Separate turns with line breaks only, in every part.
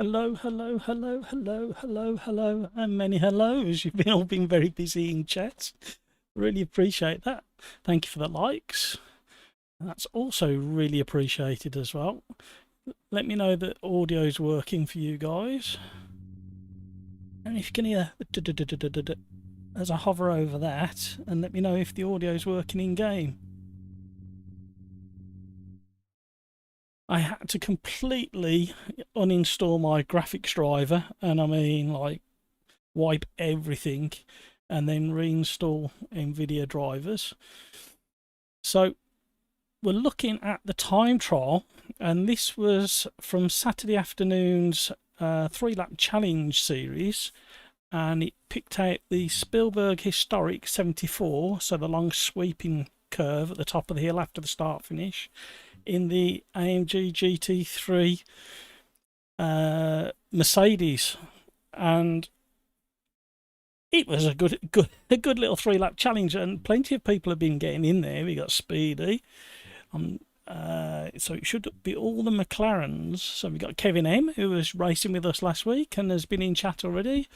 Hello, hello, hello, hello, hello, hello, and many hellos. You've all been very busy in chat. Really appreciate that. Thank you for the likes. That's also really appreciated as well. Let me know that audio's working for you guys. And if you can hear as I hover over that, and let me know if the audio's working in game. I had to completely uninstall my graphics driver, and I mean like wipe everything and then reinstall NVIDIA drivers. So we're looking at the time trial, and this was from Saturday afternoon's 3-lap challenge series, and it picked out the Spielberg Historic 74, so the long sweeping curve at the top of the hill after the start finish, in the AMG GT3 Mercedes, and it was a good little 3-lap challenge, and plenty of people have been getting in there. We got Speedy, so it should be all the McLarens. So we got Kevin M, who was racing with us last week and has been in chat already.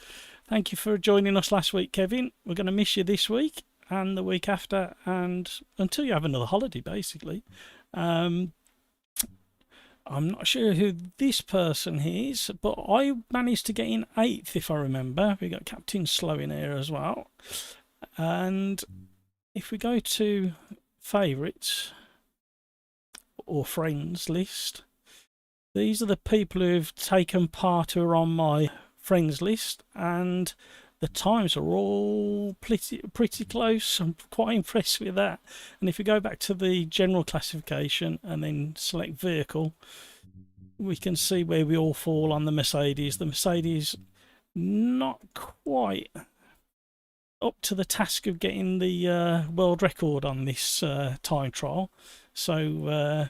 Thank you for joining us last week, Kevin. We're going to miss you this week and the week after, and until you have another holiday, basically. I'm not sure who this person is, but I managed to get in 8th, if I remember. We got Captain Slow in here as well. And if we go to favourites or friends list, these are the people who've taken part who are on my friends list, and the times are all pretty close. I'm quite impressed with that. And if we go back to the general classification and then select vehicle, we can see where we all fall on the Mercedes. The Mercedes not quite up to the task of getting the world record on this time trial. So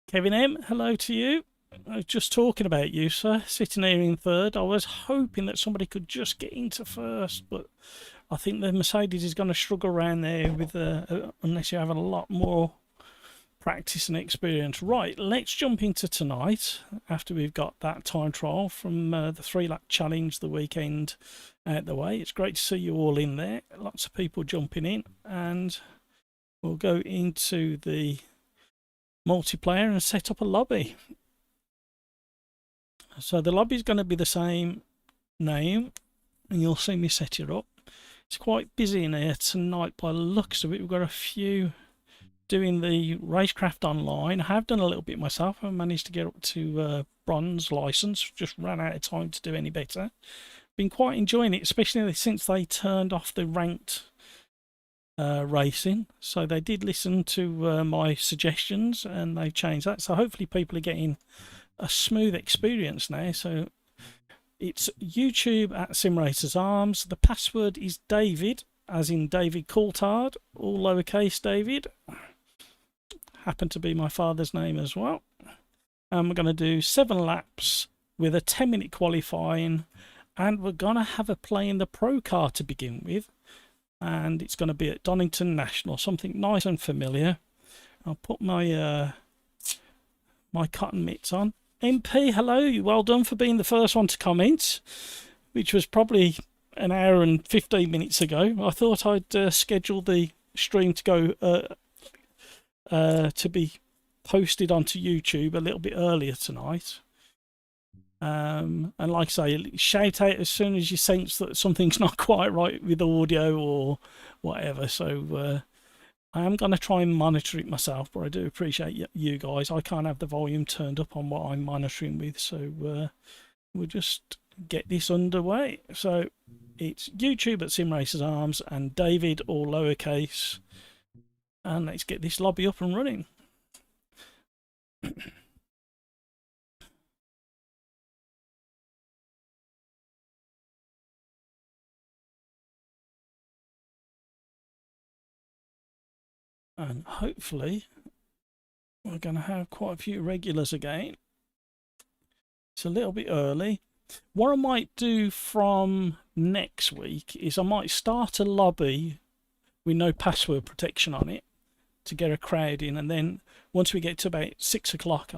Kevin M, hello to you. I was just talking about you, sir, sitting here in 3rd. I was hoping that somebody could just get into 1st, but I think the Mercedes is going to struggle around there with unless you have a lot more practice and experience. Right, let's jump into tonight after we've got that time trial from the 3-lap challenge the weekend out the way. It's great to see you all in there. Lots of people jumping in, and we'll go into the multiplayer and set up a lobby. So the lobby is going to be the same name, and you'll see me set it up. It's quite busy in here tonight by the looks of it. We've got a few doing the racecraft online. I have done a little bit myself. I managed to get up to bronze license, just ran out of time to do any better. Been quite enjoying it, especially since they turned off the ranked racing. So they did listen to my suggestions and they changed that. So hopefully people are getting a smooth experience now. So it's YouTube at SimRacersArms. The password is David, as in David Coulthard, all lowercase David. Happened to be my father's name as well. And we're going to do 7 laps with a 10-minute qualifying, and we're going to have a play in the pro car to begin with, and it's going to be at Donington National, something nice and familiar. I'll put my my cotton mitts on. MP, hello, well done for being the first one to comment, which was probably an hour and 15 minutes ago. I thought I'd schedule the stream to go to be posted onto YouTube a little bit earlier tonight. And like I say, shout out as soon as you sense that something's not quite right with audio or whatever. So I am going to try and monitor it myself, but I do appreciate you guys. I can't have the volume turned up on what I'm monitoring with, so we'll just get this underway. So it's YouTube at SimRacersArms and David, all lowercase, and let's get this lobby up and running. And hopefully we're going to have quite a few regulars again. It's a little bit early. What I might do from next week is I might start a lobby with no password protection on it, to get a crowd in, and then once we get to about 6 o'clock,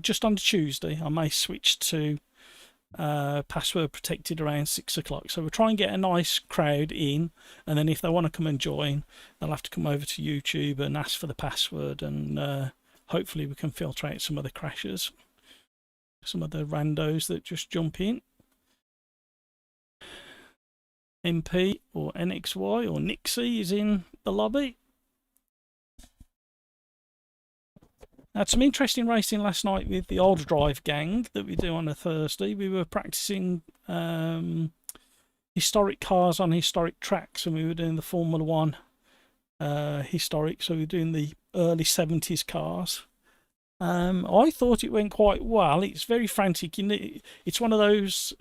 just on Tuesday, I may switch to password protected around 6 o'clock. So we'll try and get a nice crowd in, and then if they want to come and join, they'll have to come over to YouTube and ask for the password, and hopefully we can filter out some of the crashers, some of the randos that just jump in. MP or NXY or Nixie is in the lobby. Had some interesting racing last night with the OlderDrive gang that we do on a Thursday. We were practicing historic cars on historic tracks, and we were doing the Formula One historic, so we were doing the early 70s cars. I thought it went quite well. It's very frantic. It's one of those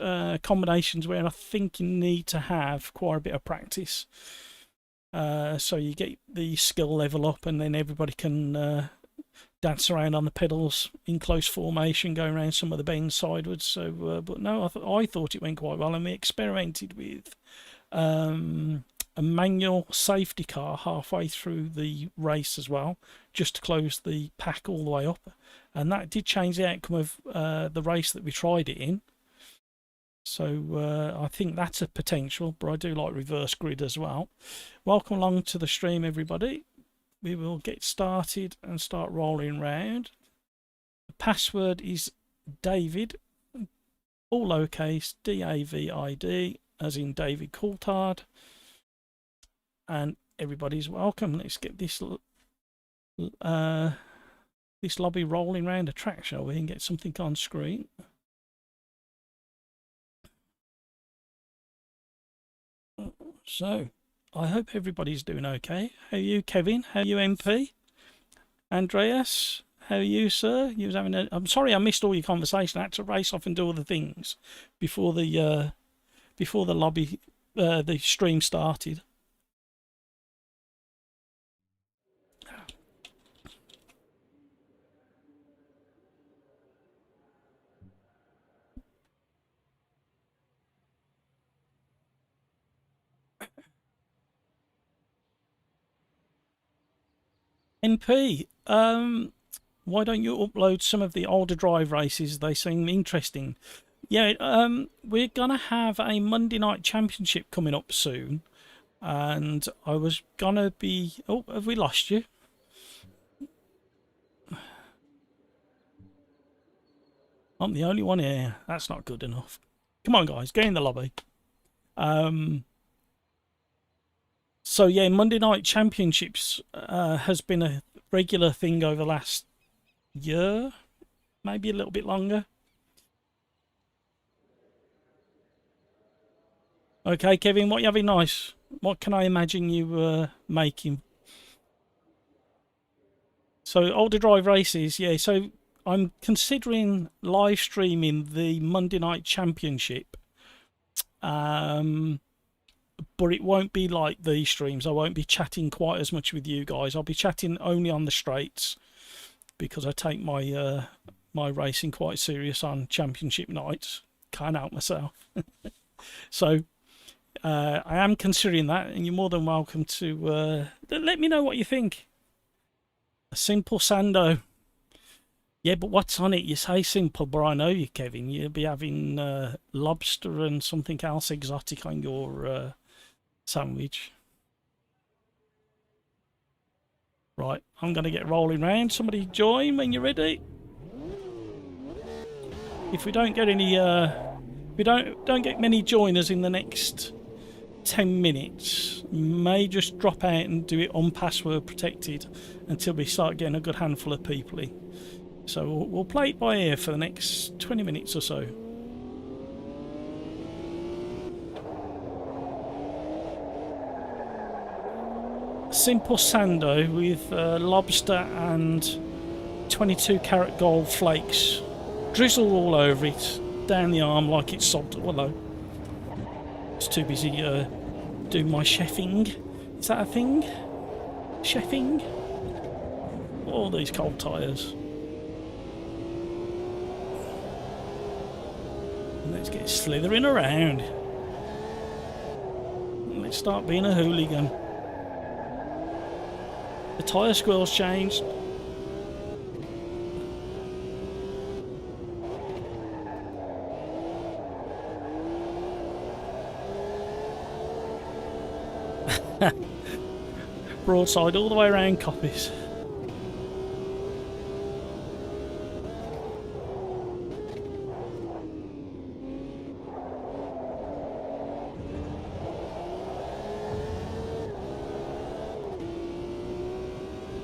combinations where I think you need to have quite a bit of practice, so you get the skill level up, and then everybody can dance around on the pedals in close formation, going around some of the bends sideways. So, but no, I thought it went quite well, and we experimented with a manual safety car halfway through the race as well, just to close the pack all the way up, and that did change the outcome of the race that we tried it in. So I think that's a potential, but I do like reverse grid as well. Welcome along to the stream, everybody. We will get started and start rolling round. The password is David, all lowercase, DAVID, as in David Coulthard. And everybody's welcome. Let's get this this lobby rolling round a track, shall we, and get something on screen. So, I hope everybody's doing okay. How are you, Kevin? How are you, MP? Andreas? How are you, sir? You was having I'm sorry I missed all your conversation. I had to race off and do other things before the lobby, the stream started. NP, why don't you upload some of the OlderDrive races? They seem interesting. Yeah, we're gonna have a Monday night championship coming up soon, and I was gonna be. Oh, have we lost you? I'm the only one here. That's not good enough. Come on, guys, get in the lobby. So yeah, Monday night championships has been a regular thing over the last year, maybe a little bit longer. Okay, Kevin, what are you having nice? What can I imagine you making? So OlderDrive races, yeah. So I'm considering live streaming the Monday night championship. But it won't be like these streams. I won't be chatting quite as much with you guys. I'll be chatting only on the straights, because I take my my racing quite serious on championship nights. Can't help myself. So I am considering that, and you're more than welcome to let me know what you think. A simple Sando. Yeah, but what's on it? You say simple, but I know you, Kevin. You'll be having lobster and something else exotic on your sandwich. Right, I'm going to get rolling round. Somebody join when you're ready. If we don't get any, we don't get many joiners in the next 10 minutes, may just drop out and do it unpassword protected until we start getting a good handful of people in. So we'll play it by ear for the next 20 minutes or so. Simple Sando with lobster and 22 karat gold flakes drizzled all over it, down the arm like it's salt. Hello. It's too busy doing my chefing. Is that a thing? Chefing? All these cold tyres. Let's get slithering around. Let's start being a hooligan. The tyre squirrel's changed. Broadside all the way around copies.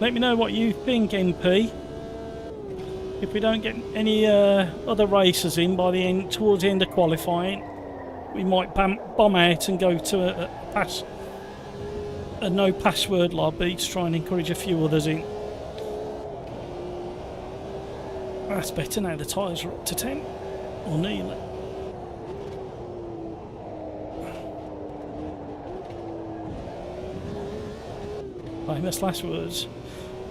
Let me know what you think, MP. If we don't get any other racers in by the end, towards the end of qualifying, we might bomb out and go to a no password lobby to try and encourage a few others in. That's better now. The tyres are up to 10 or nearly. Famous last words.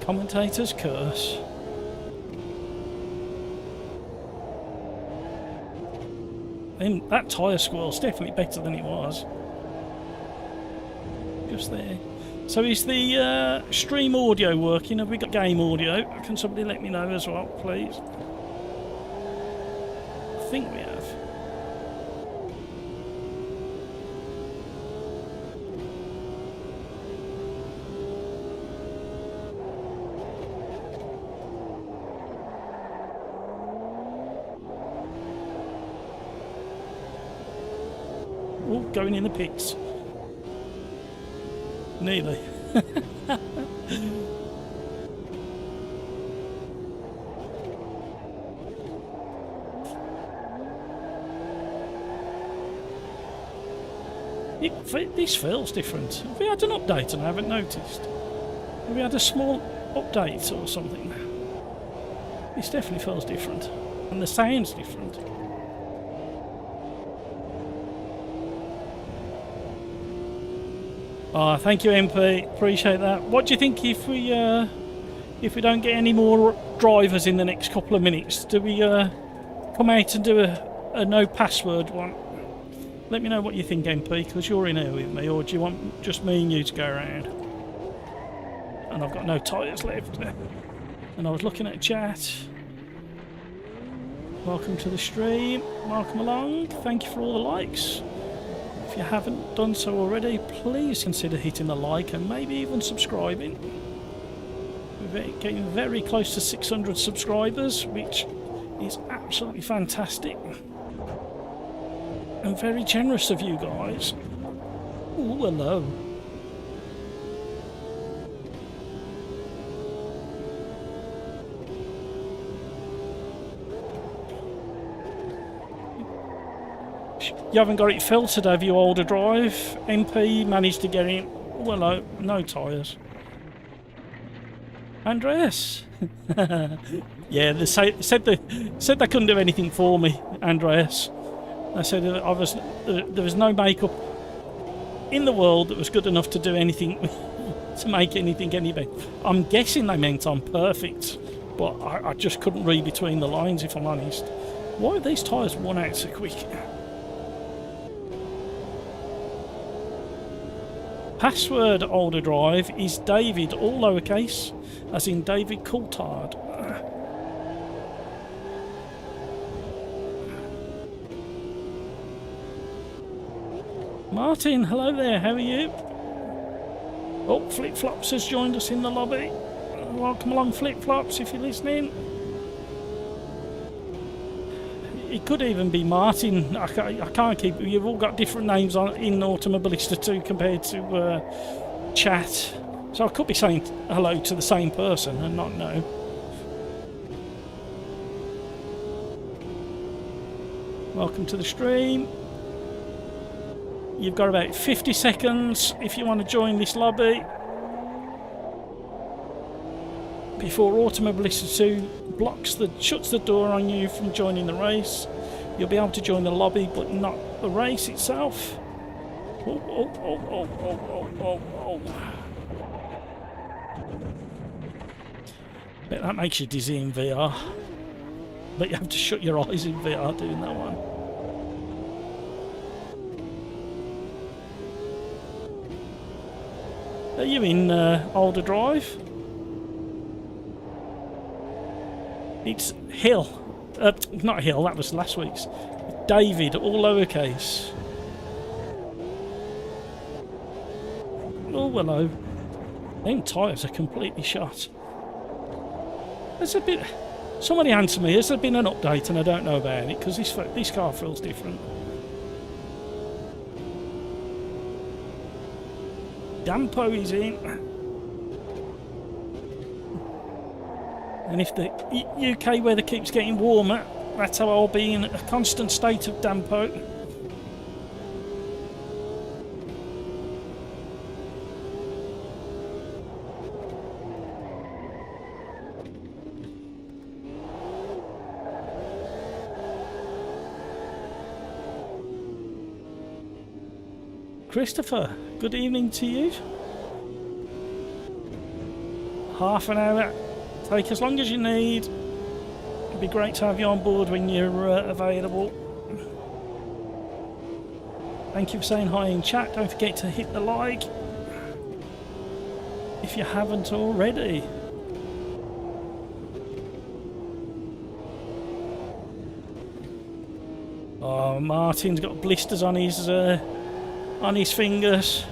Commentators curse. Then that tyre squirrel's definitely better than it was. Just there. So is the stream audio working? Have we got game audio? Can somebody let me know as well, please? I think we have. Oh, going in the pits. Nearly. This feels different. Have we had an update and I haven't noticed? Have we had a small update or something? This definitely feels different. And the sound's different. Oh, thank you, MP. Appreciate that. What do you think if we don't get any more drivers in the next couple of minutes? Do we come out and do a no password one? Let me know what you think, MP, because you're in here with me, or do you want just me and you to go around? And I've got no tyres left. And I was looking at chat. Welcome to the stream. Welcome along. Thank you for all the likes. If you haven't done so already, please consider hitting the like and maybe even subscribing. We're getting very close to 600 subscribers, which is absolutely fantastic. And very generous of you guys. Oh, hello. You haven't got it filtered, have you, OlderDrive? MP managed to get in. Well, no tyres. Andreas? Yeah, they said they couldn't do anything for me, Andreas. They said there was no makeup in the world that was good enough to do anything, to make anything any better. I'm guessing they meant I'm perfect, but I just couldn't read between the lines, if I'm honest. Why are these tyres worn out so quick? Password OlderDrive is David, all lowercase, as in David Coulthard. Martin, hello there, how are you? Oh, Flip Flops has joined us in the lobby. Welcome along, Flip Flops, if you're listening. It could even be Martin. I can't keep it. You've all got different names in Automobilista too compared to chat. So I could be saying hello to the same person and not know. Welcome to the stream. You've got about 50 seconds if you want to join this lobby before Automobilista 2 shuts the door on you from joining the race. You'll be able to join the lobby, but not the race itself. Oh. Bet that makes you dizzy in VR. But you have to shut your eyes in VR doing that one. Are you in OlderDrive? It's Hill. Not Hill, that was last week's. David, all lowercase. Oh, hello. Them tyres are completely shot. There's a bit... Somebody answer me, has there been an update and I don't know about it? Because this car feels different. Dampo is in. And if the UK weather keeps getting warmer, that's how I'll be in a constant state of dampo. Christopher, good evening to you. Half an hour. Take as long as you need. It'd be great to have you on board when you're available. Thank you for saying hi in chat. Don't forget to hit the like if you haven't already. Oh, Martin's got blisters on his fingers.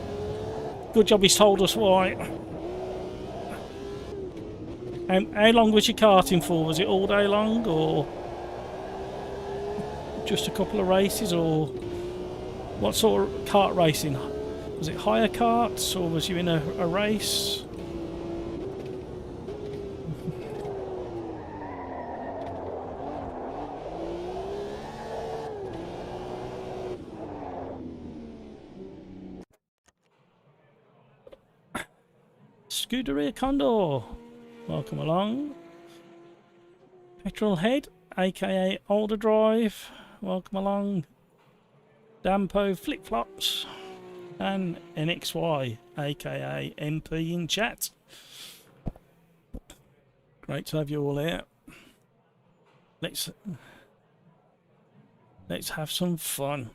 Good job he's told us why. How long was your karting for? Was it all day long, or just a couple of races, or what sort of kart racing? Was it hire karts, or was you in a race? Scuderia Condor, welcome along. Petrol Head, aka OlderDrive, welcome along. Dampo Flip Flops and NXY, aka MP in chat. Great to have you all here. Let's have some fun.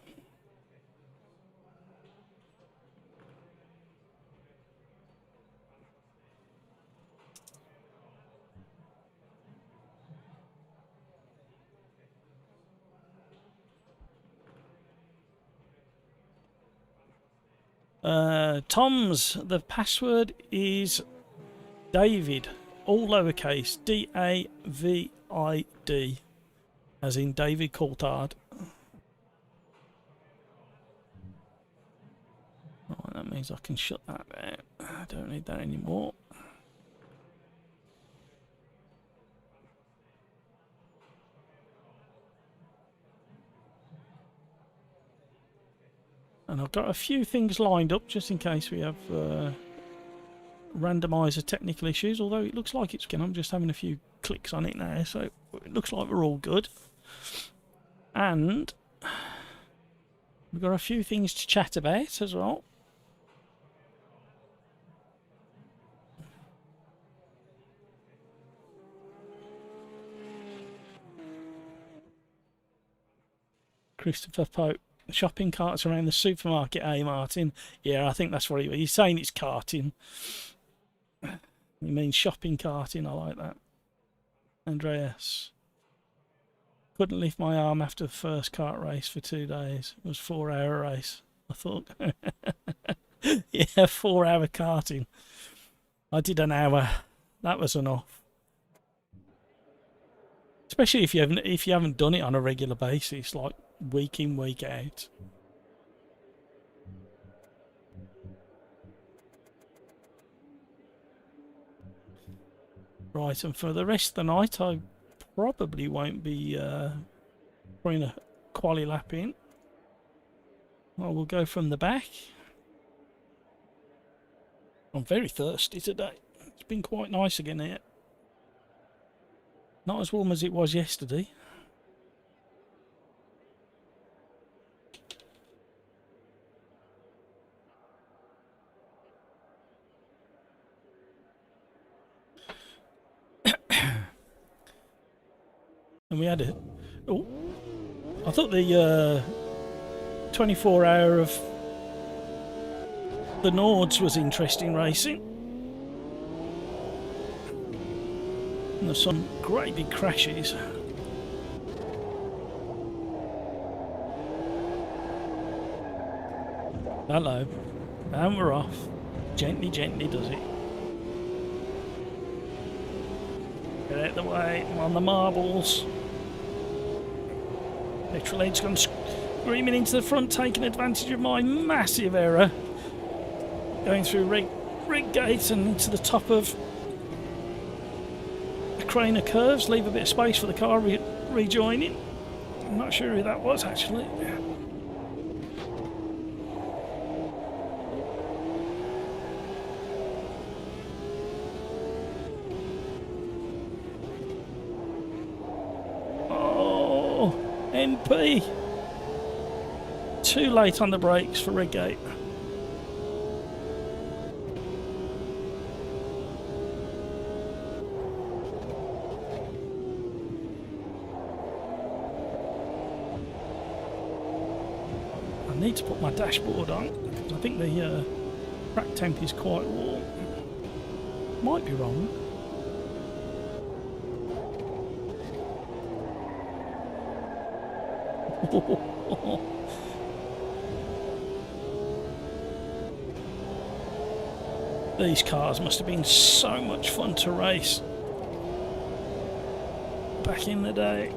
Tom's, the password is David, all lowercase, D-A-V-I-D, as in David Coulthard. Right, that means I can shut that there. I don't need that anymore. And I've got a few things lined up just in case we have randomizer technical issues, although it looks like it's good. I'm just having a few clicks on it now, so it looks like we're all good. And we've got a few things to chat about as well. Christopher Pope. Shopping carts around the supermarket, eh, Martin? Yeah, I think that's what he's saying. It's karting. You mean shopping karting? I like that. Andreas. Couldn't lift my arm after the first kart race for 2 days. It was a 4-hour race. I thought, yeah, 4-hour karting. I did an hour. That was enough. Especially if you haven't done it on a regular basis, like week in, week out. Right, and for the rest of the night, I probably won't be putting a quali lap in. I will go from the back. I'm very thirsty today. It's been quite nice again here. Not as warm as it was yesterday. And we had it. Oh, I thought the 24-hour of the Nords was interesting racing. And there's some great big crashes. Hello. And we're off. Gently, gently does it. Get out of the way. I'm on the marbles. Petrol head's gone screaming into the front, taking advantage of my massive error. Going through rig gate and into the top of a crane of curves. Leave a bit of space for the car rejoining. I'm not sure who that was actually. MP! Too late on the brakes for rig gate. I need to put my dashboard on because I think the track temp is quite warm. Might be wrong. These cars must have been so much fun to race back in the day.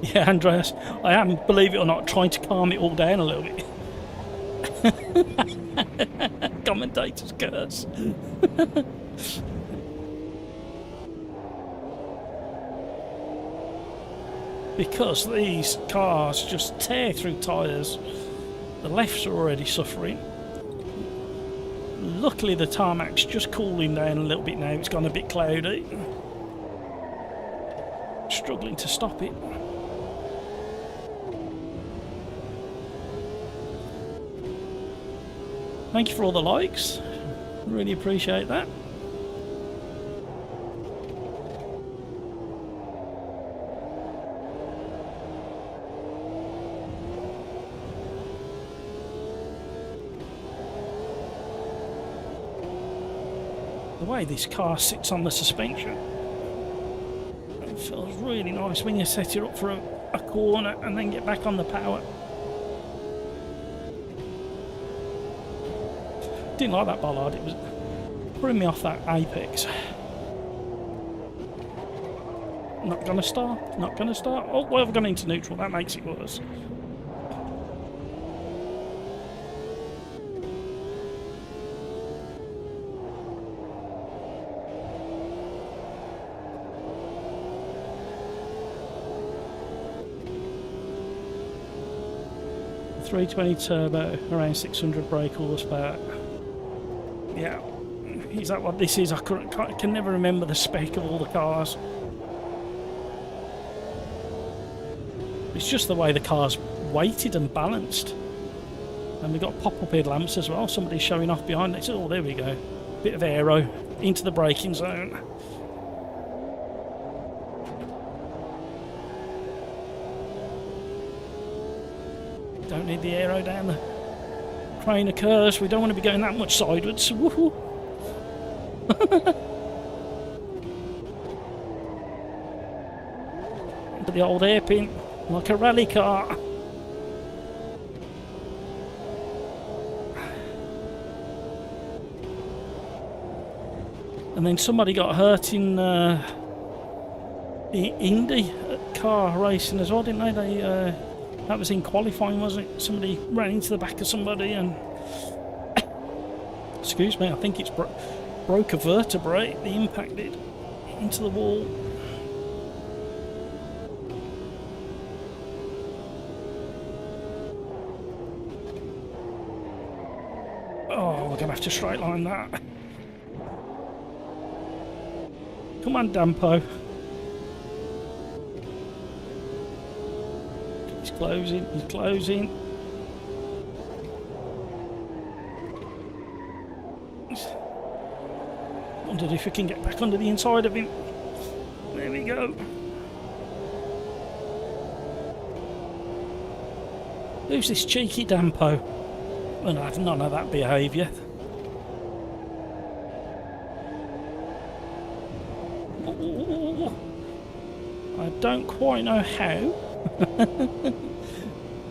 Yeah, Andreas, I am, believe it or not, trying to calm it all down a little bit. Commentator's curse. Because these cars just tear through tyres. The lefts are already suffering. Luckily the tarmac's just cooling down a little bit now. It's gone a bit cloudy. Struggling to stop it. Thank you for all the likes. Really appreciate that. The way this car sits on the suspension, it feels really nice when you set it up for a corner and then get back on the power. Didn't like that bollard, it was putting me off that apex. Not gonna start, not gonna start. Oh, well, I've gone into neutral, that makes it worse. The 320 turbo, around 600 brake horsepower. Yeah, is that what this is? I can never remember the spec of all the cars. It's just the way the car's weighted and balanced. And we've got pop-up headlamps as well. Somebody's showing off behind it. Oh, there we go. Bit of aero into the braking zone. Don't need the aero down the crane of curves. We don't want to be going that much sideways. Woohoo! Into the old hairpin, like a rally car. And then somebody got hurt in the Indy car racing as well, didn't they? That was in qualifying, wasn't it? Somebody ran into the back of somebody and... excuse me, I think it's broke a vertebrae. The impact did into the wall. Oh, we're going to have to straight line that. Come on, Dampo. He's closing, he's closing. Wondered if we can get back under the inside of him. There we go. Who's this cheeky Dampo? And I have none of that behaviour. I don't quite know how.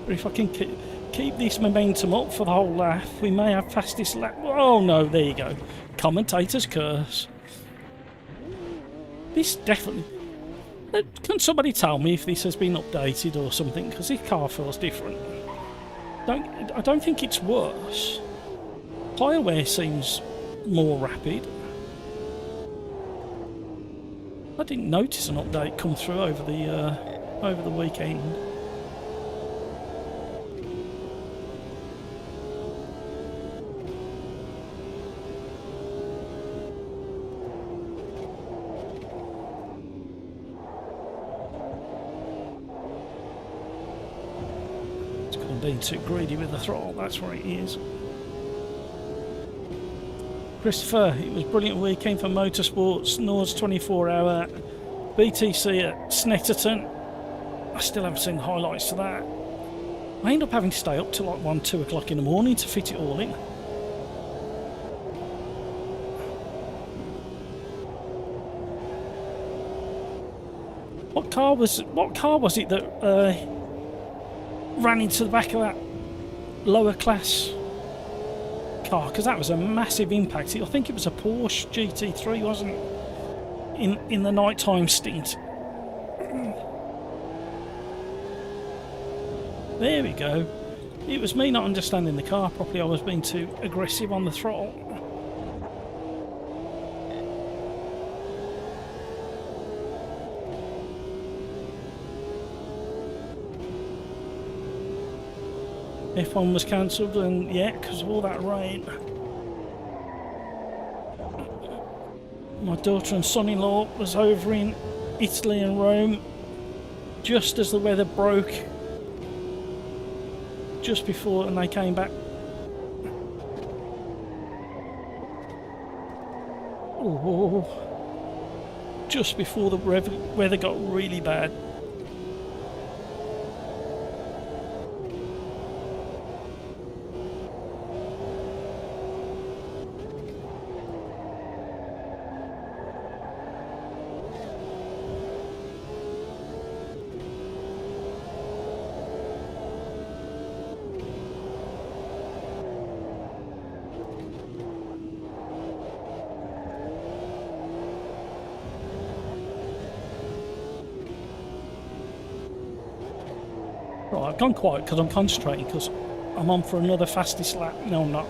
But if I can keep this momentum up for the whole lap, we may have fastest lap. Oh no, there you go. Commentator's curse. This definitely... Can somebody tell me if this has been updated or something? Because this car feels different. I don't think it's worse. Tyre wear seems more rapid. I didn't notice an update come through over the weekend. Being too greedy with the throttle, that's where it is. Christopher, it was a brilliant weekend for motorsports. Nord's 24-hour BTC at Snetterton. I still haven't seen the highlights to that. I end up having to stay up till like 1, 2 o'clock in the morning to fit it all in. What car was it that ran into the back of that lower class car? Because that was a massive impact. I think it was a Porsche GT3, wasn't it? In the nighttime stint. There we go. It was me not understanding the car properly. I was being too aggressive on the throttle. F1 was cancelled, and yeah, because of all that rain. My daughter and son-in-law was over in Italy and Rome just as the weather broke, just before, and they came back. Oh, just before the weather got really bad. Right, I've gone quiet because I'm concentrating, because I'm on for another fastest lap. No, I'm not.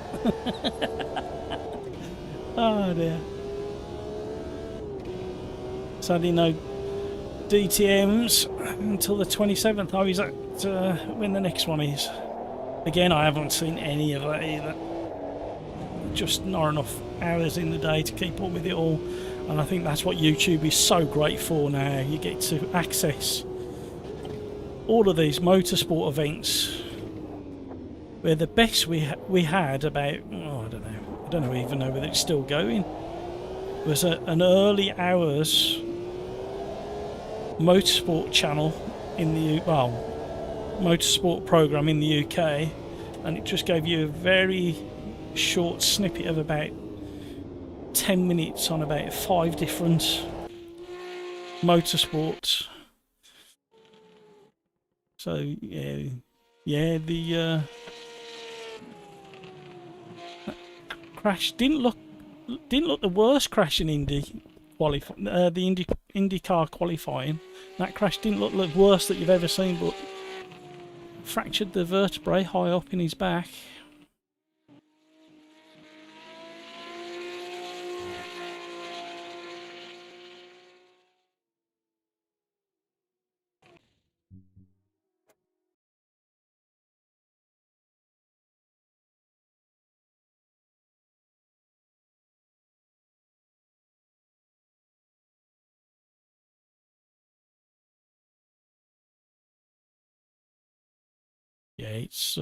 Oh dear. Sadly, no DTMs until the 27th. Oh, is that when the next one is? Again, I haven't seen any of that either. Just not enough hours in the day to keep up with it all. And I think that's what YouTube is so great for now. You get to access all of these motorsport events, where the best we had about, oh, I don't even know whether it's still going, was an early hours motorsport channel in the motorsport program in the UK, and it just gave you a very short snippet of about 10 minutes on about 5 different motorsports. So yeah, the crash didn't look the worst crash in Indy the IndyCar qualifying. That crash didn't look the worst that you've ever seen, but fractured the vertebrae high up in his back. Yeah, it's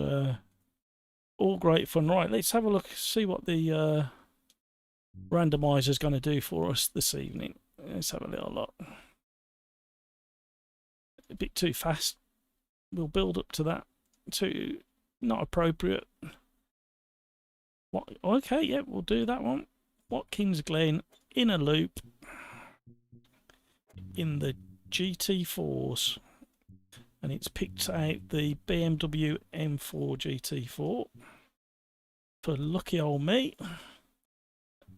all great fun. Right, let's have a look, see what the randomizer is going to do for us this evening. Let's have a little look. A bit too fast. We'll build up to that too not appropriate. What? Okay, yeah, we'll do that one. Watkins Glen in a loop in the GT4s, and it's picked out the BMW M4 GT4 for lucky old me,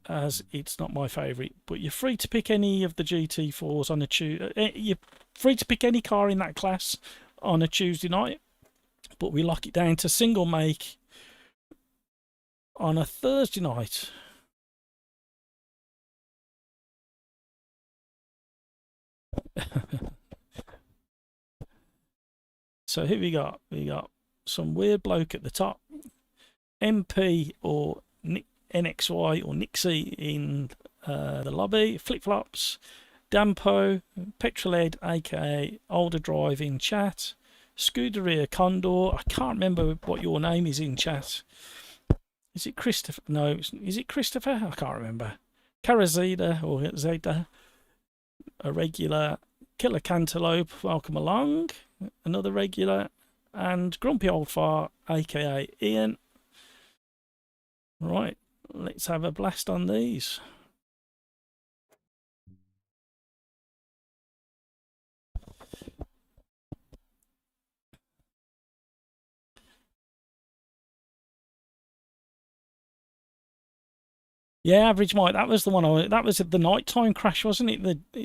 as it's not my favourite. But you're free to pick any of the GT4s on a Tuesday. You're free to pick any car in that class on a Tuesday night, but we lock it down to single make on a Thursday night. So here we got some weird bloke at the top, MP or NXY or Nixie in the lobby, flip flops, Dampo, Petrolhead aka OlderDrive in chat, Scuderia Condor. I can't remember what your name is in chat. Is it Christopher? No, is it Christopher? I can't remember. Carazida or Zeta, a regular. Killer Cantaloupe, welcome along. Another regular. And Grumpy Old Fart, aka Ian. Right, let's have a blast on these. Yeah, Average Mike, that was the one. That was the nighttime crash, wasn't it?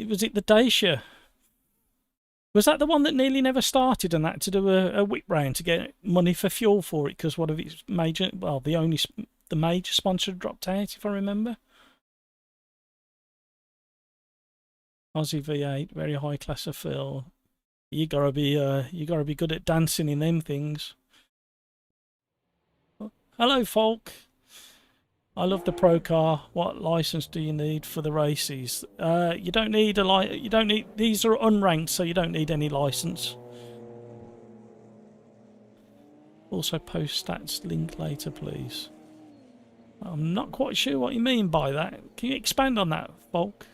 Was it the Dacia? Was that the one that nearly never started and that to do a whip round to get money for fuel for it because one of its major, well, the major sponsor dropped out, if I remember. Aussie V8, very high class of fill. You gotta be good at dancing in them things. Hello, folk. I love the pro car. What license do you need for the races? You don't need a you don't need. These are unranked, so you don't need any license. Also, post stats link later, please. I'm not quite sure what you mean by that. Can you expand on that, folk?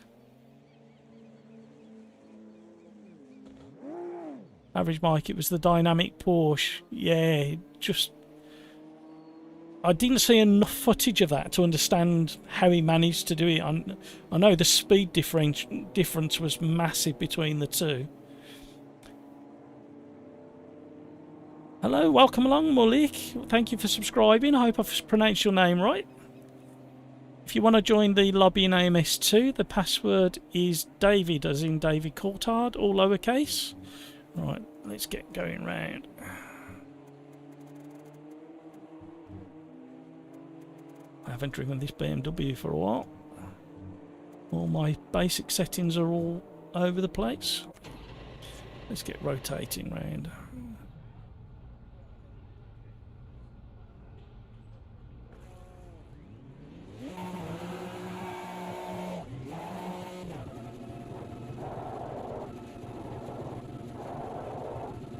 Average Mike, it was the dynamic Porsche. Yeah, just. I didn't see enough footage of that to understand how he managed to do it. I know the speed difference was massive between the two. Hello, welcome along, Malik. Thank you for subscribing. I hope I've pronounced your name right. If you want to join the lobby in AMS2, the password is David, as in David Coulthard, all lowercase. Right, let's get going round. I haven't driven this BMW for a while. All my basic settings are all over the place. Let's get rotating round.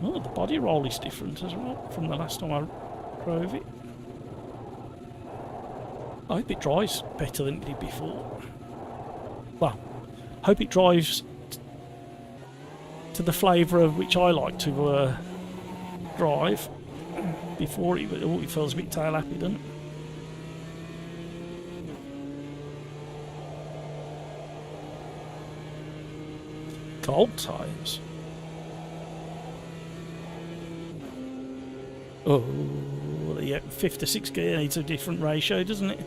Oh, the body roll is different as well from the last time I drove it. I hope it drives better than it did before. Well, I hope it drives to the flavour of which I like to drive. Before it feels a bit tail happy, doesn't it? Cold times. Oh, yeah, 5th to 6th gear needs a different ratio, doesn't it?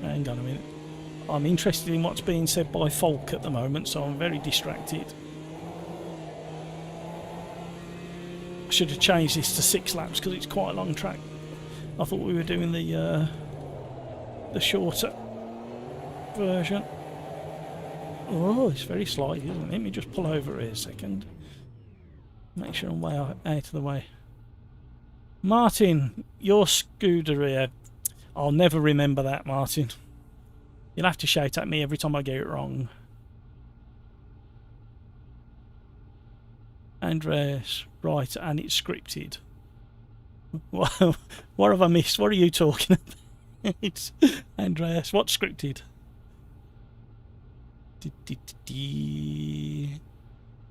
Hang on a minute. I'm interested in what's being said by Folk at the moment, so I'm very distracted. I should have changed this to 6 laps because it's quite a long track. I thought we were doing the shorter version. Oh, it's very slight, isn't it? Let me just pull over here a second. Make sure I'm way out of the way. Martin, your Scuderia. I'll never remember that, Martin. You'll have to shout at me every time I get it wrong. Andreas, right, and it's scripted. What have I missed? What are you talking about? It's Andreas. What's scripted?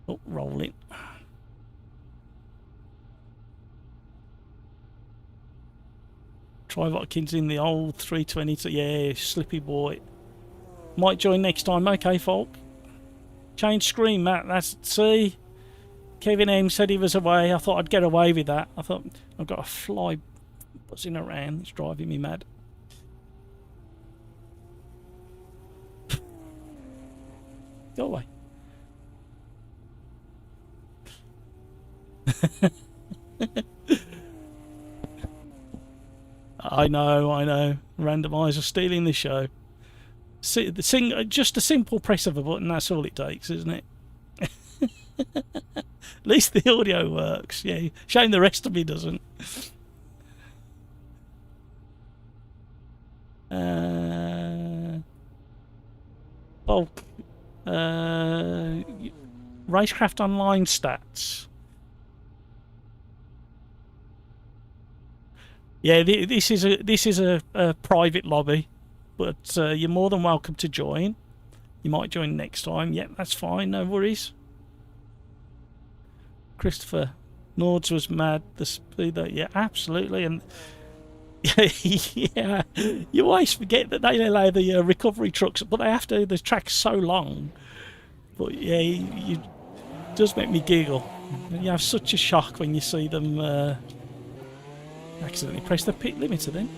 Oh, rolling. Try Watkins in the old 320. Yeah, slippy boy. Might join next time. Okay, folk. Change screen, Matt. That's, see? Kevin M said he was away. I thought I'd get away with that. I thought I've got a fly buzzing around. It's driving me mad. Go away. I know. Randomizer stealing the show. Just a simple press of a button, that's all it takes, isn't it? At least the audio works. Yeah, shame the rest of me doesn't. Racecraft Online stats. Yeah, this is a private lobby, but you're more than welcome to join. You might join next time. Yep, that's fine. No worries. Christopher Nords was mad. The speed, yeah, absolutely, and yeah, you always forget that they allow the recovery trucks, but they have to. The track's so long. But yeah, you does make me giggle. You have such a shock when you see them accidentally press the pit limiter then.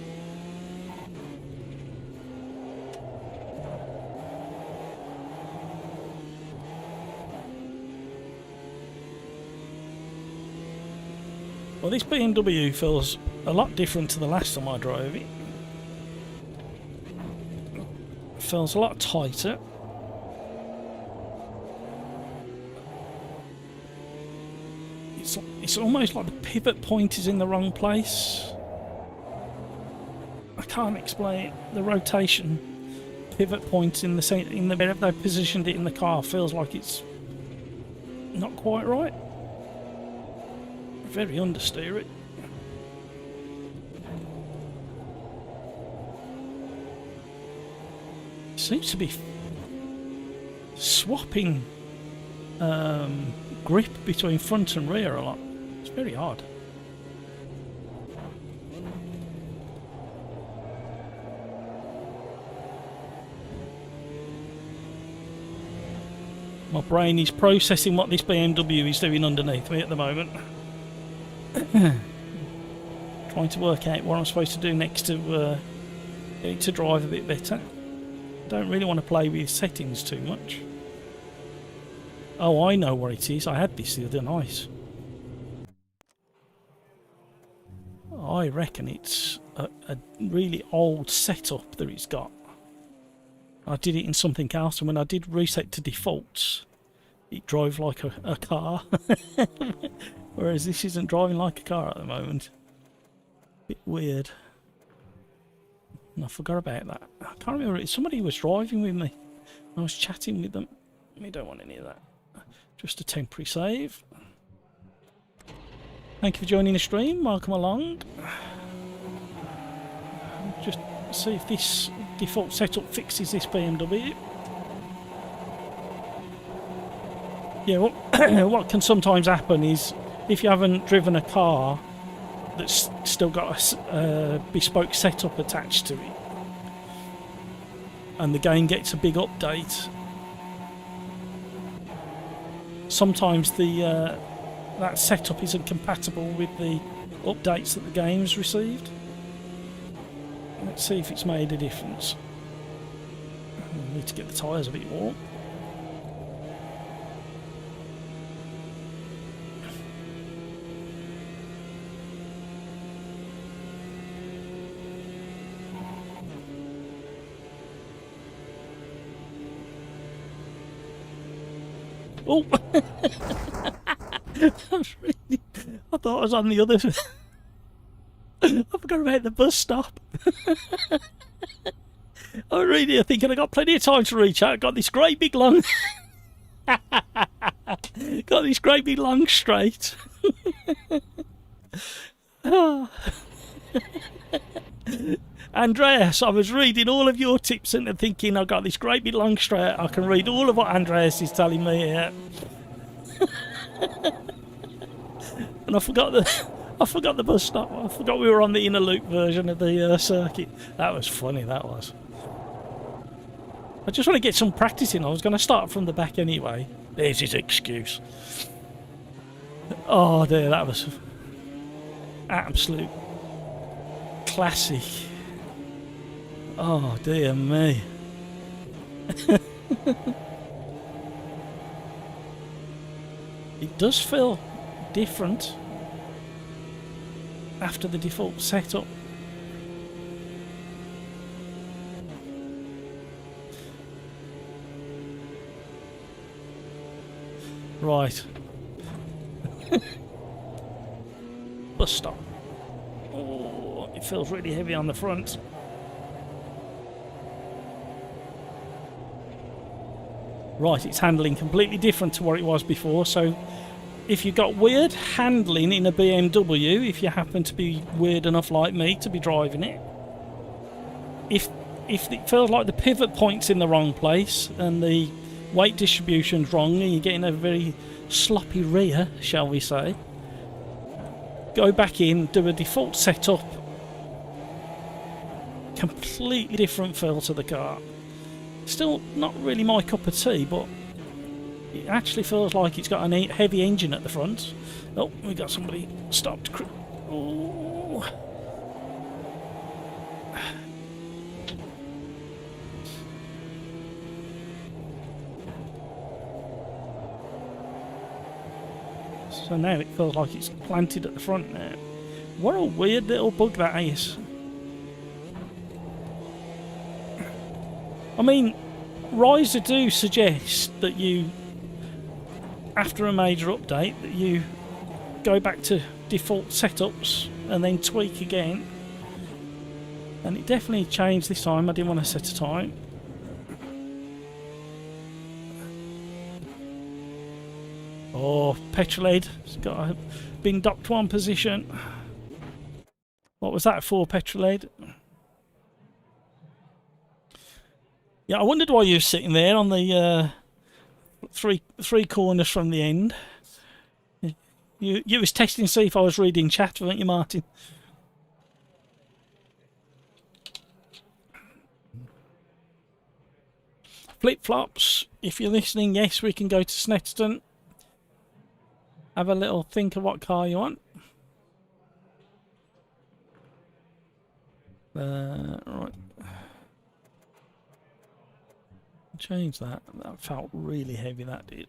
Well, this BMW feels a lot different to the last time I drove it. It feels a lot tighter. It's almost like the pivot point is in the wrong place. I can't explain it. The rotation pivot point in the where they've positioned it in the car feels like it's not quite right. Very understeer it. Seems to be swapping grip between front and rear a lot. It's very odd. My brain is processing what this BMW is doing underneath me at the moment. Trying to work out what I'm supposed to do next to get it to drive a bit better. Don't really want to play with settings too much. Oh, I know what it is. I had this the other night. I reckon it's a really old setup that it's got. I did it in something else, and when I did reset to defaults, it drove like a car. Whereas this isn't driving like a car at the moment. Bit weird. And I forgot about that. I can't remember. Somebody was driving with me. I was chatting with them. We don't want any of that. Just a temporary save. Thank you for joining the stream. Welcome along. Just see if this default setup fixes this BMW. Yeah, what can sometimes happen is if you haven't driven a car that's still got a bespoke setup attached to it, and the game gets a big update, sometimes that setup isn't compatible with the updates that the game's received. Let's see if it's made a difference. I need to get the tyres a bit warm. Oh! I thought I was on the other. I forgot about the bus stop. I'm really thinking I got plenty of time to reach out. Got this great big long. Got this great big long straight. Andreas, I was reading all of your tips and thinking I've got this great big long straight. I can read all of what Andreas is telling me here. And I forgot the bus stop. I forgot we were on the inner loop version of the circuit. That was funny, that was. I just want to get some practice in. I was going to start from the back anyway. There's his excuse. Oh dear, that was absolute classic. Oh dear me. It does feel different after the default setup. Right. Bus stop. Oh, it feels really heavy on the front. Right, it's handling completely different to what it was before, so if you've got weird handling in a BMW, if you happen to be weird enough like me to be driving it, if it feels like the pivot point's in the wrong place and the weight distribution's wrong and you're getting a very sloppy rear, shall we say, go back in, do a default setup, completely different feel to the car. Still not really my cup of tea, but it actually feels like it's got a heavy engine at the front. Oh, we got somebody stopped. Oh. So now it feels like it's planted at the front now. What a weird little bug that is. I mean, Riser do suggest that you, after a major update, that you go back to default setups and then tweak again. And it definitely changed this time. I didn't want to set a time. Oh, petrol head. It's got been docked one position. What was that for, petrol head? Yeah, I wondered why you were sitting there on the three corners from the end. You was testing to see if I was reading chat, weren't you, Martin? Flip-flops. If you're listening, yes, we can go to Snetterton. Have a little think of what car you want. Right. Change that. That felt really heavy, that did.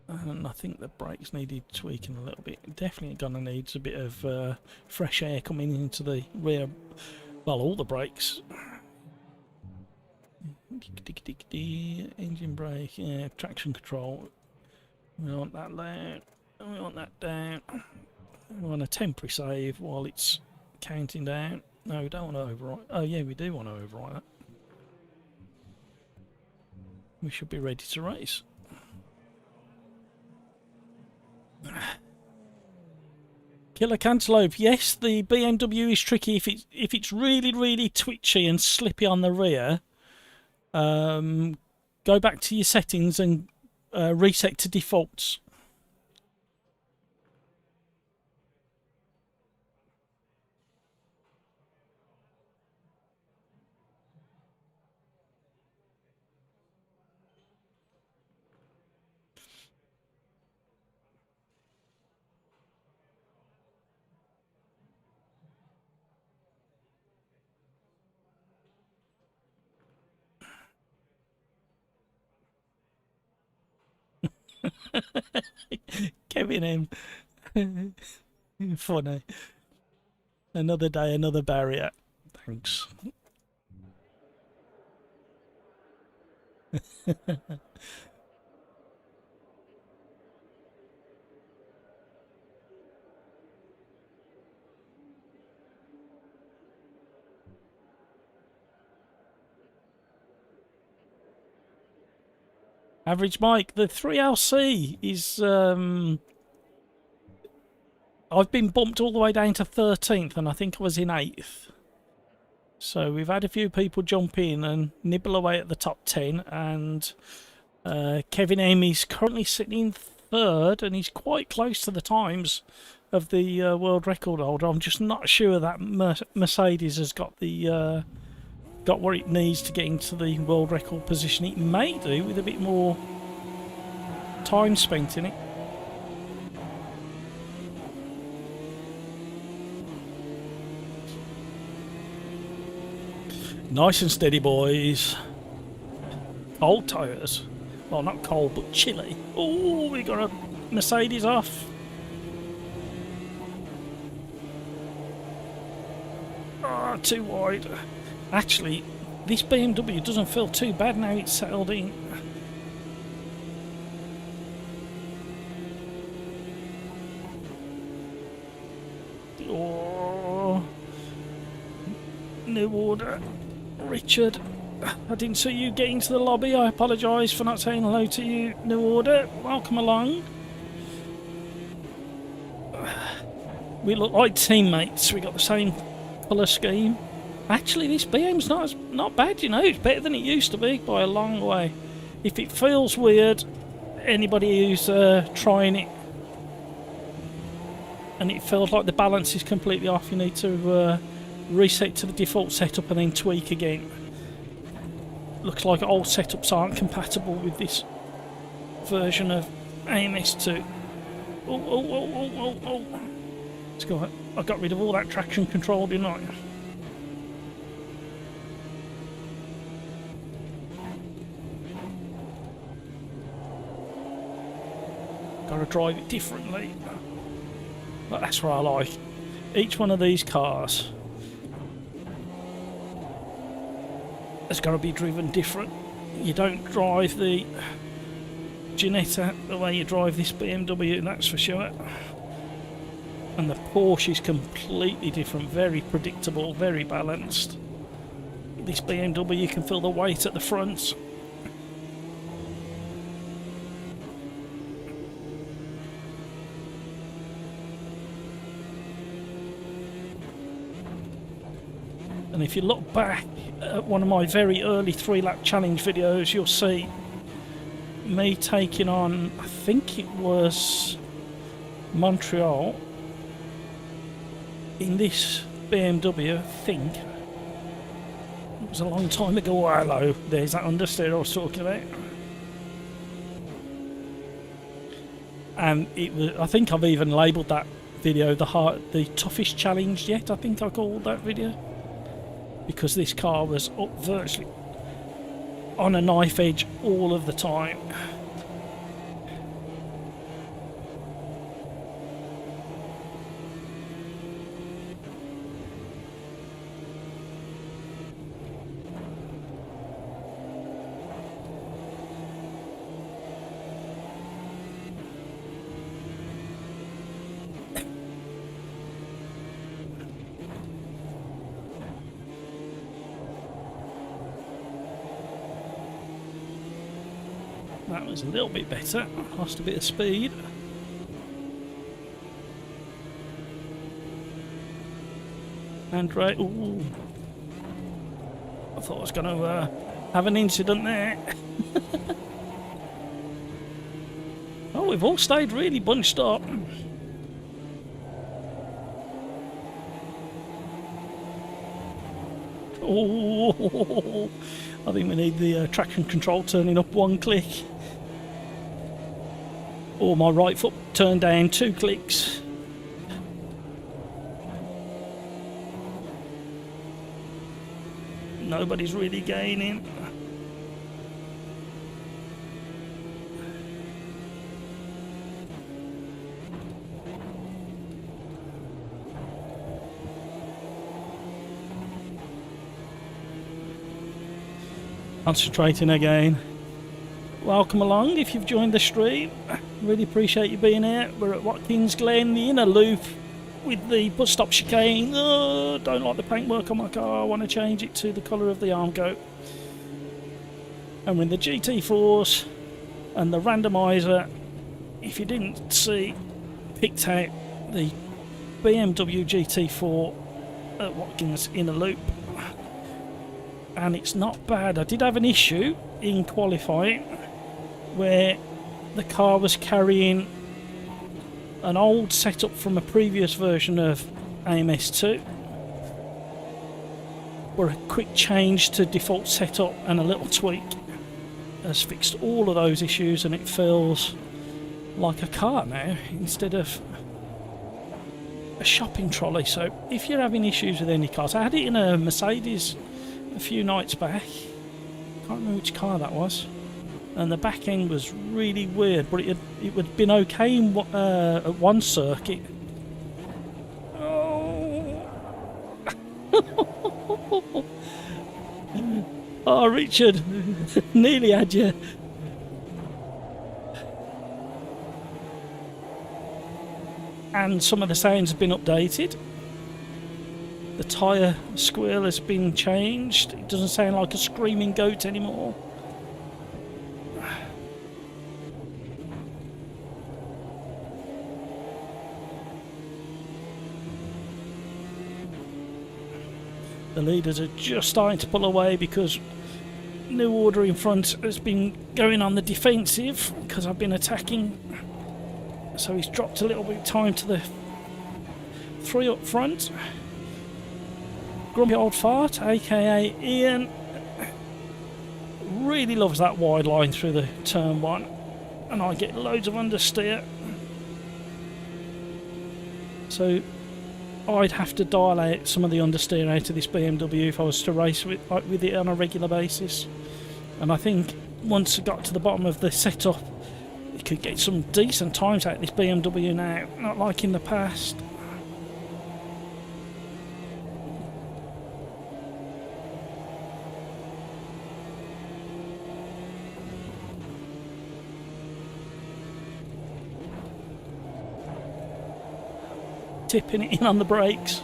And I think the brakes needed tweaking a little bit. Definitely gonna need a bit of fresh air coming into the rear. Well, all the brakes. Engine brake, yeah, traction control. We want that down. We want that down. We want a temporary save while it's counting down. No, we don't want to overwrite. Oh yeah, we do want to overwrite that. We should be ready to race. Killer Cantaloupe. Yes, the BMW is tricky if it's really twitchy and slippy on the rear. Go back to your settings and reset to defaults. Kevin M. Funny. Another day, another barrier. Thanks. Average Mike, the 3LC is I've been bumped all the way down to 13th and I think I was in 8th. So we've had a few people jump in and nibble away at the top 10, and Kevin M is currently sitting in third, and he's quite close to the times of the world record holder. I'm just not sure that Mercedes has got the got what it needs to get into the world record position. It may do with a bit more time spent in it. Nice and steady, boys. Cold tyres. Well, not cold, but chilly. Oh, we got a Mercedes off. Ah, too wide. Actually, this BMW doesn't feel too bad now it's settled in. Oh, new order. Richard, I didn't see you get into the lobby. I apologise for not saying hello to you. New order, welcome along. We look like teammates. We got the same colour scheme. Actually, this BM's not bad, you know. It's better than it used to be by a long way. If it feels weird, anybody who's trying it and it feels like the balance is completely off, you need to reset to the default setup and then tweak again. Looks like old setups aren't compatible with this version of AMS2. Oh. Let's go. I got rid of all that traction control, didn't I? Gotta drive it differently. But that's what I like. Each one of these cars has got to be driven different. You don't drive the Ginetta the way you drive this BMW, that's for sure. And the Porsche is completely different, very predictable, very balanced. This BMW can feel the weight at the front. And if you look back at one of my very early 3-lap challenge videos, you'll see me taking on, I think it was Montreal, in this BMW, I think. It was a long time ago. Oh, hello, there's that understeer I was talking about. And it was, I think I've even labelled that video the toughest challenge yet, I think I called that video. Because this car was up virtually on a knife edge all of the time. That was a little bit better. Lost a bit of speed. And right, ooh. I thought I was going to have an incident there. Oh, we've all stayed really bunched up. Oh, I think we need the traction control turning up 1 click. Or my right foot turned down 2 clicks. Nobody's really gaining. Concentrating again. Welcome along if you've joined the stream. Really appreciate you being here. We're at Watkins Glen, the inner loop with the bus stop chicane. Oh, don't like the paintwork on my car. I want to change it to the colour of the arm coat. And we're in the GT4s and the randomizer. If you didn't see, picked out the BMW GT4 at Watkins inner loop. and it's not bad. I did have an issue in qualifying where the car was carrying an old setup from a previous version of AMS2, where a quick change to default setup and a little tweak has fixed all of those issues, and it feels like a car now instead of a shopping trolley. So if you're having issues with any cars, I had it in a Mercedes a few nights back, can't remember which car that was, and the back end was really weird, but it had been okay in, at one circuit. Oh. Oh, Richard, nearly had you. And some of the sounds have been updated. The tyre squeal has been changed. It doesn't sound like a screaming goat anymore. The leaders are just starting to pull away because New Order in front has been going on the defensive because I've been attacking. So he's dropped a little bit of time to the three up front. Grumpy Old Fart, aka Ian, really loves that wide line through the turn one, and I get loads of understeer. So I'd have to dial out some of the understeer out of this BMW if I was to race with it on a regular basis. And I think once I got to the bottom of the setup, you could get some decent times out of this BMW now, not like in the past. Tipping it in on the brakes.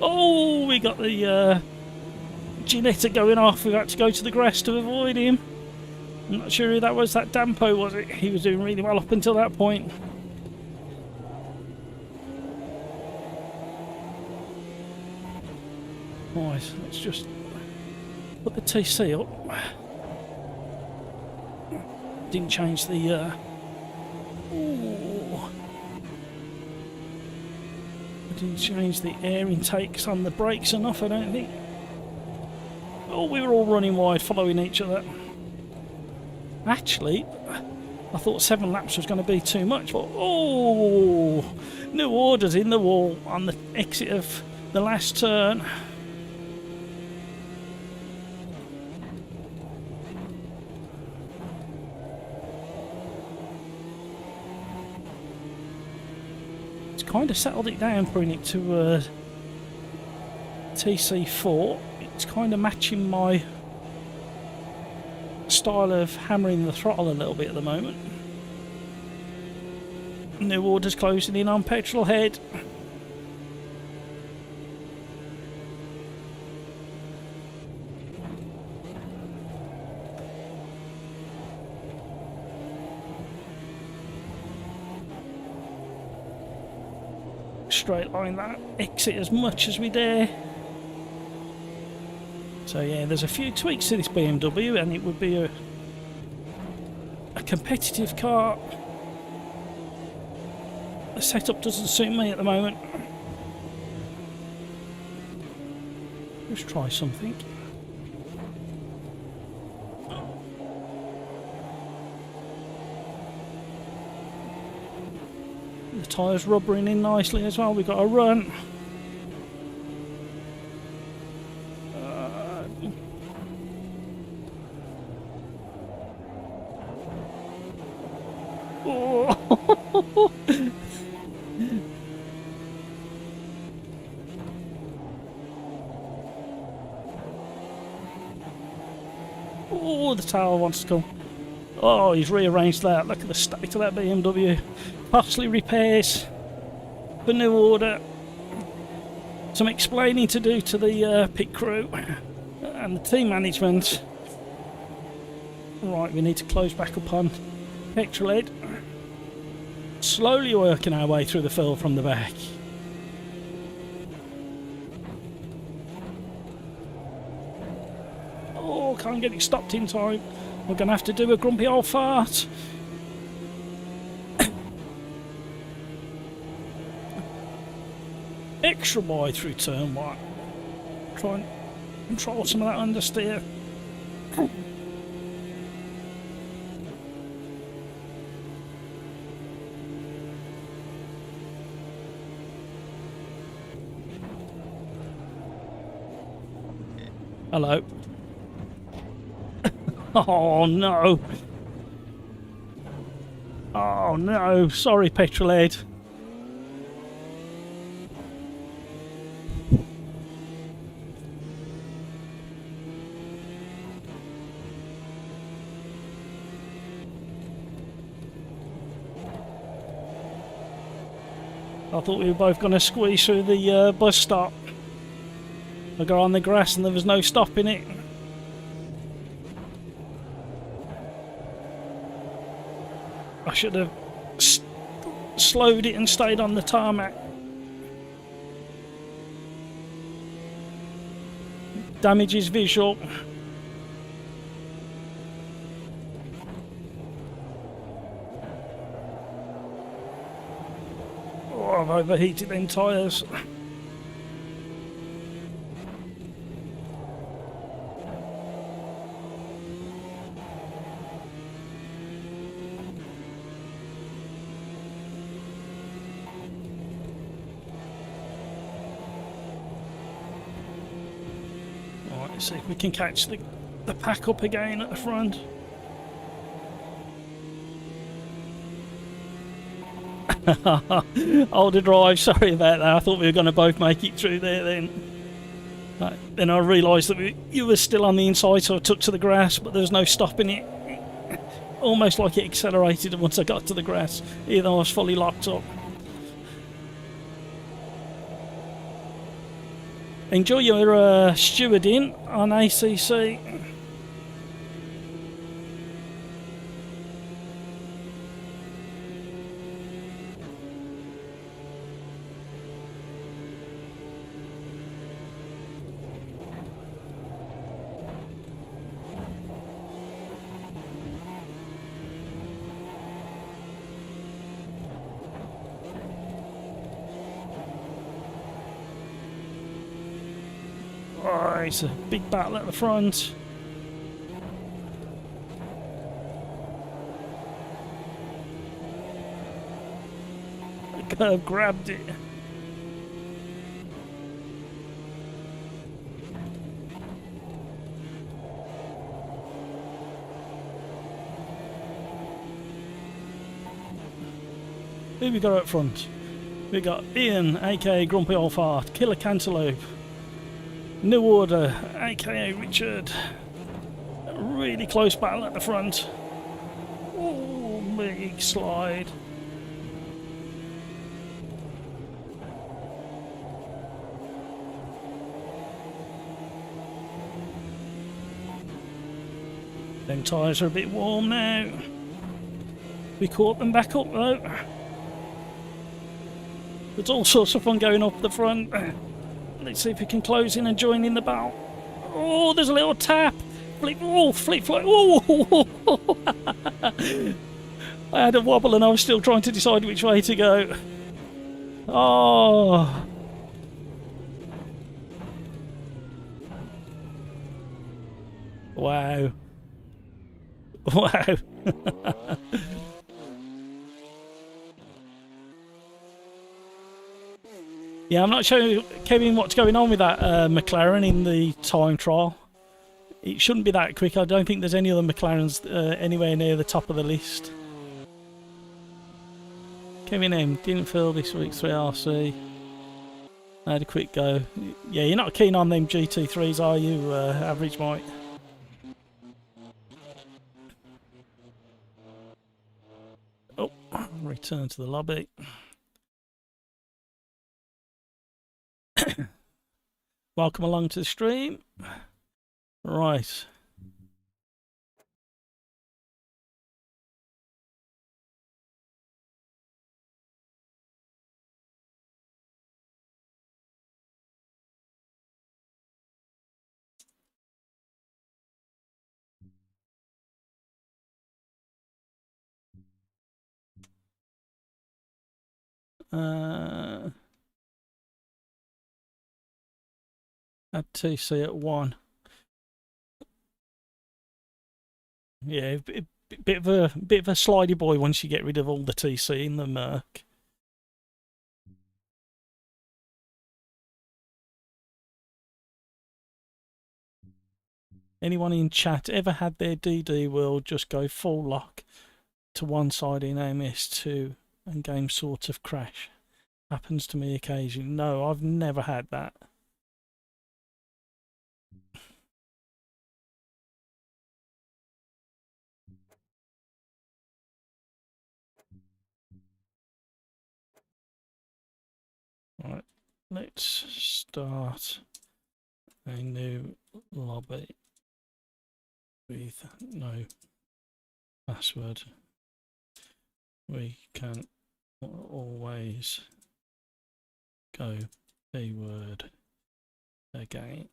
Oh, we got the Ginetta going off. We had to go to the grass to avoid him. I'm not sure who that was. That Dampo, was it? He was doing really well up until that point. Right, let's just put the TC up. Didn't change the didn't change the air intakes on the brakes enough, I don't think. Oh, we were all running wide, following each other. Actually, I thought 7 laps was going to be too much, but oh, New Order's in the wall on the exit of the last turn. Kind of settled it down, putting it to TC4. It's kind of matching my style of hammering the throttle a little bit at the moment. New Order's closing in on Petrol Head. Straight line that exit as much as we dare. So yeah, there's a few tweaks to this BMW and it would be a competitive car. The setup doesn't suit me at the moment. Let's try something. The tyres rubbering in nicely as well. We've got a run. Oh. Oh, the tower wants to come. Oh, he's rearranged that. Look at the state of that BMW. Costly repairs for New Order. Some explaining to do to the pit crew and the team management. Right, we need to close back up on petrol head. Slowly working our way through the field from the back. Oh, can't get it stopped in time. We're going to have to do a grumpy old fart. Extra wide through turn 1. Try and control some of that understeer. Hello. Oh no. Oh no. Sorry, petrolhead. I thought we were both going to squeeze through the bus stop. I got on the grass and there was no stopping it. I should have slowed it and stayed on the tarmac. Damages visual. Oh, I've overheated them tyres. Let's see if we can catch the pack up again at the front. OlderDrive, sorry about that. I thought we were going to both make it through there then. Then I realised that you were still on the inside, so I took to the grass, but there was no stopping it. Almost like it accelerated once I got to the grass, even though I was fully locked up. Enjoy your stewarding on ACC. Oh, it's a big battle at the front. The curve grabbed it. Who we got up front? We got Ian, aka Grumpy Old Fart, Killer Cantaloupe, New Order, aka Richard. A really close battle at the front. Oh, big slide. Them tyres are a bit warm now. We caught them back up though. There's all sorts of fun going up the front. Let's see if we can close in and join in the battle. Oh, there's a little tap. Flip, oh, flip, flip. Oh. I had a wobble and I was still trying to decide which way to go. Oh. Wow. Wow. Yeah, I'm not sure, Kevin, what's going on with that McLaren in the time trial. It shouldn't be that quick. I don't think there's any other McLarens anywhere near the top of the list. Kevin M, didn't fill this week's 3RC. I had a quick go. Yeah, you're not keen on them GT3s, are you, Average Mike? Oh, return to the lobby. Welcome along to the stream. Right. Add TC at 1. Yeah, bit of a slidey boy once you get rid of all the TC in the Merc. Anyone in chat ever had their DD world just go full lock to one side in MS2 and game sort of crash? Happens to me occasionally. No, I've never had that. Right, let's start a new lobby with no password. We can always go keyword again.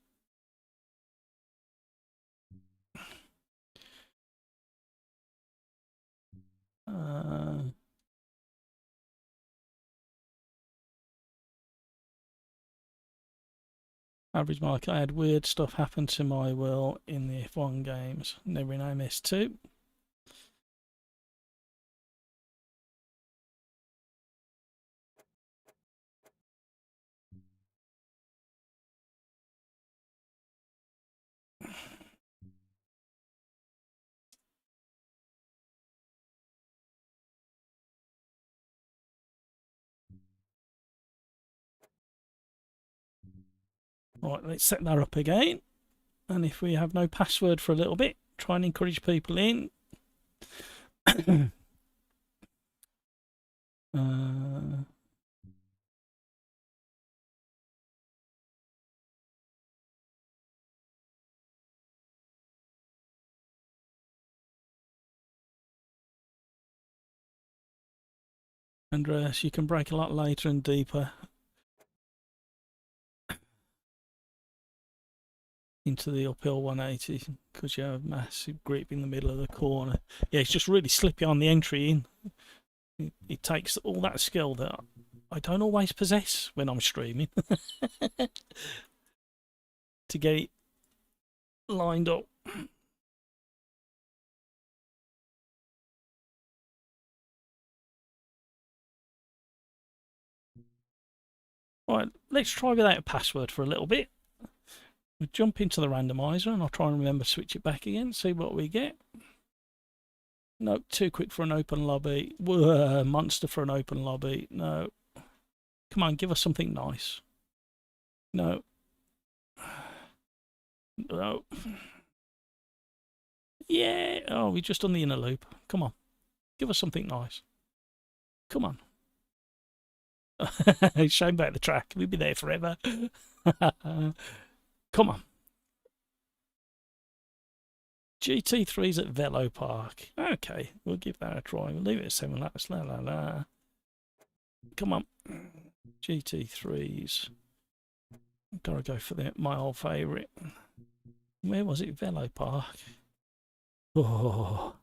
Average mark, I had weird stuff happen to my will in the F1 games, never in MS2. Right, let's set that up again. And if we have no password for a little bit, try and encourage people in. Andreas, you can brake a lot later and deeper into the uphill 180 because you have massive grip in the middle of the corner. Yeah, it's just really slippy on the entry in. It takes all that skill that I don't always possess when I'm streaming to get it lined up. Right, let's try without a password for a little bit. We'll jump into the randomizer and I'll try and remember to switch it back again, see what we get. Nope, too quick for an open lobby. Whoa, monster for an open lobby. No. Come on, give us something nice. No. No. Yeah. Oh, we just done the inner loop. Come on. Give us something nice. Come on. Shame about the track. We'll be there forever. Come on. GT3's at Velo Park. Okay, we'll give that a try. We'll leave it at 7 laps. La la la. Come on. GT3's. Gotta go for my old favourite. Where was it? Velo Park. Oh,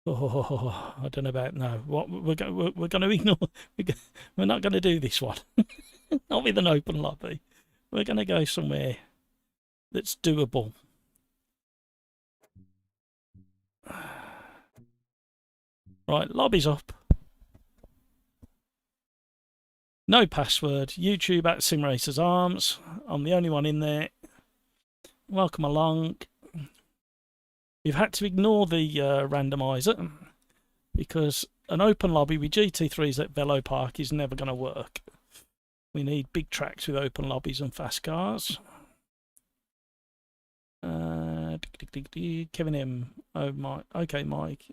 I don't know about no. What we're going to ignore. We're not going to do this one. Not with an open lobby. We're going to go somewhere that's doable. Right, lobby's up. No password. YouTube at SimRacersArms. I'm the only one in there. Welcome along. You've had to ignore the randomizer because an open lobby with GT3s at Velo Park is never going to work. We need big tracks with open lobbies and fast cars. Kevin M. Oh, Mike. Okay, Mike.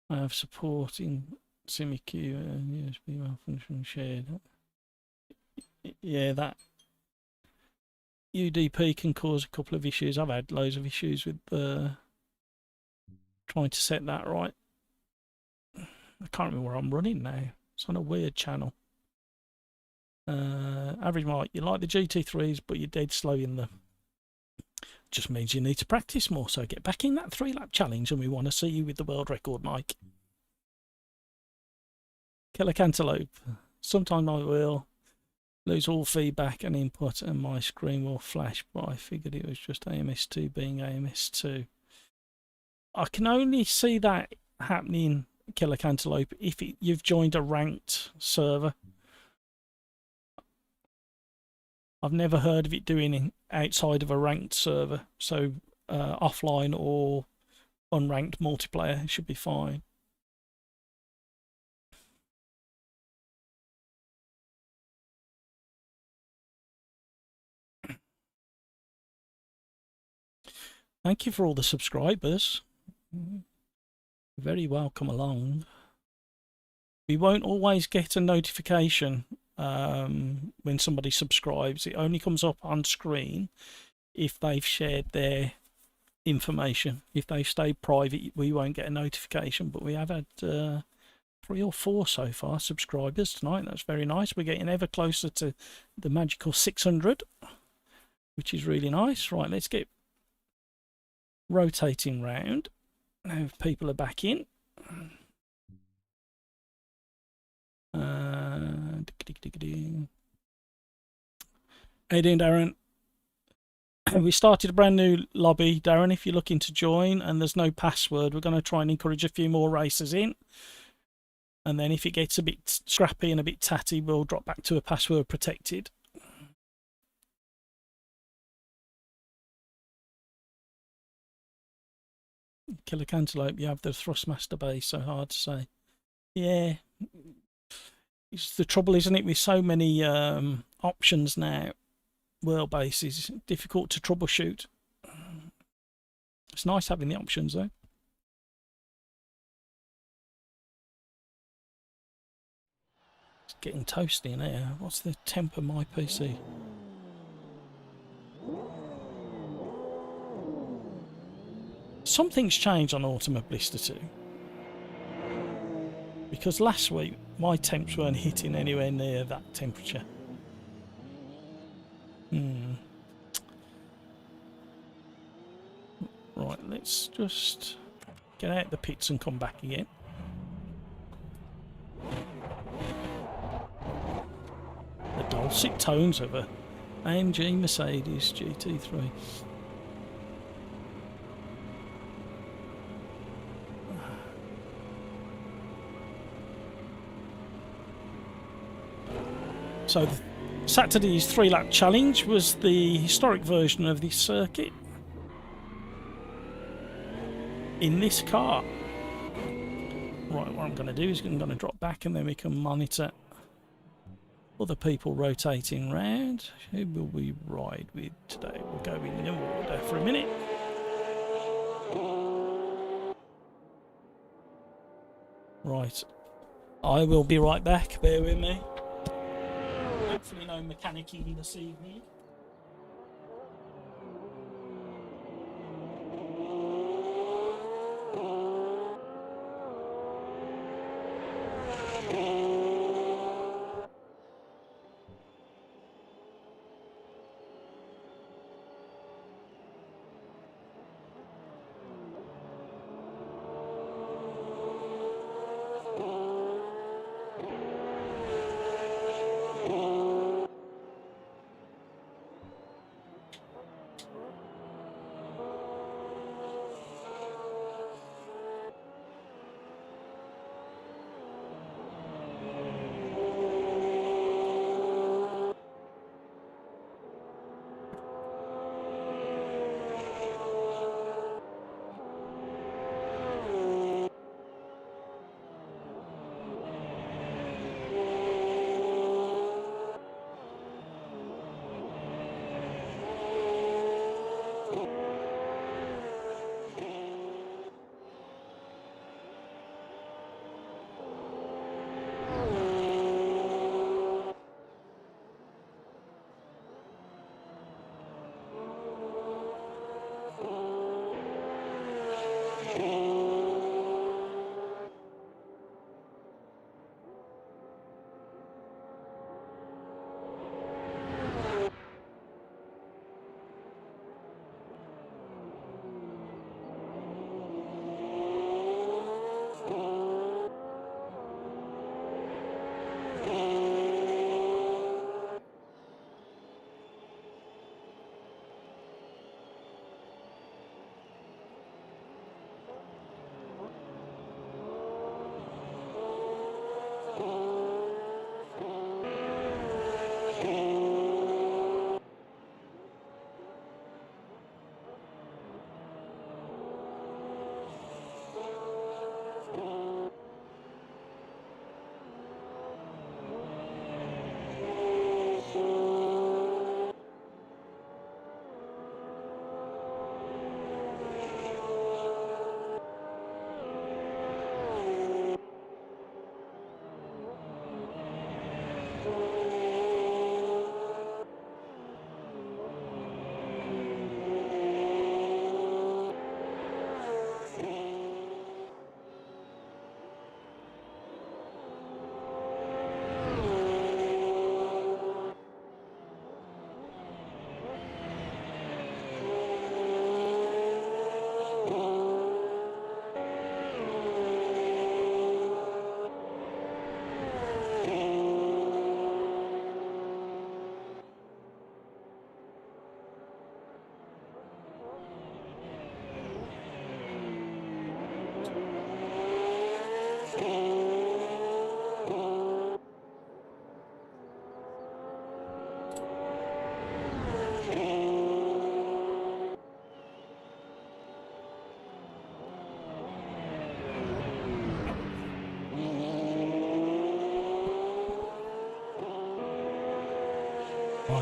I have support in SimiQ and USB malfunction shared. Yeah, that UDP can cause a couple of issues. I've had loads of issues with trying to set that right. I can't remember where I'm running now. It's on a weird channel. Average Mike, you like the GT3s, but you're dead slow in them. Just means you need to practice more, so get back in that 3-lap challenge and we want to see you with the world record, Mike. Killer Cantaloupe. Sometimes I will lose all feedback and input and my screen will flash, but I figured it was just AMS2 being AMS2. I can only see that happening, Killer Cantaloupe, if you've joined a ranked server. I've never heard of it doing it outside of a ranked server, so offline or unranked multiplayer should be fine. Thank you for all the subscribers. Very welcome along. We won't always get a notification when somebody subscribes. It only comes up on screen if they've shared their information. If they stay private, we won't get a notification, but we have had 3 or 4 so far subscribers tonight. That's very nice. We're getting ever closer to the magical 600, which is really nice. Right, let's get rotating round. Now people are back in. How you doing, Darren? We started a brand new lobby, Darren, if you're looking to join, and there's no password. We're going to try and encourage a few more racers in, and then if it gets a bit scrappy and a bit tatty, we'll drop back to a password protected. Killer Cantaloupe, you have the Thrustmaster base, so hard to say. Yeah, it's the trouble, isn't it, with so many options now. World base is difficult to troubleshoot. It's nice having the options though. It's getting toasty in here. What's the temp of my PC? Something's changed on Automobilista 2. Because last week my temps weren't hitting anywhere near that temperature. Right, let's just get out the pits and come back again. The dulcet tones of a AMG Mercedes GT3. So Saturday's 3-lap challenge was the historic version of this circuit in this car. Right, what I'm going to do is I'm going to drop back and then we can monitor other people rotating round. Who will we ride with today? We'll go in order for a minute. Right, I will be right back, bear with me. Hopefully no mechanicking this evening.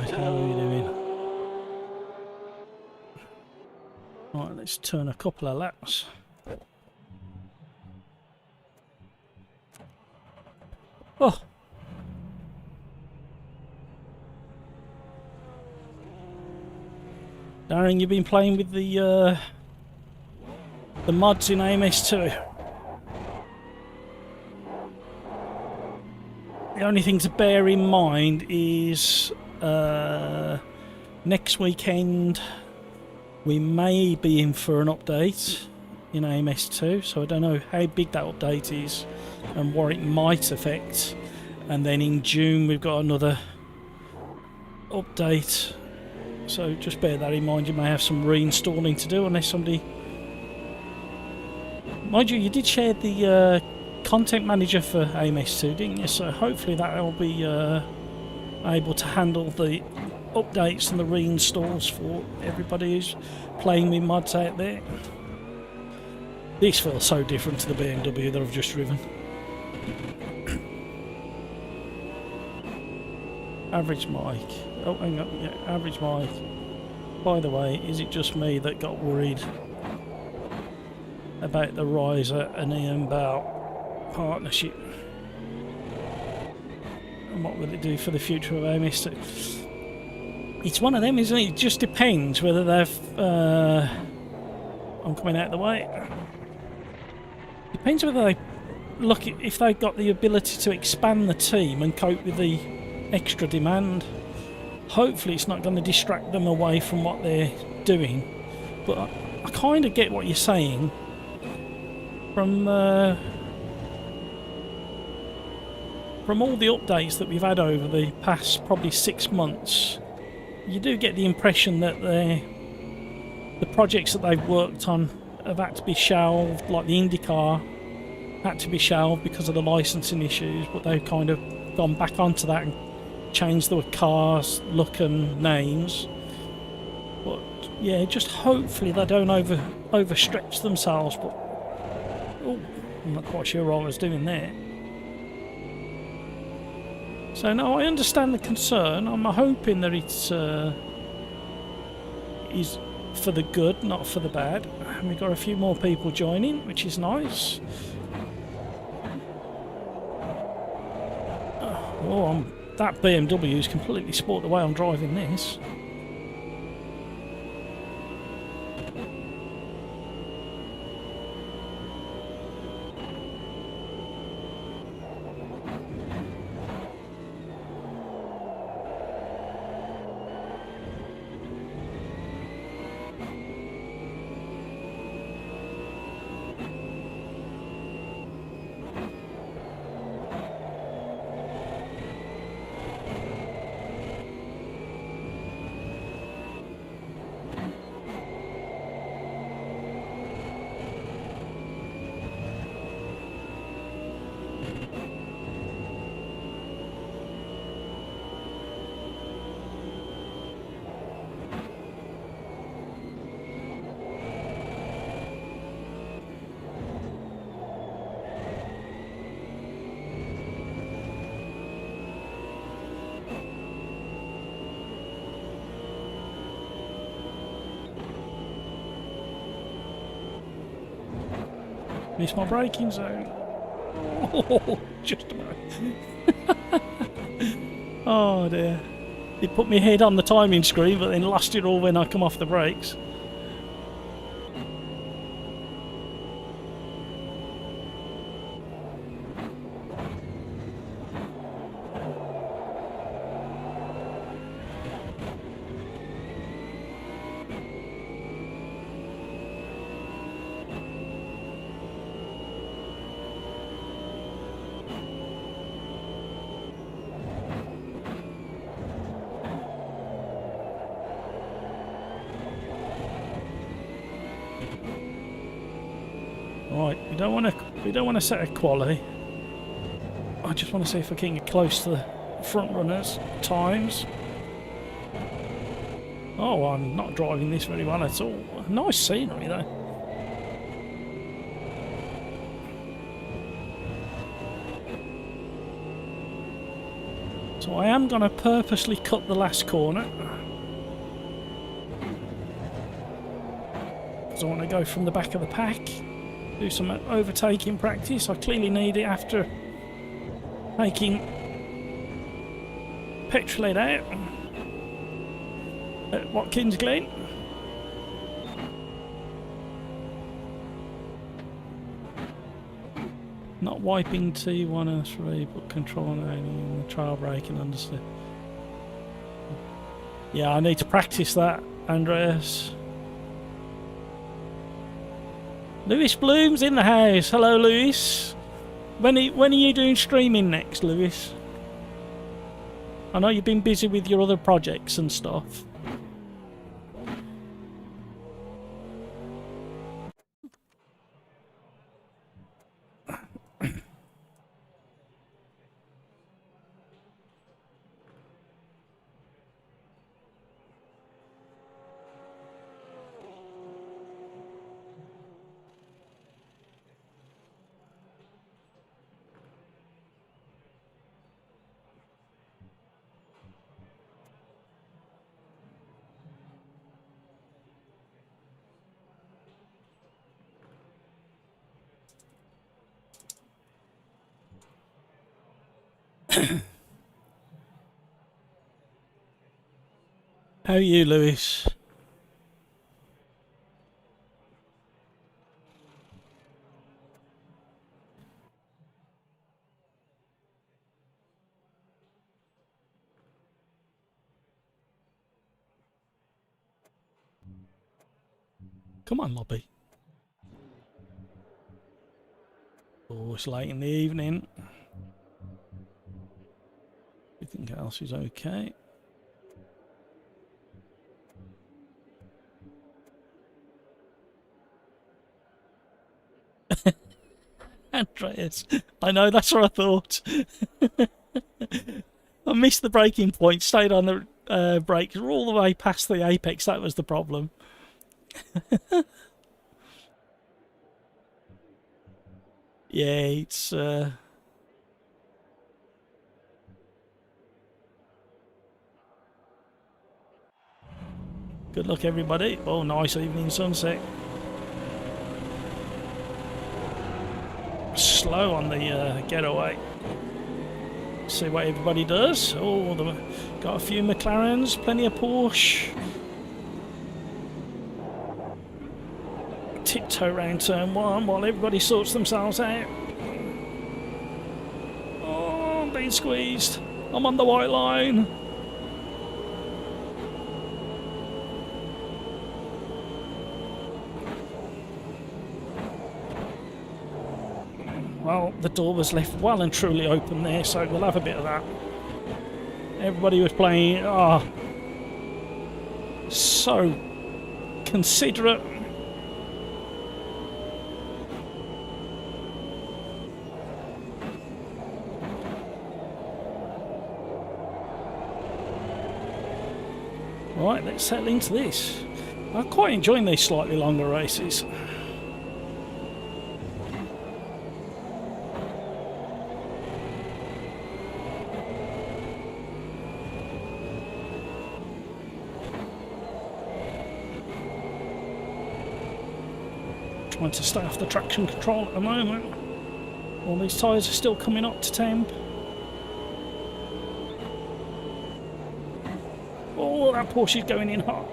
Right, how are we doing? Right, let's turn a couple of laps. Oh! Darren, you've been playing with the mods in AMS2. The only thing to bear in mind is next weekend we may be in for an update in AMS2, so I don't know how big that update is and what it might affect. And then in June we've got another update, so just bear that in mind. You may have some reinstalling to do unless somebody... Mind you, you did share the content manager for AMS2, didn't you? So hopefully that will be able to handle the updates and the reinstalls for everybody who's playing with mods out there. This feels so different to the BMW that I've just driven. Average mic. Oh, hang on. Yeah, average mic. By the way, is it just me that got worried about the Riser and Ian Bell partnership? And what will it do for the future of AMS2? It's one of them, isn't it? It just depends whether they've... I'm coming out of the way. Depends whether they look at if they've got the ability to expand the team and cope with the extra demand. Hopefully it's not going to distract them away from what they're doing. But I kind of get what you're saying. From all the updates that we've had over the past probably 6 months, you do get the impression that the projects that they've worked on have had to be shelved, like the IndyCar had to be shelved because of the licensing issues, but they've kind of gone back onto that and changed the cars, look and names. But yeah, just hopefully they don't overstretch themselves. But oh, I'm not quite sure what I was doing there. So no, I understand the concern. I'm hoping that it's is for the good, not for the bad. And we've got a few more people joining, which is nice. Oh, that BMW's completely sport the way I'm driving this. Missed my braking zone. Oh, just about. Oh dear. It put my head on the timing screen, but then lost it all when I come off the brakes. Right, we don't want to set a quali. I just want to see if we can get close to the front runners' times. Oh, I'm not driving this very well at all. Nice scenery though. So I am going to purposely cut the last corner, because I want to go from the back of the pack, do some overtaking practice. I clearly need it after taking Petrolhead out at Watkins Glen. Not wiping T1 and 3, but controlling the trail braking, understood. Yeah, I need to practice that, Andreas. Lewis Bloom's in the house. Hello, Lewis. When are you doing streaming next, Lewis? I know you've been busy with your other projects and stuff. How are you, Lewis? Come on, Lobby. Oh, it's late in the evening. Everything else is okay. Andreas, I know, that's what I thought. I missed the braking point, stayed on the brakes, we're all the way past the apex, that was the problem. Yeah, it's... Good luck, everybody. Oh, nice evening sunset. Slow on the getaway. See what everybody does. Oh, got a few McLarens, plenty of Porsche. Tiptoe round turn 1 while everybody sorts themselves out. Oh, I'm being squeezed. I'm on the white line. Well, the door was left well and truly open there, so we'll have a bit of that. Everybody was playing, so considerate. Right, let's settle into this. I'm quite enjoying these slightly longer races. Trying to stay off the traction control at the moment. All these tyres are still coming up to temp. Oh, that Porsche's going in hot.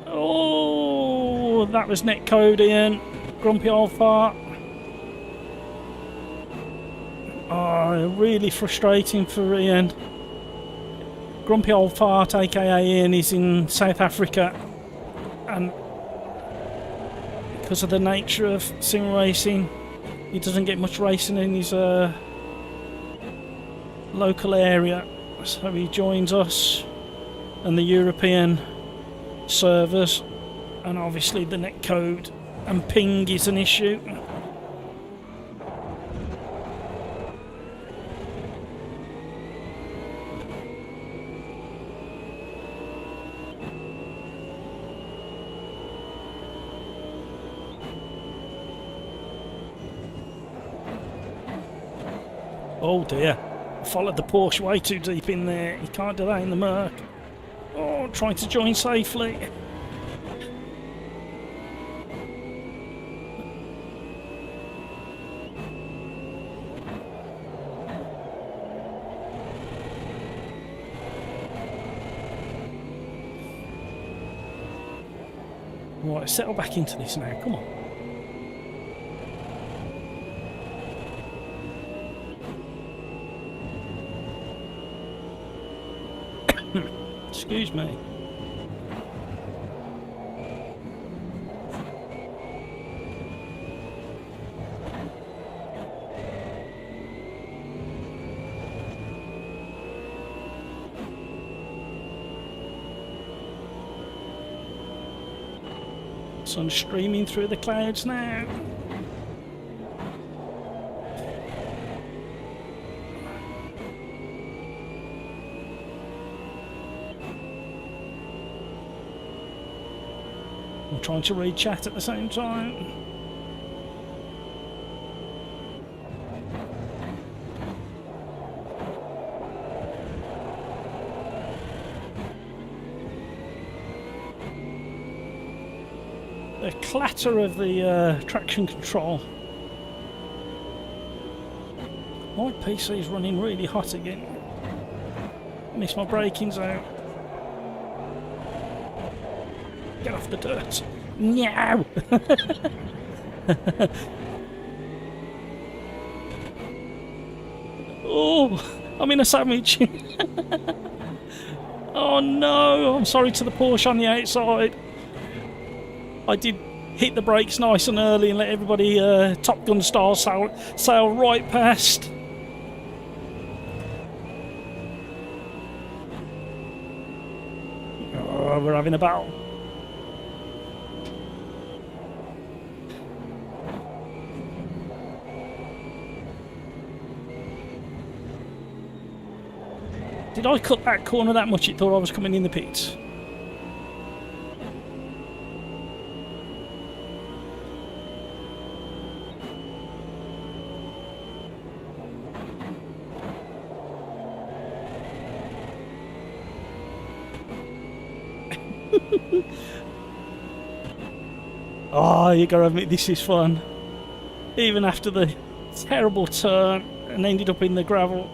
Oh, that was netcode in. Grumpy old fart. Oh, really frustrating for Ian. Grumpy old fart, aka Ian, is in South Africa. And because of the nature of sim racing, he doesn't get much racing in his local area, so he joins us and the European servers, and obviously the netcode and ping is an issue. Oh dear. I followed the Porsche way too deep in there. You can't do that in the Merc. Oh, trying to join safely. Right, settle back into this now. Come on. Excuse me. Sun streaming through the clouds now. I'm trying to read chat at the same time. The clatter of the traction control. My PC is running really hot again. Miss my braking zone. Get off the dirt. Meow! Oh, I'm in a sandwich. Oh no, I'm sorry to the Porsche on the outside. I did hit the brakes nice and early and let everybody Top Gun style sail right past. Oh, we're having a battle. Did I cut that corner that much it thought I was coming in the pits? Oh, you gotta admit this is fun. Even after the terrible turn and ended up in the gravel.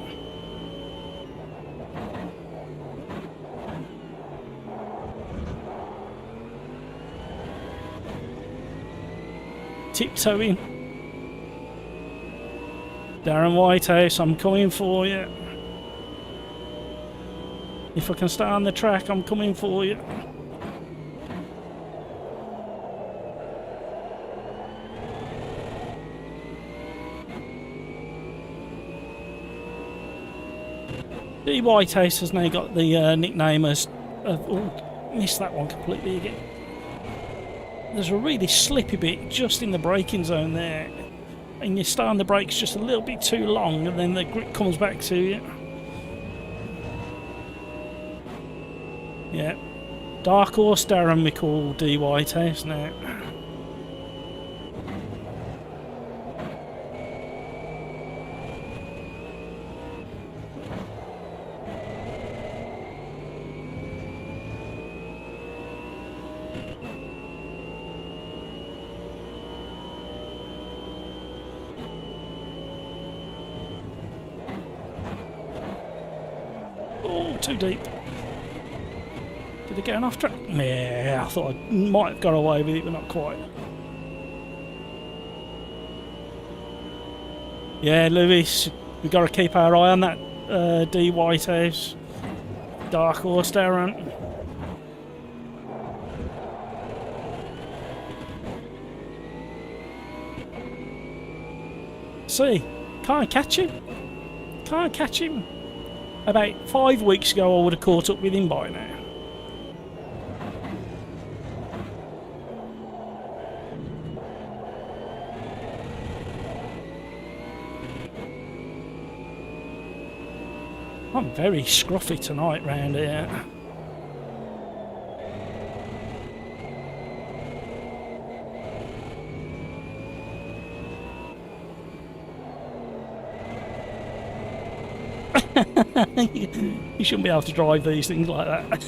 Tiptoeing. Darren Whitehouse, I'm coming for you. If I can stay on the track, I'm coming for you. The Whitehouse has now got the nickname as... oh, missed that one completely again. There's a really slippy bit just in the braking zone there. And you stay on the brakes just a little bit too long and then the grip comes back to you. Yeah. Dark Horse Darren we call D Whitehouse now. Oh, too deep. Did it get an off track? Yeah, I thought I might have got away with it, but not quite. Yeah, Lewis, we've got to keep our eye on that D Whitehouse. Dark Horse Darren. See, can't catch him. Can't catch him. About 5 weeks ago I would have caught up with him by now. I'm very scruffy tonight round here. You shouldn't be able to drive these things like that.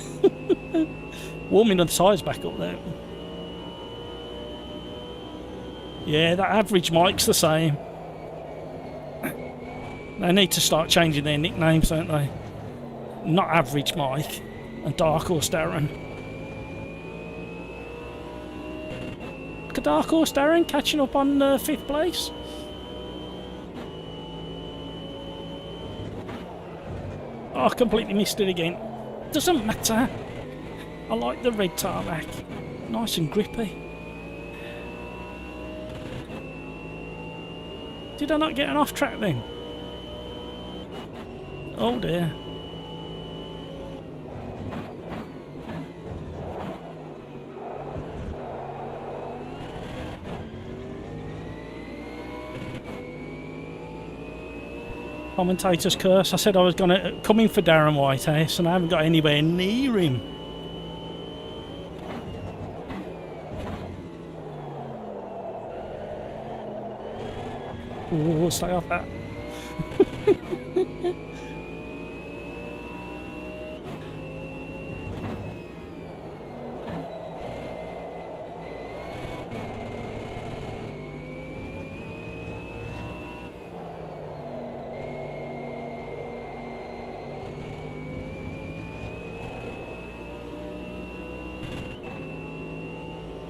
Warming the tyres back up there. Yeah, that average mic's the same. They need to start changing their nicknames, don't they? Not Average Mike and Dark Horse Darren. Look at Dark Horse Darren catching up on 5th place. Oh, I completely missed it again. Doesn't matter. I like the red tarmac. Nice and grippy. Did I not get an off track then? Oh dear. Commentator's curse. I said I was going to come in for Darren Whitehouse and I haven't got anywhere near him. Oh, stay off that.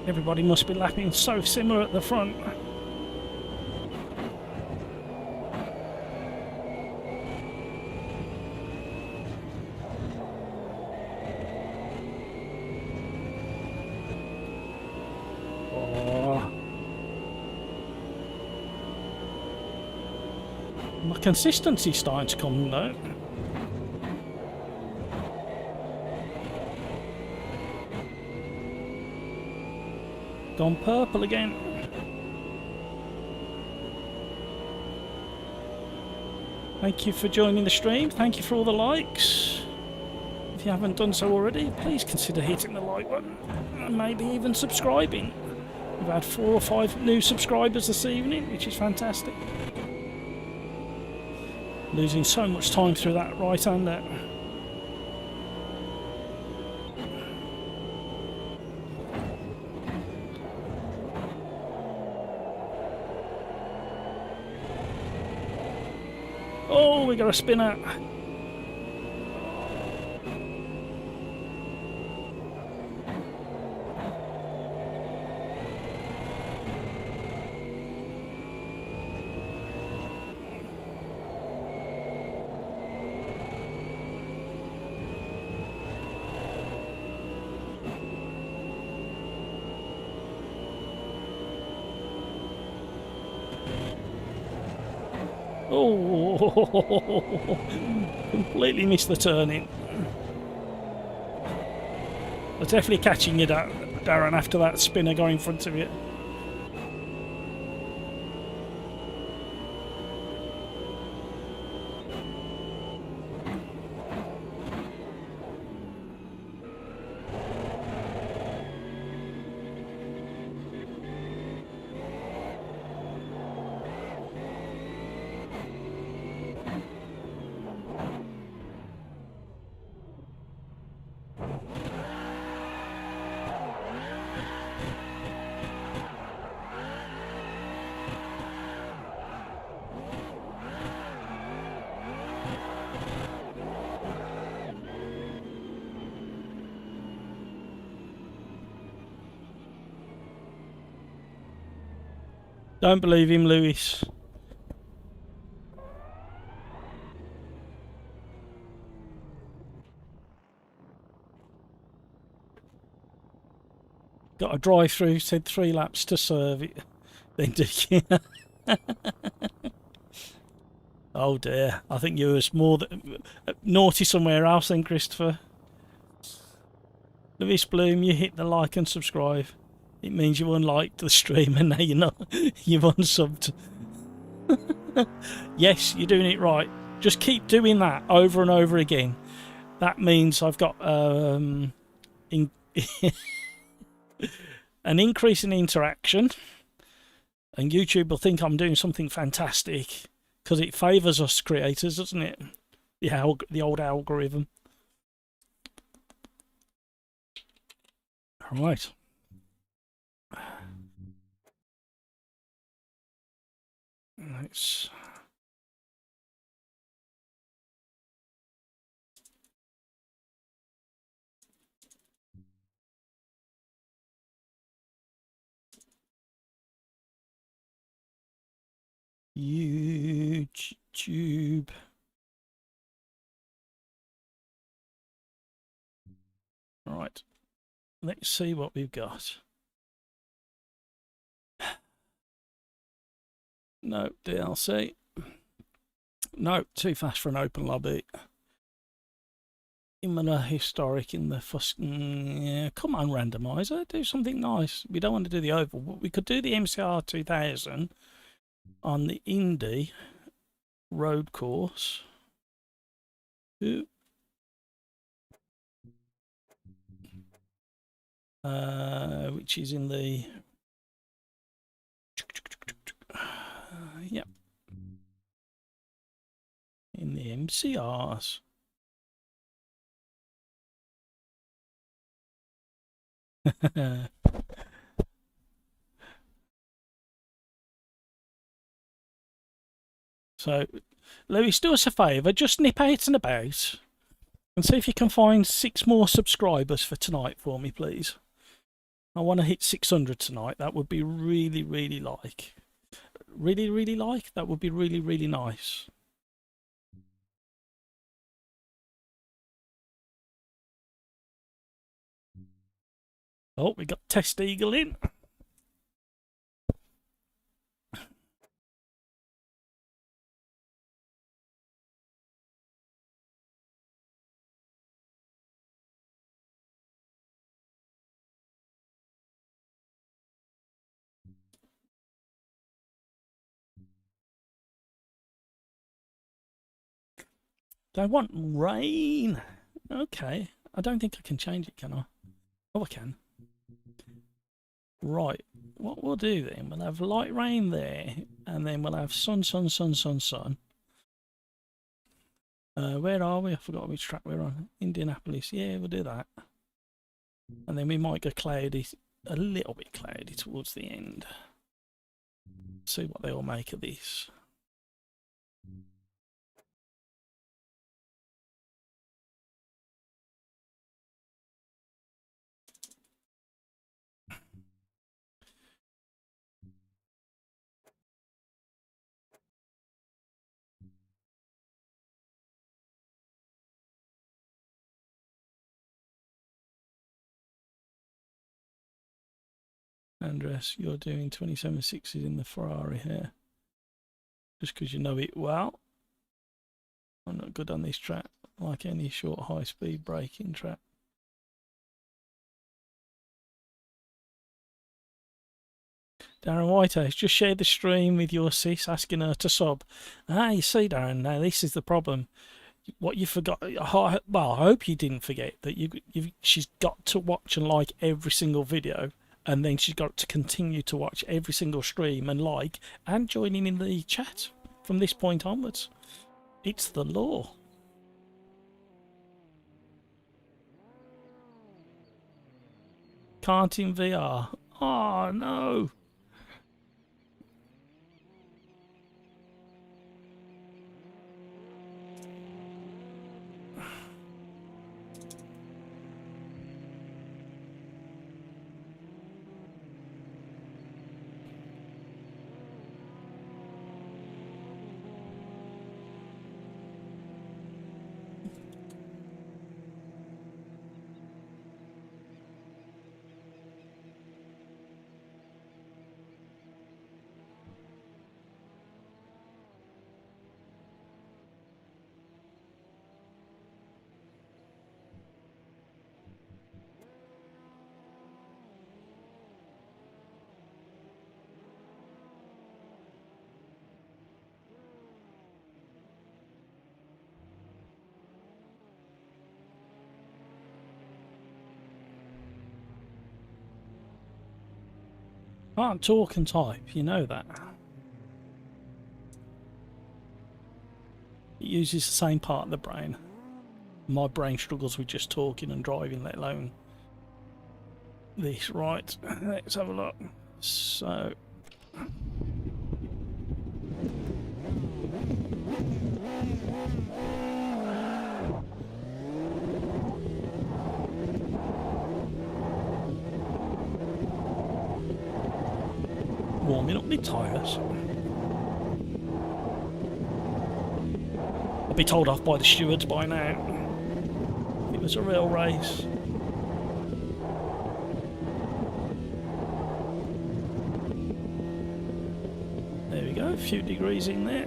Everybody must be lapping so similar at the front. Oh. My consistency's starting to come though. Gone purple again. Thank you for joining the stream. Thank you for all the likes. If you haven't done so already, please consider hitting the like button and maybe even subscribing. We've had 4 or 5 new subscribers this evening, which is fantastic. Losing so much time through that right-hander. Oh, we got a spinner. Oh, completely missed the turning. They're definitely catching you, Darren, after that spinner going in front of you. Don't believe him, Lewis. Got a drive through, said 3 laps to serve it. Then Dicky. Oh dear, I think you was more naughty somewhere else than Christopher. Lewis Bloom, you hit the like and subscribe. It means you unliked the stream and now you're not, you've unsubbed. Yes, you're doing it right. Just keep doing that over and over again. That means I've got an increase in interaction, and YouTube will think I'm doing something fantastic because it favours us creators, doesn't it? the old algorithm. All right. Let's. YouTube. Right. Let's see what we've got. No DLC. No, too fast for an open lobby. Imola historic in the first. Yeah, come on, randomizer, do something nice. We don't want to do the oval, but we could do the MCR 2000 on the Indy road course. Which is in the. Yep. In the MCRs. So, Louis, do us a favour, just nip out and about and see if you can find 6 more subscribers for tonight for me, please. I want to hit 600 tonight. That would be really, really like. Really, really like? That would be really, really nice. Oh, we got Test Eagle in. They want rain. Okay. I don't think I can change it, can I? Oh, I can. Right. What we'll do then, we'll have light rain there, and then we'll have sun, sun, sun, sun, sun. Where are we? I forgot which track we're on. Indianapolis. Yeah, we'll do that. And then we might go cloudy, a little bit cloudy towards the end. See what they all make of this. Andres, you're doing 27.6s in the Ferrari here. Just because you know it well. I'm not good on this track, like any short high-speed braking track. Darren Whitehouse, just share the stream with your sis, asking her to sub. Ah, you see, Darren, now this is the problem. What you forgot, well, I hope you didn't forget that she's got to watch and like every single video, and then she's got to continue to watch every single stream and like and joining in the chat from this point onwards. It's the law. Can't in VR. Oh no. Can't talk and type, you know that. uses the same part of the brain. My brain struggles with just talking and driving, let alone this. Right, let's have a look. So... warming up my tyres. I'll be told off by the stewards by now. It was a real race. There we go, a few degrees in there.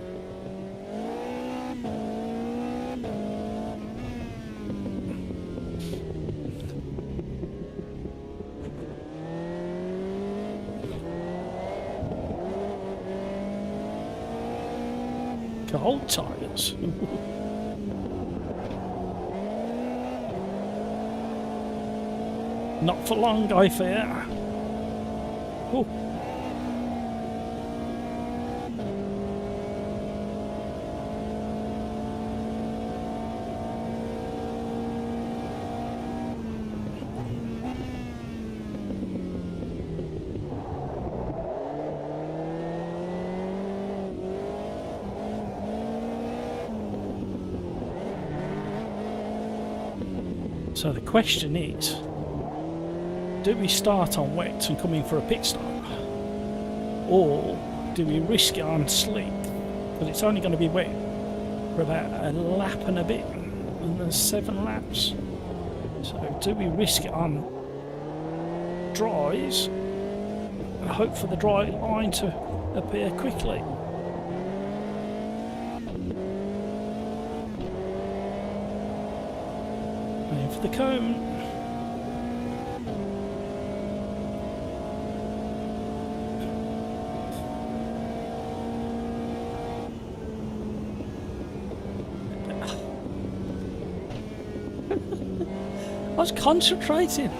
Cold tyres. Not for long, I fear. Ooh. So the question is, do we start on wet and come in for a pit stop? Or do we risk it on slick? Because it's only going to be wet for about a lap and a bit, and there's 7 laps. So do we risk it on dries and hope for the dry line to appear quickly? The cone. I was concentrating.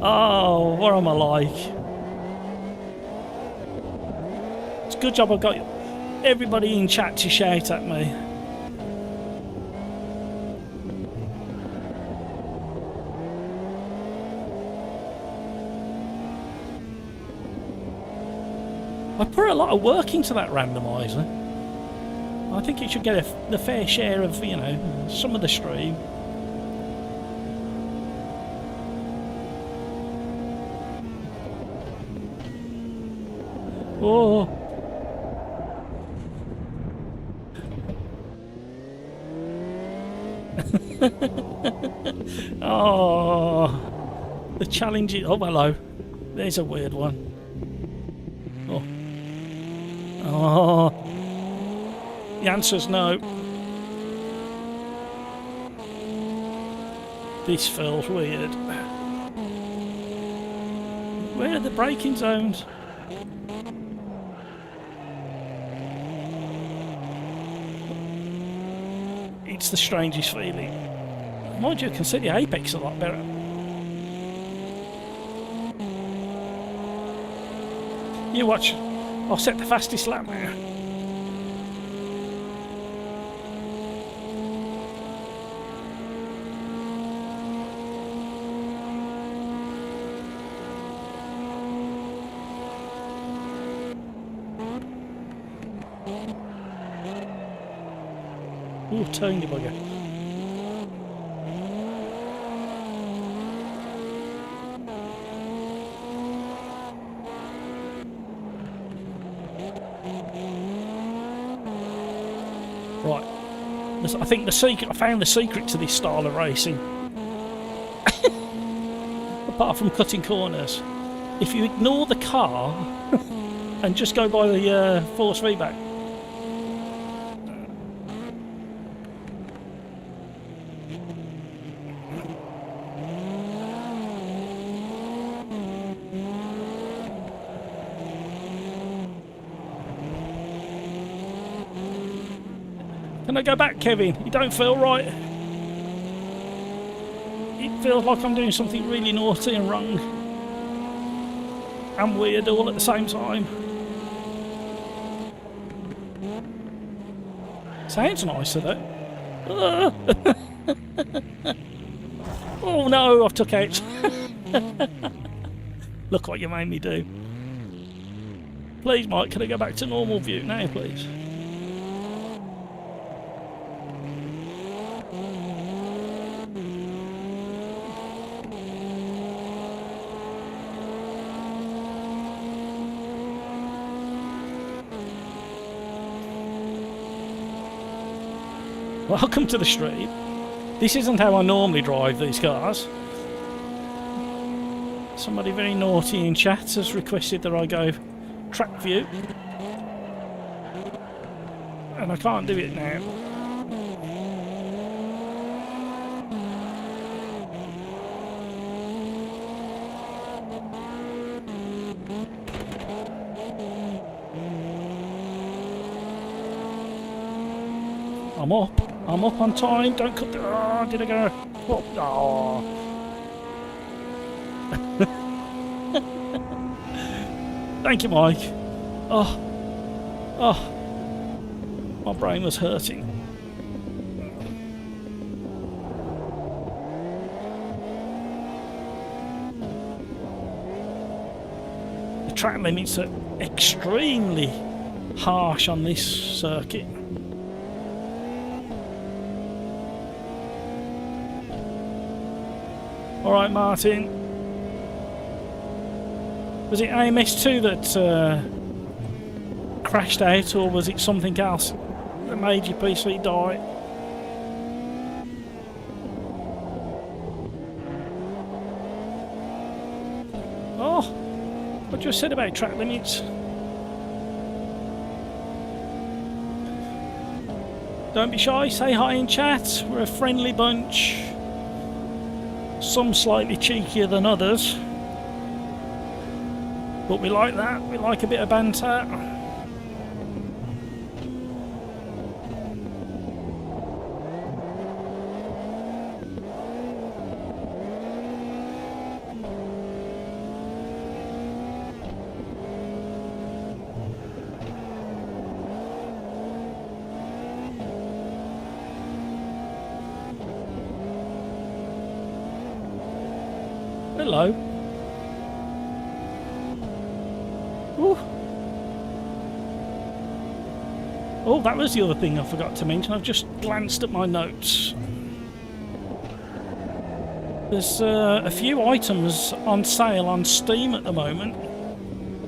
Oh, what am I like? It's a good job I've got everybody in chat to shout at me. I put a lot of work into that randomizer. I think it should get the fair share of, you know, some of the stream. Oh. Oh. The challenge is... Oh, hello. There's a weird one. Oh. Oh, the answer's no. This feels weird. Where are the braking zones? It's the strangest feeling. Mind you, I can see the apex a lot better. You watch. I'll set the fastest lap now. Ooh, tiny bugger. Right, I think the secret. I found the secret to this style of racing. Apart from cutting corners, if you ignore the car and just go by the force feedback. Can I go back, Kevin? You don't feel right. It feels like I'm doing something really naughty and wrong. And weird all at the same time. Sounds nicer though. Oh no, I've took out. Look what you made me do. Please, Mike, can I go back to normal view now, please? Welcome to the street. This isn't how I normally drive these cars. Somebody very naughty in chat has requested that I go track view. And I can't do it now. I'm up on time. Don't cut the... Oh, did I go... Oh. Thank you, Mike. Oh. My brain was hurting. The track limits are extremely harsh on this circuit. Alright, Martin. Was it AMS2 that crashed out, or was it something else that made your PC die? Oh, what you said about track limits. Don't be shy, say hi in chat. We're a friendly bunch. Some slightly cheekier than others, but we like that. We like a bit of banter. Hello. Ooh. Oh, that was the other thing I forgot to mention. I've just glanced at my notes. There's a few items on sale on Steam at the moment.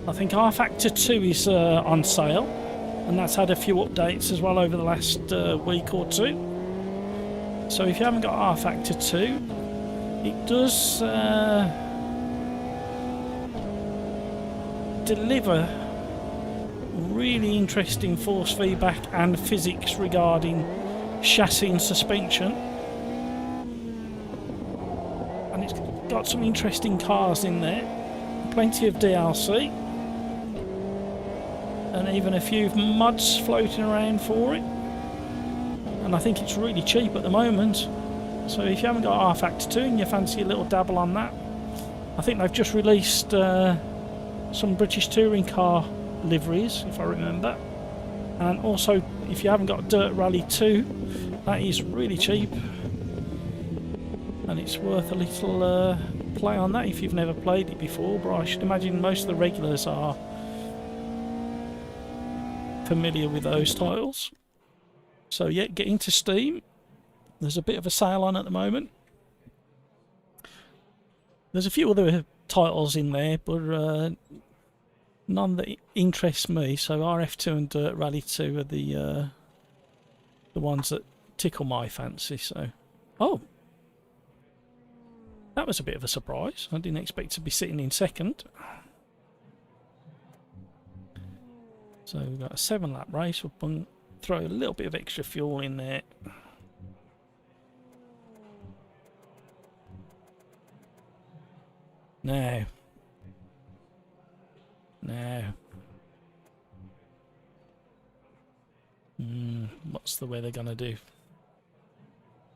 I think R-Factor 2 is on sale, and that's had a few updates as well over the last week or two. So if you haven't got R-Factor 2, it does deliver really interesting force feedback and physics regarding chassis and suspension. And it's got some interesting cars in there, plenty of DLC, and even a few mods floating around for it. And I think it's really cheap at the moment. So if you haven't got R-Factor 2 and you fancy a little dabble on that, I think they've just released some British touring car liveries, if I remember. And also, if you haven't got Dirt Rally 2, that is really cheap. And it's worth a little play on that if you've never played it before, but I should imagine most of the regulars are familiar with those titles. So yeah, get into Steam. There's a bit of a sale on at the moment. There's a few other titles in there, but none that interest me. So RF2 and Dirt Rally 2 are the ones that tickle my fancy. So, oh, that was a bit of a surprise. I didn't expect to be sitting in second. So we've got a 7-lap race. We'll throw a little bit of extra fuel in there. Now. What's the weather gonna do?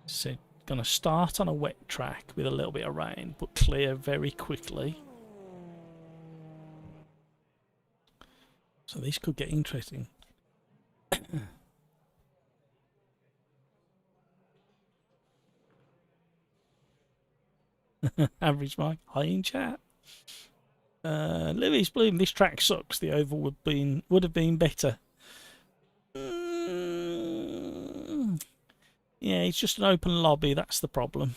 So, gonna start on a wet track with a little bit of rain, but clear very quickly. So this could get interesting. Average Mike. Hi in chat. Lewis Bloom, this track sucks. The oval would have been better. Yeah, it's just an open lobby. That's the problem.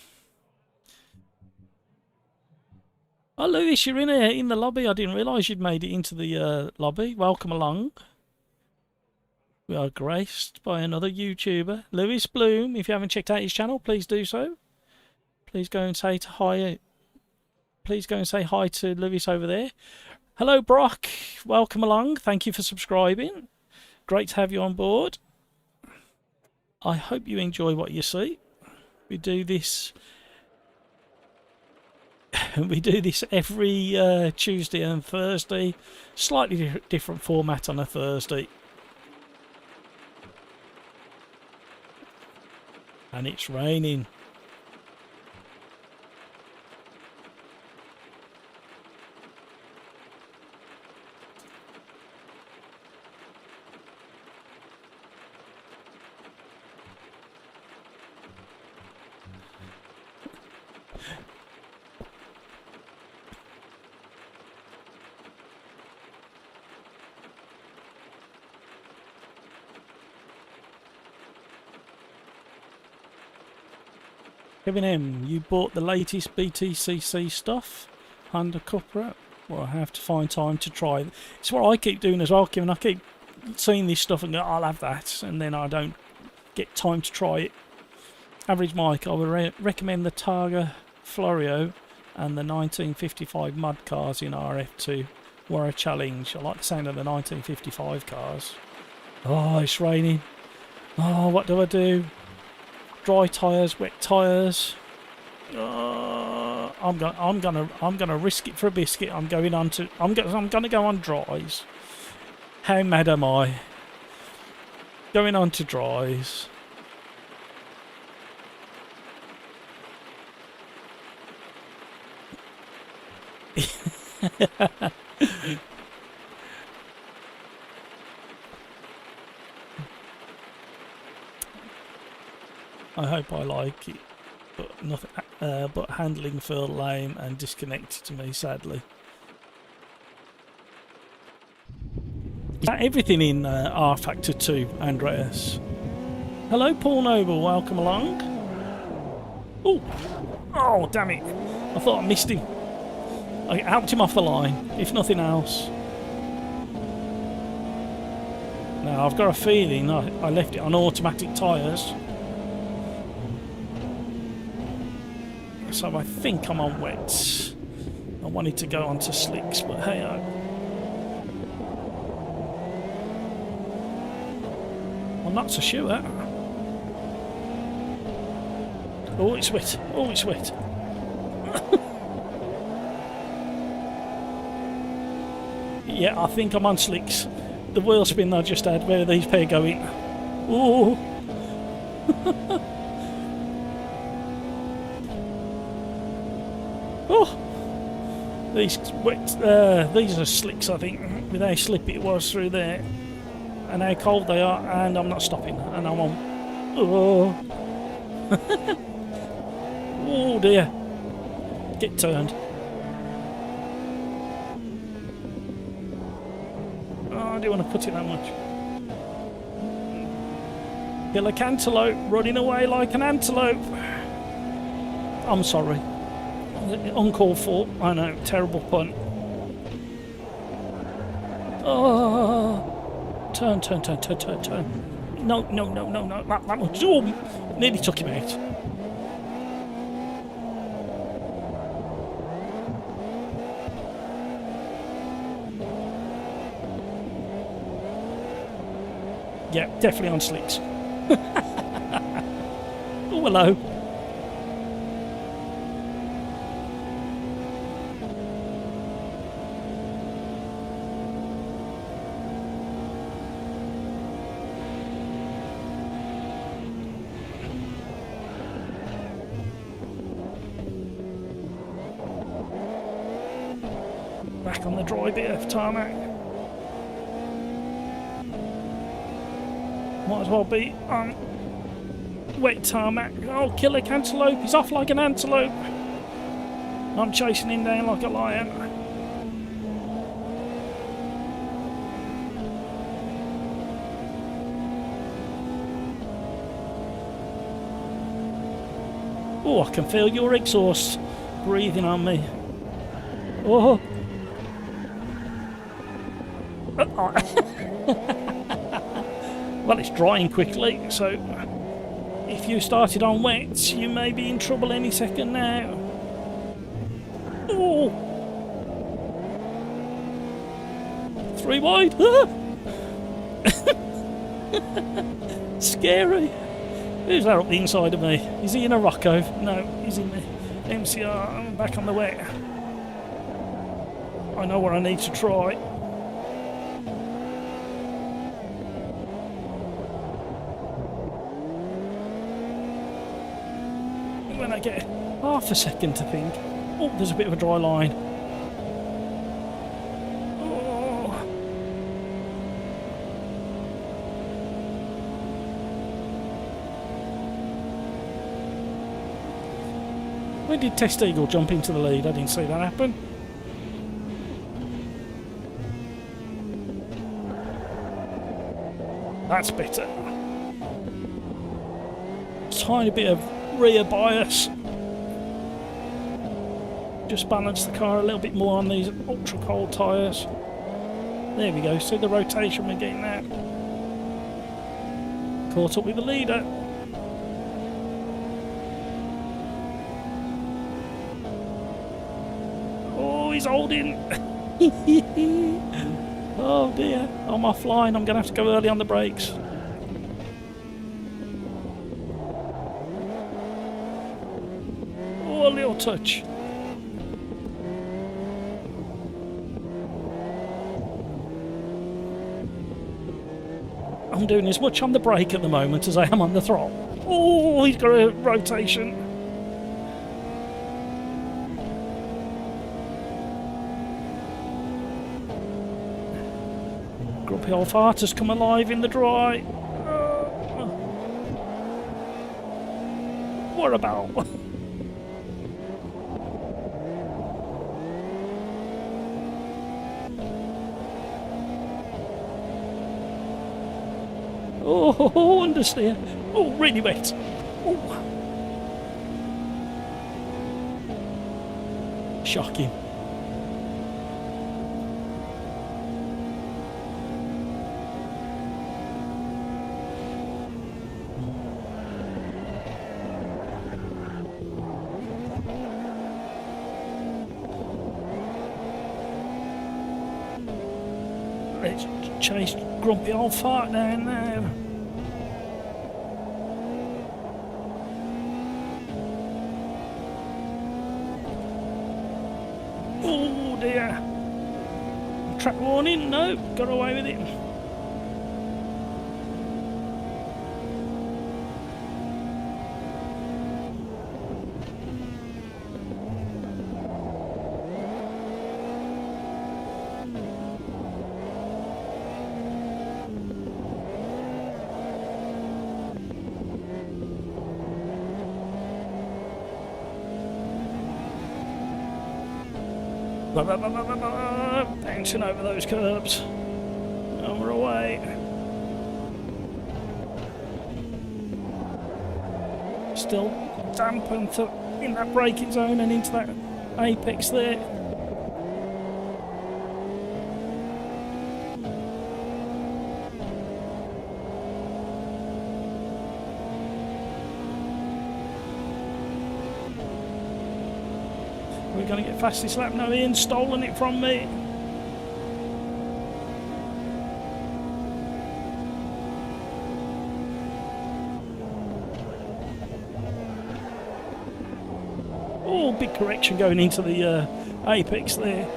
Oh, Lewis, you're in the lobby. I didn't realise you'd made it into the lobby. Welcome along. We are graced by another YouTuber, Lewis Bloom. If you haven't checked out his channel, please do so. Please go and say hi. Please go and say hi to Lewis over there. Hello, Brock. Welcome along. Thank you for subscribing. Great to have you on board. I hope you enjoy what you see. We do this. We do this every Tuesday and Thursday. Slightly different format on a Thursday. And it's raining. Kevin M, you bought the latest BTCC stuff? Honda Cupra? Well, I have to find time to try it. It's what I keep doing as well, Kevin. I keep seeing this stuff and go, I'll have that, and then I don't get time to try it. Average Mike, I would recommend the Targa Florio and the 1955 mud cars in RF2 were a challenge. I like the sound of the 1955 cars. Oh, it's raining. Oh, what do I do? Dry tyres, wet tyres. I'm gonna risk it for a biscuit. I'm gonna go on dries. How mad am I? Going on to dries. I hope I like it, but nothing. But handling felt lame and disconnected to me, sadly. Is that everything in R Factor 2, Andreas? Hello, Paul Noble. Welcome along. Oh, damn it! I thought I missed him. I helped him off the line, if nothing else. Now I've got a feeling I left it on automatic tyres. So I think I'm on wets. I wanted to go onto slicks, but hey, I'm not so sure. Oh, it's wet. Oh, it's wet. Yeah, I think I'm on slicks. The wheel spin I just had, where are these pair going? Oh. Oh, these are slicks, I think, with how slippy it was through there, and how cold they are, and I'm not stopping, and I'm on. Oh, oh dear, get turned. Oh, I don't want to put it that much. Kill a cantaloupe, running away like an antelope. I'm sorry. Uncalled for. I know, terrible pun. Oh, turn. No, that much. Oh, nearly took him out. Yeah, definitely on slicks. Oh, hello. Back on the dry bit of tarmac. Might as well be on wet tarmac. Oh, killer cantaloupe. He's off like an antelope. I'm chasing him down like a lion. Oh, I can feel your exhaust breathing on me. Oh. Well, it's drying quickly, so if you started on wet, you may be in trouble any second now. Oh! 3 wide! Scary! Who's that up the inside of me? Is he in a Rocco? No, he's in the MCR. I'm back on the wet. I know where I need to try. When I get half a second to think, oh, there's a bit of a dry line. Oh. When did Test Eagle jump into the lead? I didn't see that happen. That's better. Tiny bit of rear bias. Just balance the car a little bit more on these ultra cold tyres. There we go, see the rotation we're getting there. Caught up with the leader. Oh, he's holding. Oh dear, I'm offline, I'm going to have to go early on the brakes. Oh, a little touch. I'm doing as much on the brake at the moment as I am on the throttle. Oh, he's got a rotation. Grumpy old fart has come alive in the dry. What about? Oh, understeer. Oh, really wet. Oh. Shocking. Let's chase grumpy old fart down now. Oh dear. Track warning? No, got away with it. Bouncing over those curbs. And we're away. Still damp and in that braking zone and into that apex there. We're going to get fastest lap now. Ian's stolen it from me. Oh, big correction going into the apex there.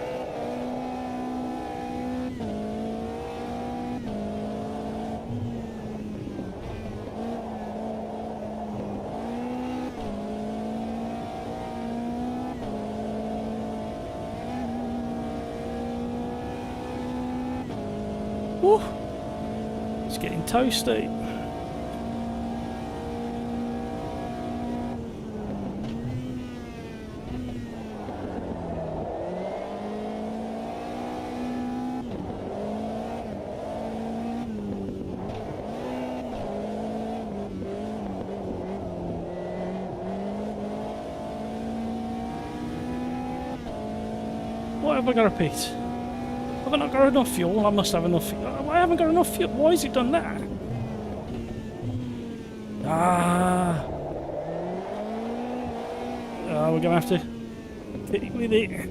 Woo. It's getting toasty. Why have I got a pit? Have I not got enough fuel? I must have enough fuel. I haven't got enough fuel. Why has it done that? We're going to have to hit it with it.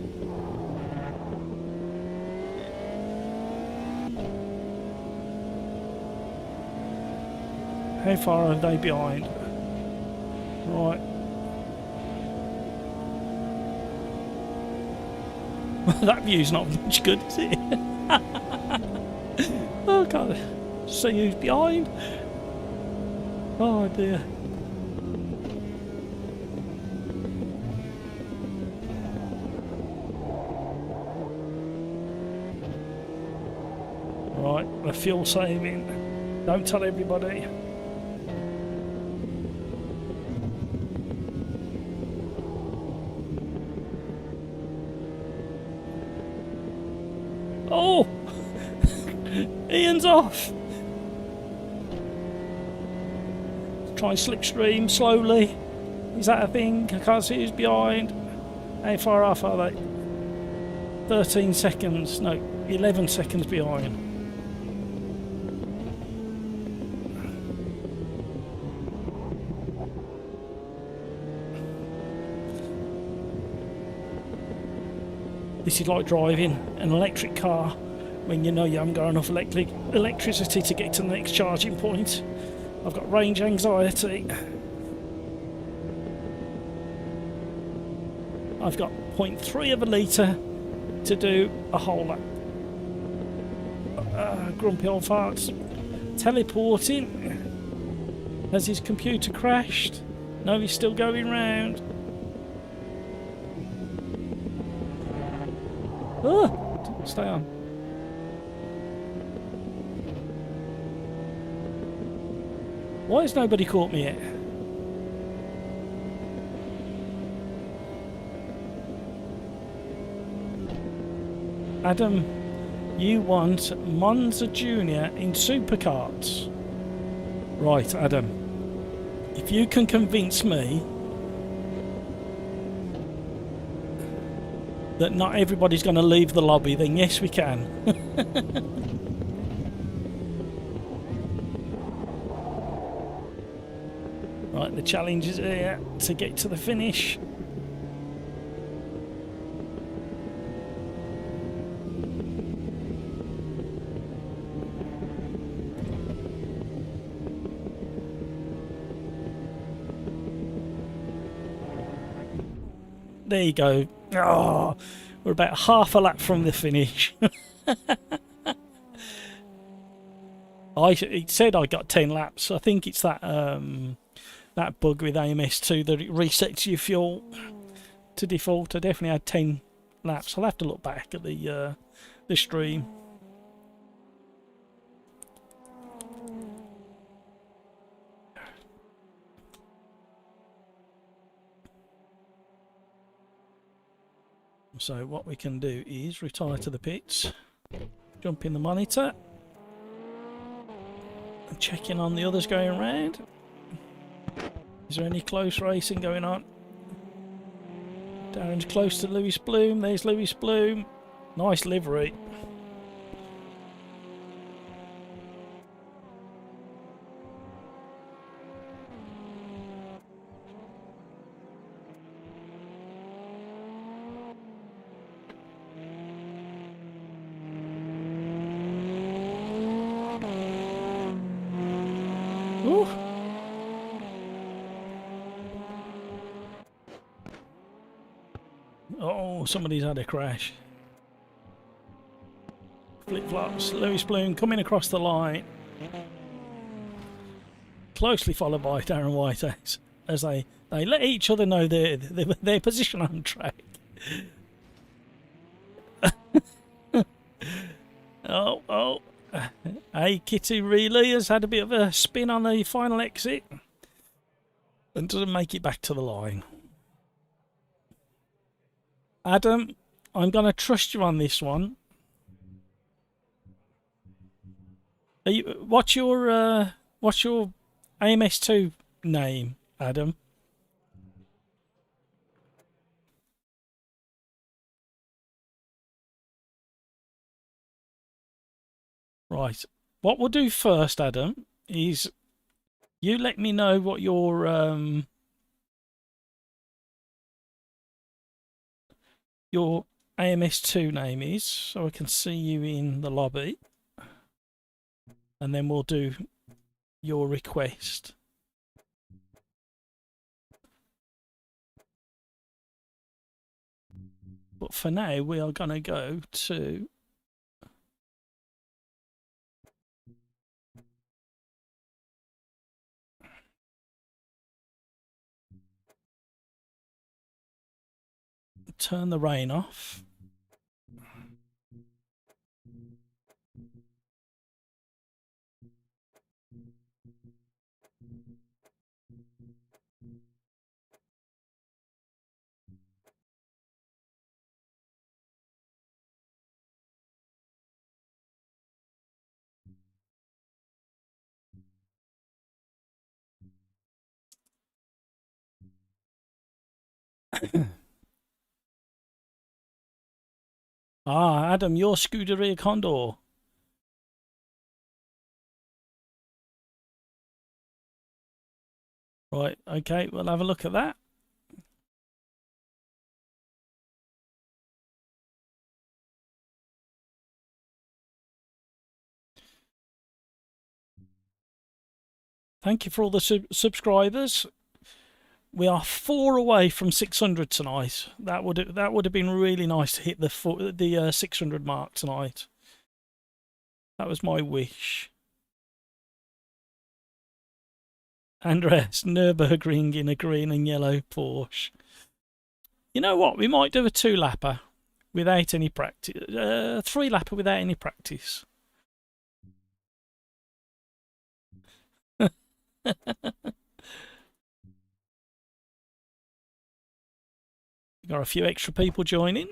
How far are they behind? Right. That view's not much good, is it? Oh God. See who's behind. Oh dear. Right, the fuel saving. Don't tell everybody. Oh! Ian's off! Try and slipstream slowly. Is that a thing? I can't see who's behind. How far off are they? 13 seconds. No, 11 seconds behind. This is like driving an electric car when you know you haven't got enough electricity to get to the next charging point. I've got range anxiety. I've got 0.3 of a litre to do a whole lap. Grumpy old farts. Teleporting. Has his computer crashed? No, he's still going round. Oh, stay on. Why has nobody caught me yet? Adam, you want Monza Junior in supercarts. Right, Adam. If you can convince me that not everybody's going to leave the lobby, then yes, we can. Right, the challenge is here to get to the finish. There you go. Oh, we're about half a lap from the finish. It said I got 10 laps. I think it's that that bug with AMS2 that it resets your fuel to default. I definitely had 10 laps. I'll have to look back at the stream. So what we can do is retire to the pits, jump in the monitor, and check in on the others going around. Is there any close racing going on? Darren's close to Lewis Bloom. There's Lewis Bloom. Nice livery. Ooh. Oh, somebody's had a crash. Flip-flops. Lewis Bloom coming across the line. Closely followed by Darren Whitehouse as they let each other know their position on track. Oh. Hey, Kitty Reilly has had a bit of a spin on the final exit and doesn't make it back to the line. Adam, I'm going to trust you on this one. What's your AMS2 name, Adam? Right. What we'll do first, Adam, is you let me know what your AMS2 name is, so I can see you in the lobby, and then we'll do your request. But for now, we are going to go to turn the rain off. Ah, Adam, your Scuderia Condor. Right, okay, we'll have a look at that. Thank you for all the subscribers. We are 4 away from 600 tonight. That would have been really nice to hit the 600 mark tonight. That was my wish. Andreas, Nürburgring in a green and yellow Porsche. You know what? We might do a 2-lapper without any practice. 3-lapper without any practice. Got a few extra people joining.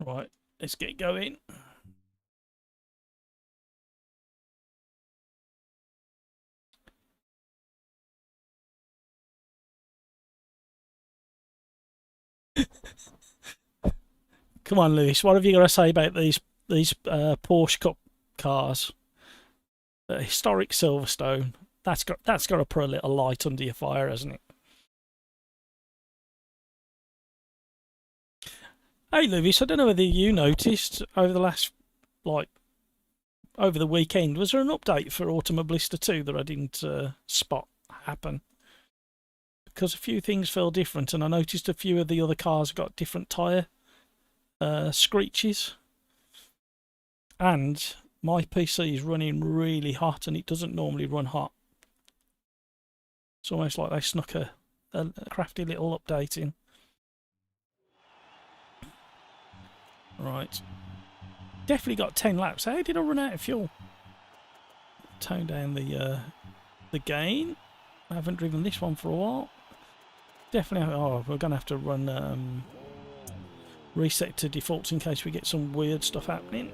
Right, let's get going. Come on, Lewis. What have you got to say about these Porsche Cup cars? Historic Silverstone. That's got to put a little light under your fire, hasn't it? Hey, Lewis. I don't know whether you noticed over the last, over the weekend, was there an update for Automobilista 2 that I didn't spot happen? Because a few things felt different, and I noticed a few of the other cars got different tyre screeches. And my PC is running really hot, and it doesn't normally run hot. It's almost like they snuck a crafty little update in. Right. Definitely got 10 laps. How did I run out of fuel? Tone down the gain. I haven't driven this one for a while. Definitely. Oh, we're gonna have to run reset to defaults in case we get some weird stuff happening.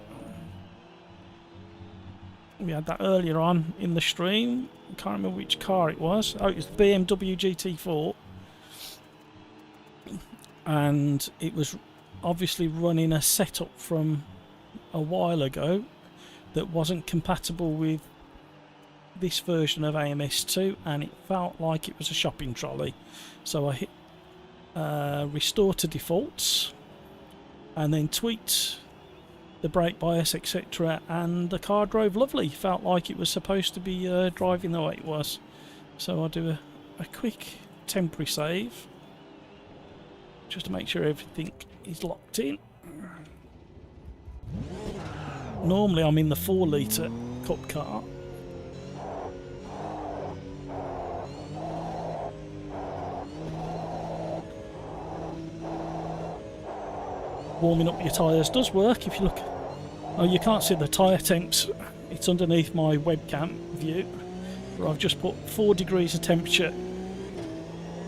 We had that earlier on in the stream. I can't remember which car it was. Oh, it was the BMW GT4. And it was obviously running a setup from a while ago that wasn't compatible with this version of AMS2, and it felt like it was a shopping trolley. So I hit restore to defaults and then tweaked the brake bias, etc., and the car drove lovely. Felt like it was supposed to be driving the way it was. So I'll do a quick temporary save just to make sure everything is locked in. Normally I'm in the 4-litre Cup car. Warming up your tyres does work if you look. Oh, you can't see the tyre temps. It's underneath my webcam view, where I've just put 4 degrees of temperature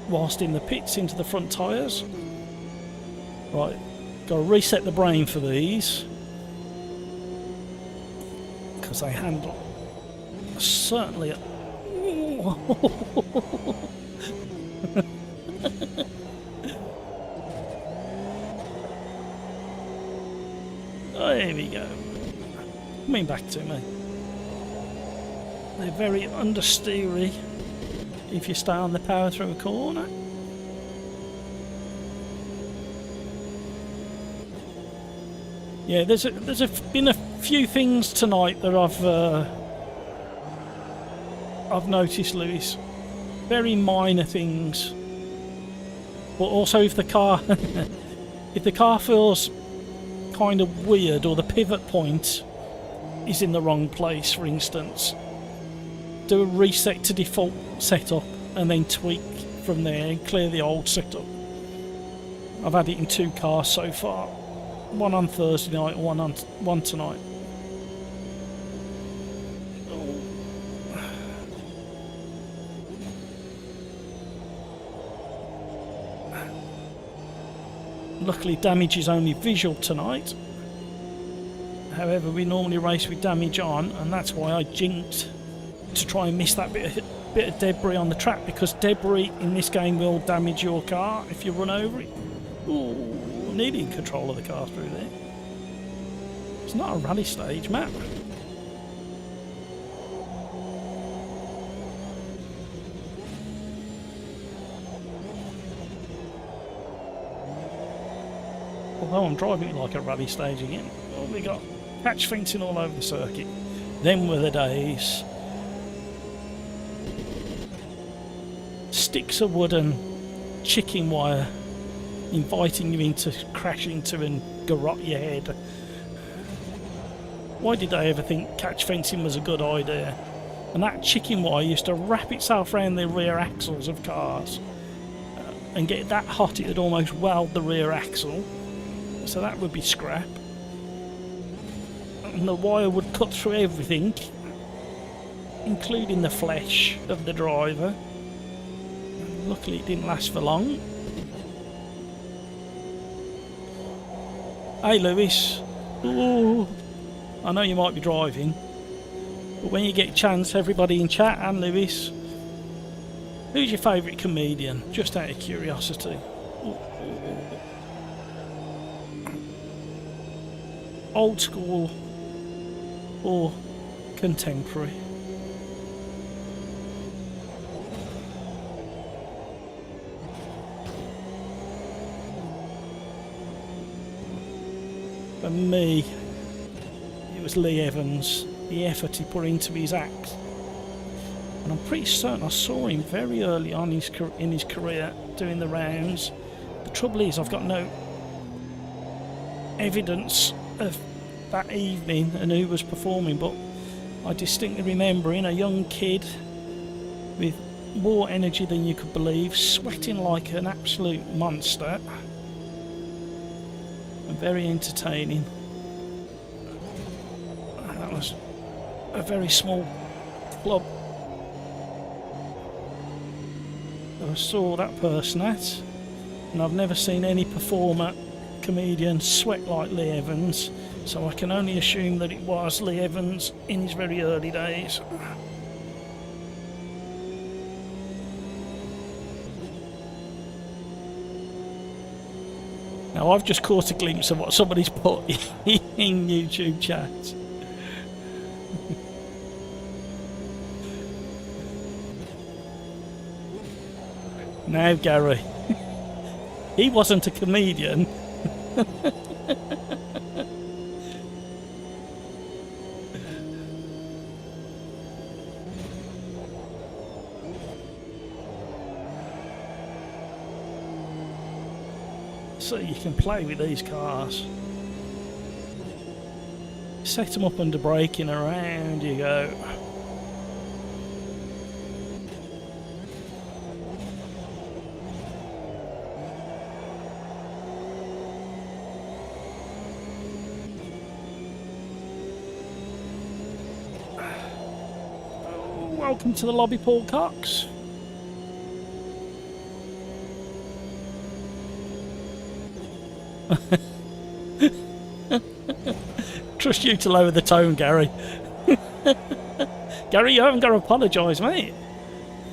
whilst in the pits into the front tyres. Right, got to reset the brain for these. because they handle certainly. There we go. Coming back to me. They're very understeery if you stay on the power through a corner. Yeah, there's been a few things tonight that I've noticed, Lewis. Very minor things, but also if the car if the car feels kind of weird, or the pivot point is in the wrong place, for instance, do a reset to default setup and then tweak from there and clear the old setup. I've had it in 2 cars so far, one on Thursday night and one tonight. Luckily damage is only visual tonight. However, we normally race with damage on, and that's why I jinked to try and miss that bit of debris on the track, because debris in this game will damage your car if you run over it. Ooh, needing control of the car through there. It's not a rally stage map. Although I'm driving it like a rally stage again. Oh, we got patch fencing all over the circuit. Them were the days. Sticks of wood and chicken wire inviting you into crash into and garrot your head. Why did I ever think catch fencing was a good idea? And that chicken wire used to wrap itself around the rear axles of cars and get that hot it would almost weld the rear axle. So that would be scrap. And the wire would cut through everything, including the flesh of the driver. And luckily it didn't last for long. Hey Lewis. Ooh, I know you might be driving, but when you get a chance, everybody in chat and Lewis, who's your favourite comedian? Just out of curiosity. Ooh. Old school or contemporary? For me, it was Lee Evans, the effort he put into his act. And I'm pretty certain I saw him very early on in his career doing the rounds. The trouble is, I've got no evidence of that evening and who was performing, but I distinctly remember a young kid with more energy than you could believe, sweating like an absolute monster, and very entertaining. That was a very small club that I saw that person at, and I've never seen any performer, comedian, sweat like Lee Evans, so I can only assume that it was Lee Evans in his very early days. Now I've just caught a glimpse of what somebody's put in YouTube chat. Now Gary, he wasn't a comedian. So you can play with these cars. Set them up under braking, around you go. Welcome to the lobby, Paul Cox. Trust you to lower the tone, Gary. Gary, you haven't got to apologise, mate.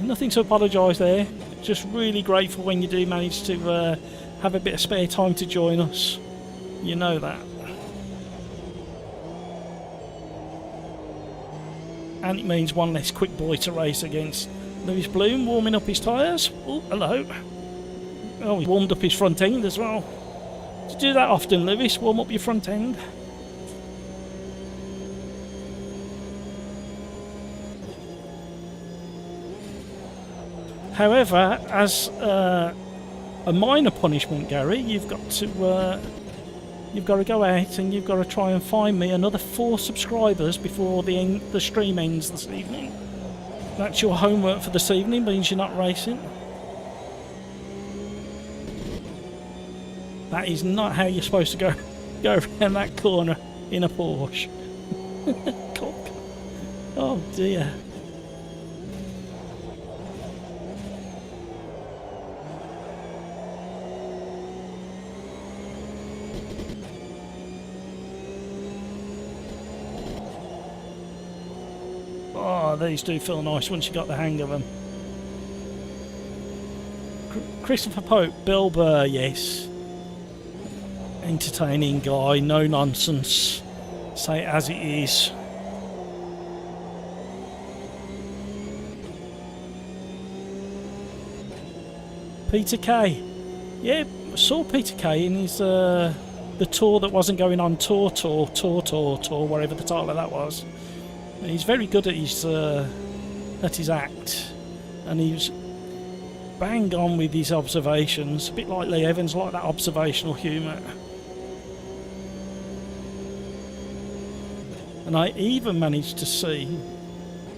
Nothing to apologise there. Just really grateful when you do manage to have a bit of spare time to join us. You know that. And it means one less quick boy to race against. Lewis Bloom warming up his tyres. Oh, hello. Oh, he warmed up his front end as well. Do you do that often, Lewis? Warm up your front end? However, as a minor punishment, Gary, you've got to go out and you've got to try and find me another 4 subscribers before the stream ends this evening. That's your homework for this evening, means you're not racing. That is not how you're supposed to go around that corner in a Porsche. Oh dear. Oh, these do feel nice once you got the hang of them. Christopher Pope, Bill Burr, yes. Entertaining guy, no nonsense. Say it as it is. Peter Kay. Yeah, I saw Peter Kay in his the tour that wasn't going on tour, whatever the title of that was. He's very good at his act, and he was bang on with his observations, a bit like Lee Evans, like that observational humour. And I even managed to see,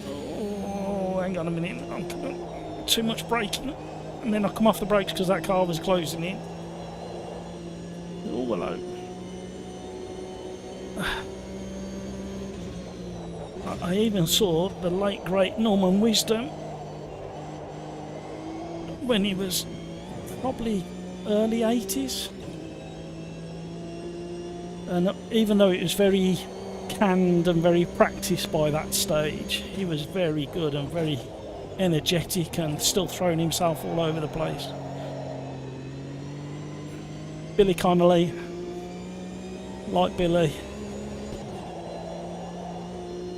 oh, hang on a minute, I'm too much braking, and then I come off the brakes because that car was closing in. Oh, hello. I even saw the late great Norman Wisdom when he was probably early 80s, and even though it was very canned and very practiced by that stage, he was very good and very energetic and still throwing himself all over the place. Billy Connolly, like Billy,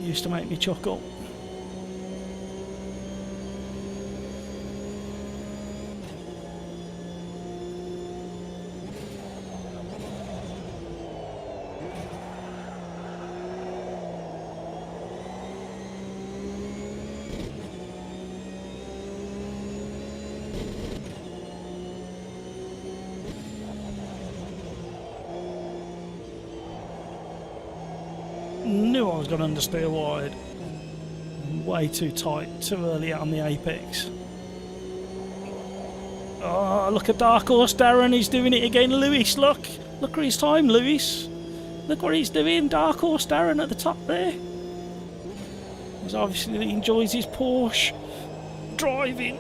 used to make me chuckle. Knew I was going to understeer wide. Way too tight, too early out on the apex. Oh, look at Dark Horse Darren, he's doing it again. Lewis, look at his time, Lewis. Look what he's doing, Dark Horse Darren at the top there. He's obviously enjoys his Porsche driving.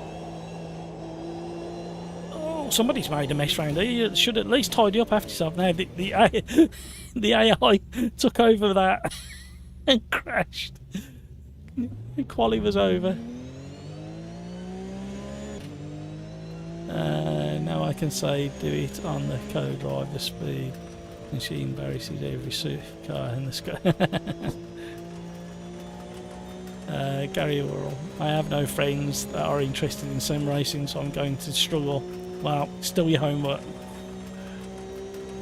Oh, somebody's made a mess round here. You should at least tidy up after yourself. Now the AI took over that and crashed. Quali was over. Now I can say do it on the co-driver speed, and she embarrasses every supercar in the sky. Gary Worrell, I have no friends that are interested in sim racing, so I'm going to struggle. Well, still your homework.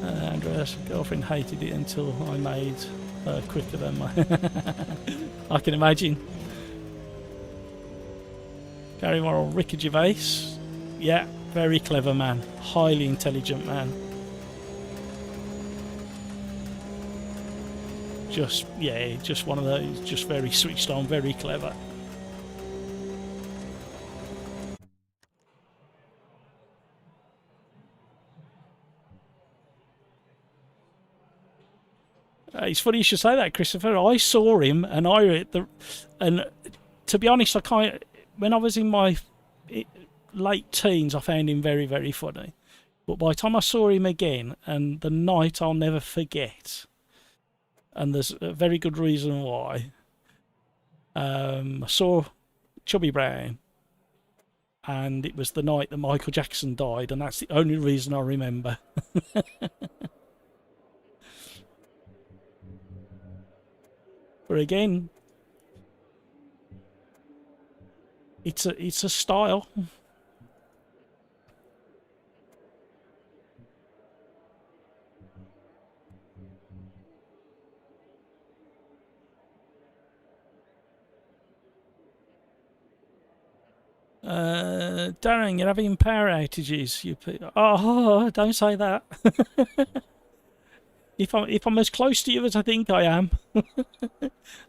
Andrea's girlfriend hated it until I made her quicker than my... I can imagine. Gary Morrell, Ricky Gervais. Yeah, very clever man. Highly intelligent man. Just one of those, just very switched on, very clever. It's funny you should say that, Christopher. I saw him, and to be honest, when I was in my late teens, I found him very, very funny. But by the time I saw him again, and the night I'll never forget, and there's a very good reason why, I saw Chubby Brown, and it was the night that Michael Jackson died, and that's the only reason I remember. But again, it's a style. Darren, you're having power outages. Oh, don't say that. If I'm as close to you as I think I am,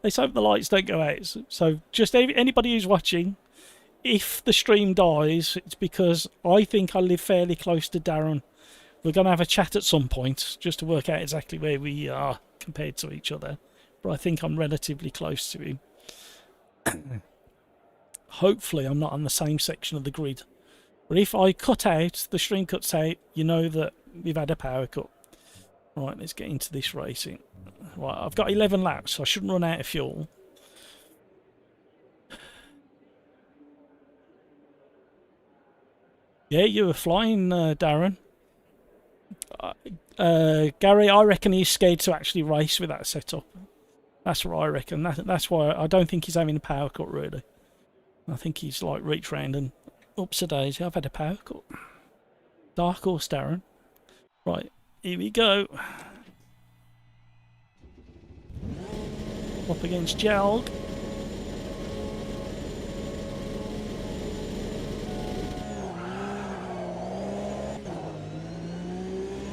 let's hope the lights don't go out. So just anybody who's watching, if the stream dies, it's because I think I live fairly close to Darren. We're going to have a chat at some point just to work out exactly where we are compared to each other. But I think I'm relatively close to him. Hopefully I'm not on the same section of the grid. But if I cut out, the stream cuts out, you know that we've had a power cut. Right, let's get into this racing. Right, I've got 11 laps, so I shouldn't run out of fuel. Yeah, you were flying, Darren. Gary, I reckon he's scared to actually race with that setup. That's what I reckon. That's why I don't think he's having a power cut, really. I think he's like reached round and ups a daisy. I've had a power cut. Dark horse, Darren. Right, here we go. Up against Jalg.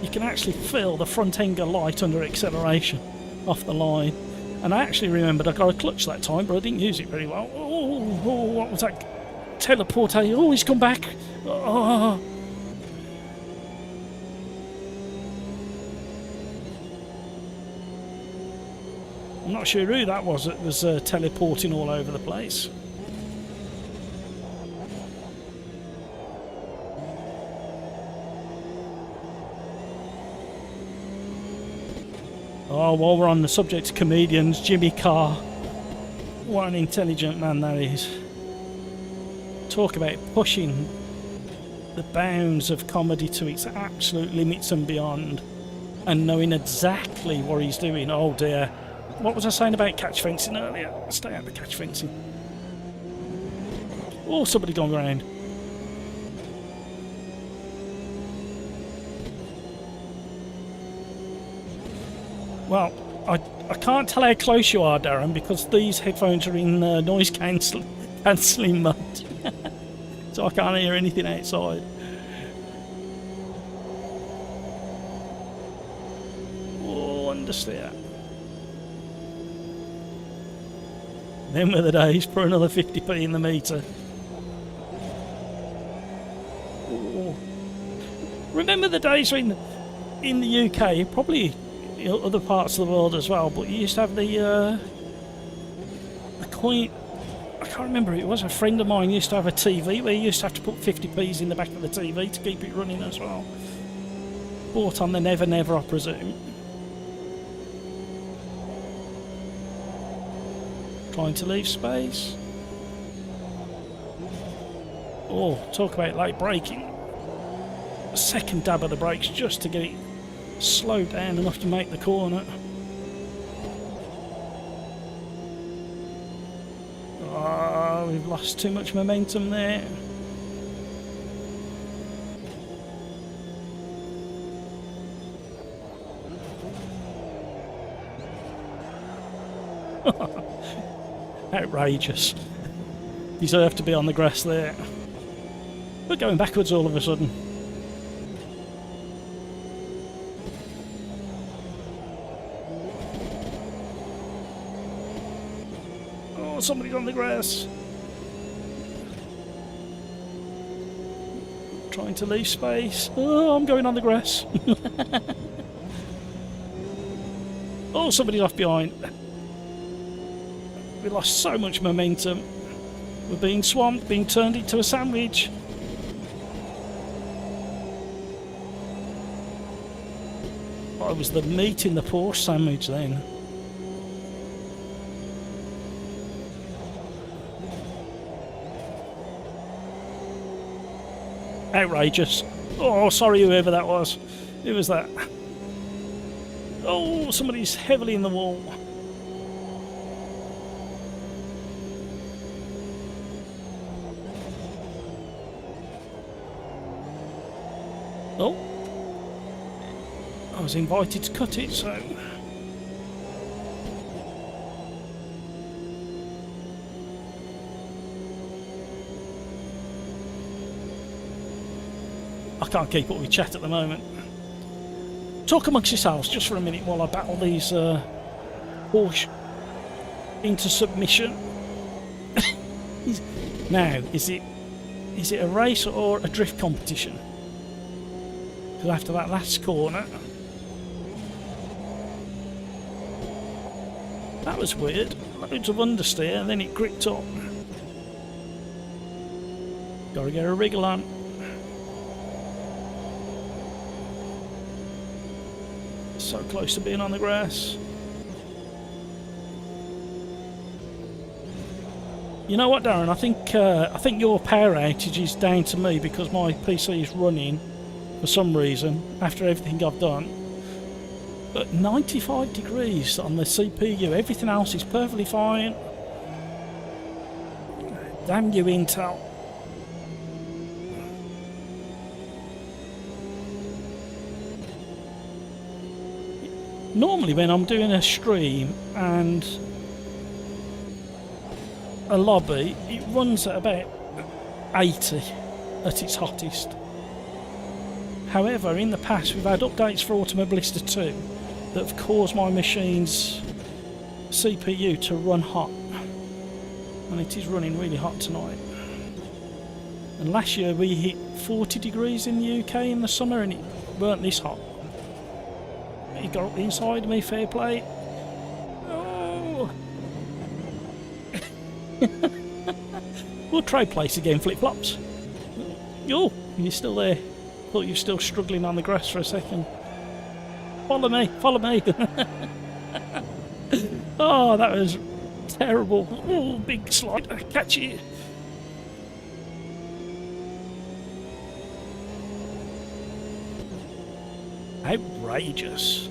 You can actually feel the front end go light under acceleration off the line. And I actually remembered I got a clutch that time, but I didn't use it very well. Oh, what was that? Teleporter. Oh, he's come back. Oh. I'm not sure who that was that was teleporting all over the place. Oh, while we're on the subject of comedians, Jimmy Carr. What an intelligent man that is. Talk about pushing the bounds of comedy to its absolute limits and beyond, and knowing exactly what he's doing. Oh dear. What was I saying about catch fencing earlier? Stay out of the catch fencing. Oh, somebody gone round. Well, I can't tell how close you are, Darren, because these headphones are in noise cancelling mode. So I can't hear anything outside. Oh, understeer. Them were the days for another 50p in the meter. Oh. Remember the days when in the UK, probably other parts of the world as well, but you used to have the coin. I can't remember who it was. A friend of mine used to have a TV where you used to have to put 50p's in the back of the TV to keep it running as well. Bought on the Never Never, I presume. Trying to leave space. Oh, talk about late braking. A second dab of the brakes just to get it slowed down enough to make the corner. Oh, we've lost too much momentum there. Outrageous. Deserve to be on the grass there. We're going backwards all of a sudden. Oh, somebody's on the grass. Trying to leave space. Oh, I'm going on the grass. Oh, somebody's off behind. We lost so much momentum. We're being swamped, being turned into a sandwich. I was the meat in the Porsche sandwich then. Outrageous. Oh, sorry whoever that was. Who was that? Oh, somebody's heavily in the wall. Oh. I was invited to cut it, so... I can't keep up with chat at the moment. Talk amongst yourselves just for a minute while I battle these Porsche into submission. Now, is it a race or a drift competition? Because after that last corner, that was weird. Loads of understeer, and then it gripped up. Gotta get a wriggle on. So close to being on the grass. You know what, Darren? I think your power outage is down to me because my PC is running for some reason after everything I've done. But 95 degrees on the CPU. Everything else is perfectly fine. Damn you, Intel. Normally when I'm doing a stream and a lobby, it runs at about 80 at its hottest. However, in the past we've had updates for Automobilista 2 that have caused my machine's CPU to run hot. And it is running really hot tonight. And last year we hit 40 degrees in the UK in the summer and it weren't this hot. It got up inside me, fair play. Oh. We'll trade place again, flip-flops. Oh, you're still there. Thought you were still struggling on the grass for a second. Follow me, follow me. Oh, that was terrible. Oh, big slide. Catch you. Outrageous.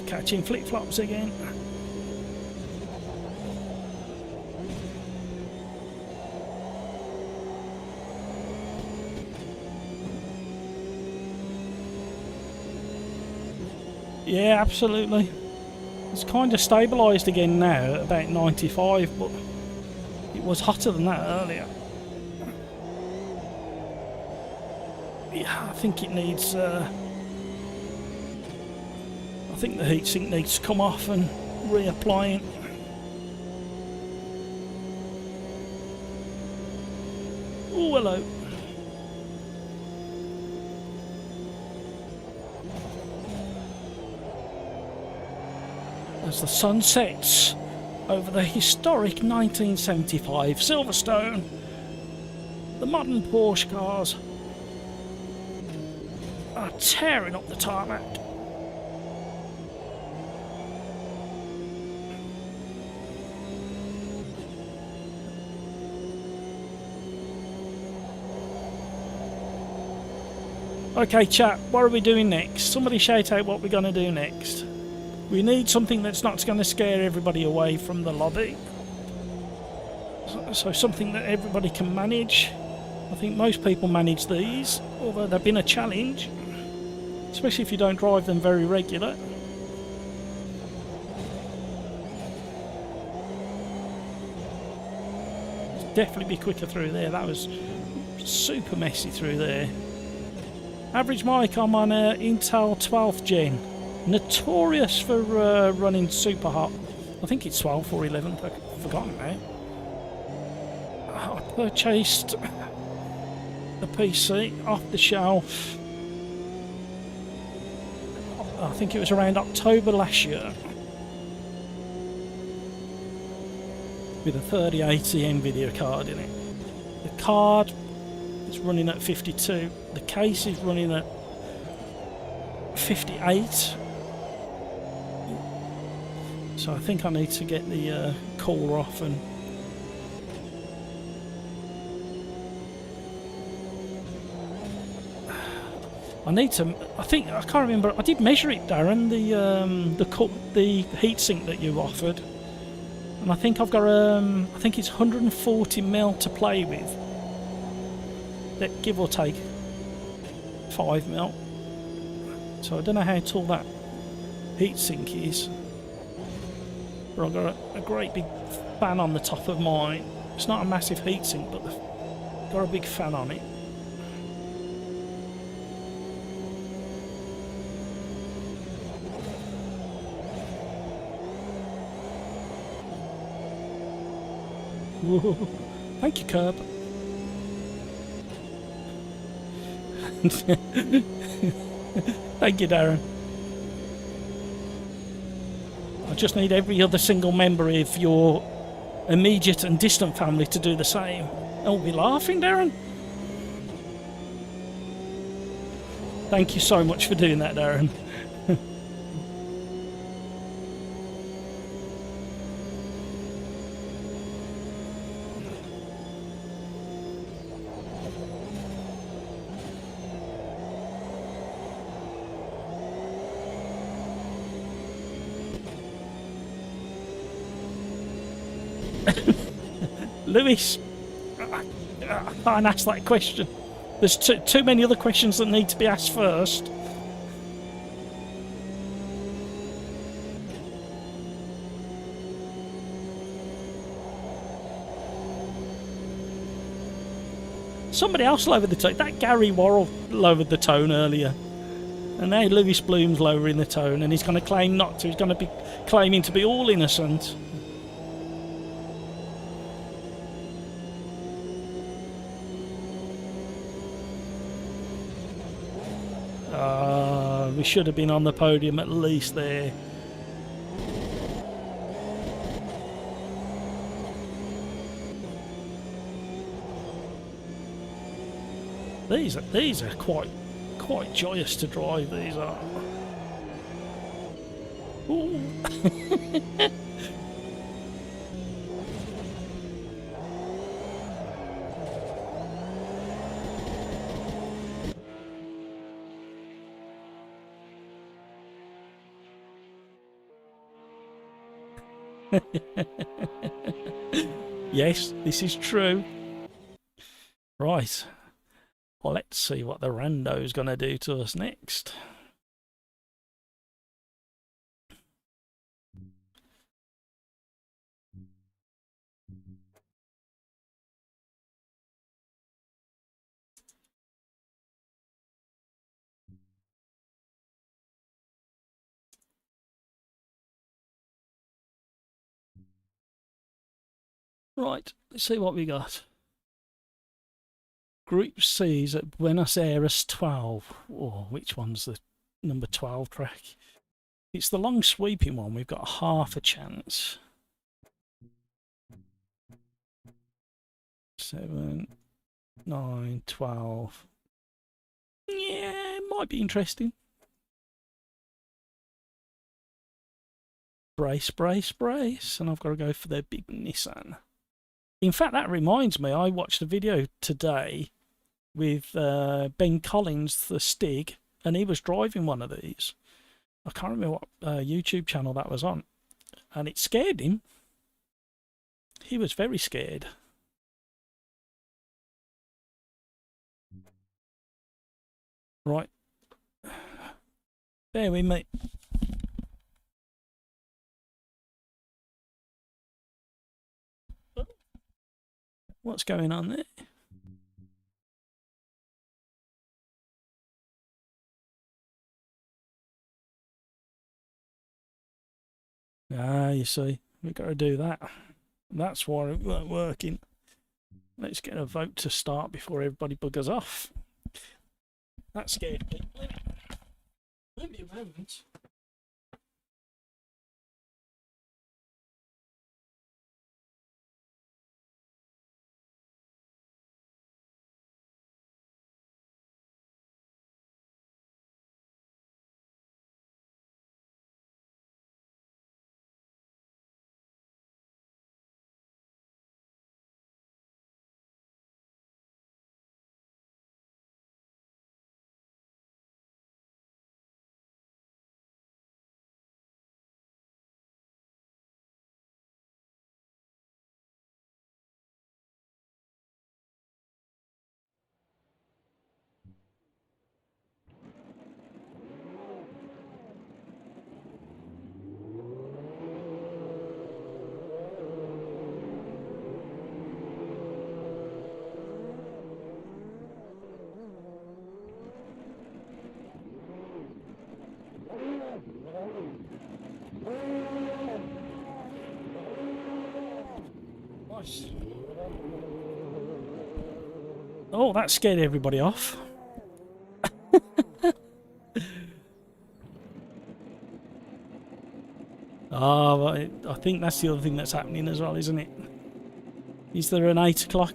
Catching flip-flops again. Yeah, absolutely. It's kind of stabilised again now at about 95, but it was hotter than that earlier. Yeah, I think it needs... I think the heatsink needs to come off and reapply it. Oh, hello. As the sun sets over the historic 1975 Silverstone, the modern Porsche cars are tearing up the tarmac. Okay, chat, what are we doing next? Somebody shout out what we're going to do next. We need something that's not going to scare everybody away from the lobby. So something that everybody can manage. I think most people manage these, although they've been a challenge. Especially if you don't drive them very regular. Definitely be quicker through there. That was super messy through there. Average mic, I'm on Intel 12th gen. Notorious for running super hot. I think it's 12th or 11th, I've forgotten now. I purchased the PC off the shelf. I think it was around October last year. With a 3080 NVIDIA card in it. The card It's running at 52. The case is running at 58. So I think I need to get the cooler off and I can't remember. I did measure it, Darren. The heatsink that you offered, and I think I've got I think it's 140 mil to play with. That give or take 5 mil. So I don't know how tall that heatsink is, but I've got a great big fan on the top of mine. It's not a massive heatsink, but got a big fan on it. Whoa. Thank you, Curb. Thank you, Darren. I just need every other single member of your immediate and distant family to do the same. I'll be laughing, Darren. Thank you so much for doing that, Darren. Lewis, I can't ask that question. There's too many other questions that need to be asked first. Somebody else lowered the tone. That Gary Worrell lowered the tone earlier. And now Lewis Bloom's lowering the tone, and he's going to claim not to. He's going to be claiming to be all innocent. We should have been on the podium at least there. These are quite joyous to drive. These are. Ooh. Yes, this is true. Right. Well, let's see what the rando's going to do to us next. Right, let's see what we got. Group C's at Buenos Aires 12. Oh, which one's the number 12 track? It's the long sweeping one. We've got half a chance. 7, 9, 12. Yeah, it might be interesting. Brace, brace, brace. And I've got to go for their big Nissan. In fact, that reminds me, I watched a video today with Ben Collins, the Stig, and he was driving one of these. I can't remember what YouTube channel that was on. And it scared him. He was very scared. Right. Bear with me. What's going on there? Ah, you see, we've got to do that. That's why it weren't working. Let's get a vote to start before everybody buggers off. That scared people. Won't be a moment. Oh, that scared everybody off. Oh, I think that's the other thing that's happening as well, isn't it? Is there an 8 o'clock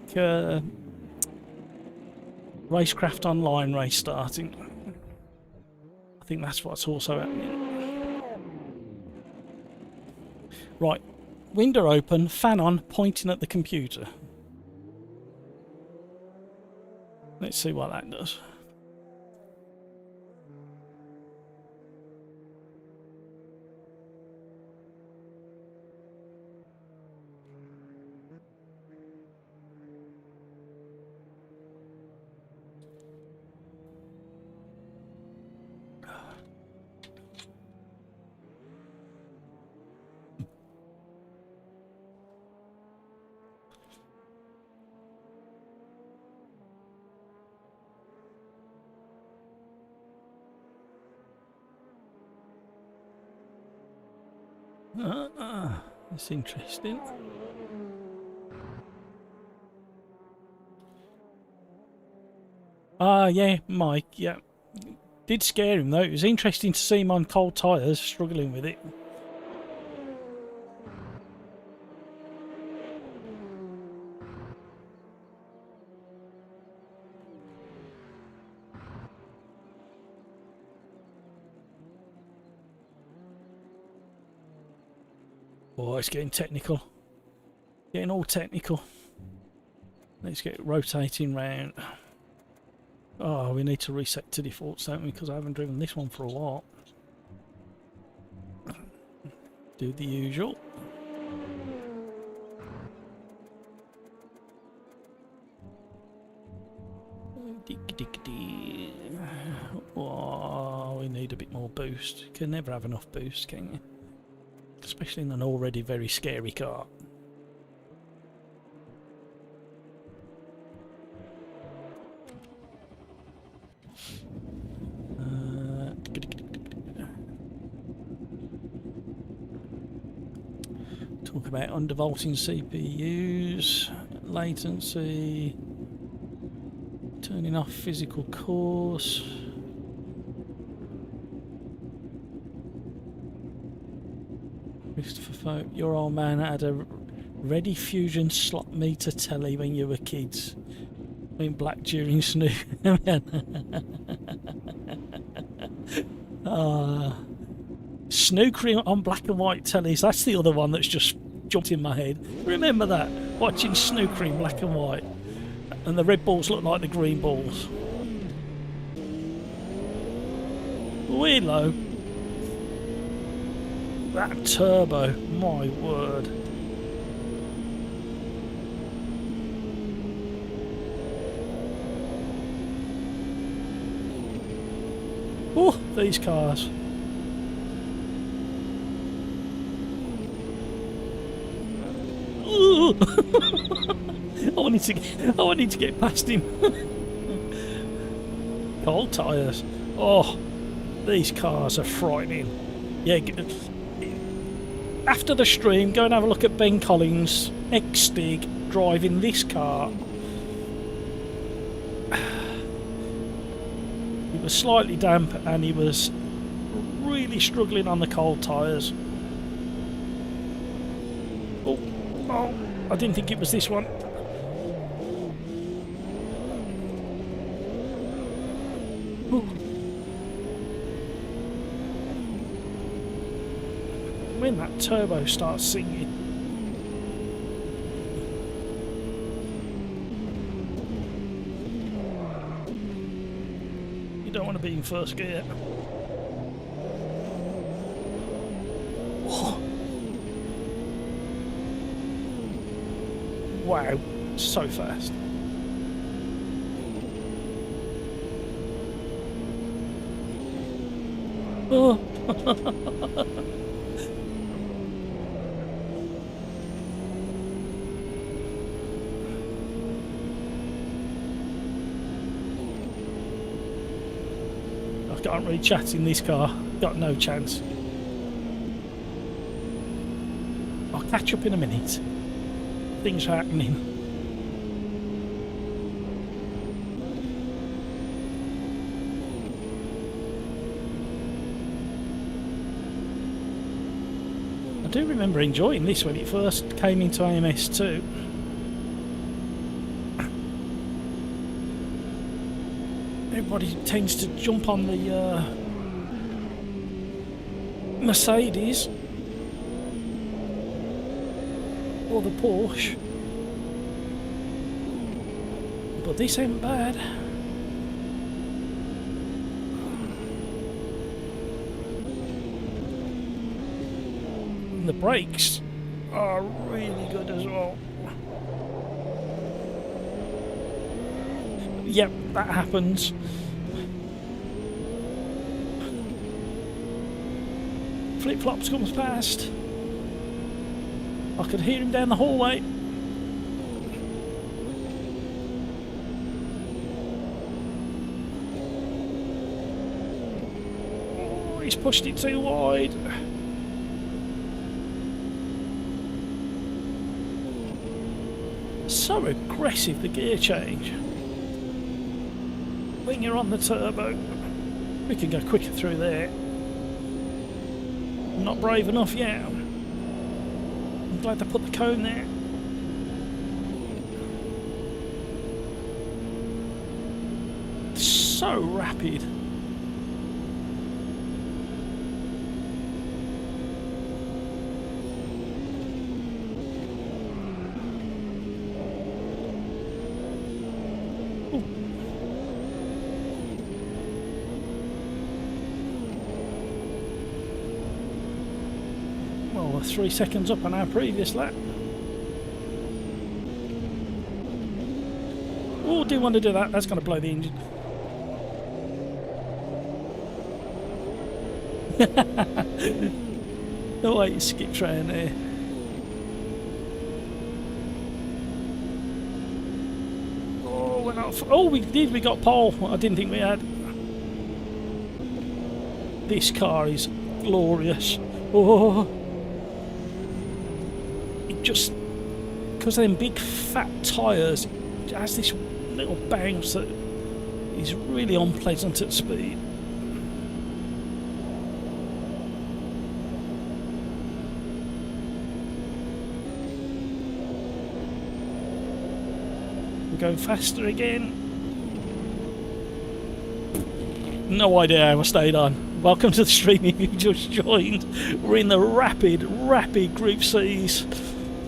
Racecraft Online race starting? I think that's what's also happening. Right, window open, fan on, pointing at the computer. Let's see what that does. That's interesting. Yeah, Mike, yeah. Did scare him though. It was interesting to see him on cold tyres struggling with it. Oh, it's getting technical. Getting all technical. Let's get rotating round. Oh, we need to reset to defaults, don't we? Because I haven't driven this one for a while. Do the usual. Oh, we need a bit more boost. You can never have enough boost, can you? Especially in an already very scary car. Talk about undervolting CPUs, latency, turning off physical cores. Christopher Folk, your old man had a Ready Fusion slot meter telly when you were kids. Went black during snoo. Snookery on black and white tellies. That's the other one that's just jumped in my head. Remember that? Watching snookery in black and white. And the red balls look like the green balls. Way low. That turbo, my word. Oh, these cars. I wanted to get past him. Cold tyres. Oh, these cars are frightening. Yeah, after the stream, go and have a look at Ben Collins, ex-Stig, driving this car. He was slightly damp and he was really struggling on the cold tyres. Oh, I didn't think it was this one. When that turbo starts singing. You don't want to be in first gear. Oh. Wow, so fast. Oh. I can't really chat in this car. Got no chance. I'll catch up in a minute. Things are happening. I do remember enjoying this when it first came into AMS2. Everybody tends to jump on the Mercedes or the Porsche, but this ain't bad. And the brakes are really good as well. Yep, that happens. Flip-flops comes past. I could hear him down the hallway. Oh, he's pushed it too wide. So aggressive, the gear change. When you're on the turbo, we can go quicker through there. I'm not brave enough yet. I'm glad they put the cone there. So rapid. Well, we're 3 seconds up on our previous lap. Oh, didn't want to do that. That's going to blow the engine. Oh wait, it skipped round there. Oh, we're not. Oh, we did. We got pole. I didn't think we had. This car is glorious. Oh, it just because of them big fat tyres, it has this little bounce that is really unpleasant at speed. Go faster again. No idea how I stayed on. Welcome to the stream if you've just joined. We're in the rapid Group C's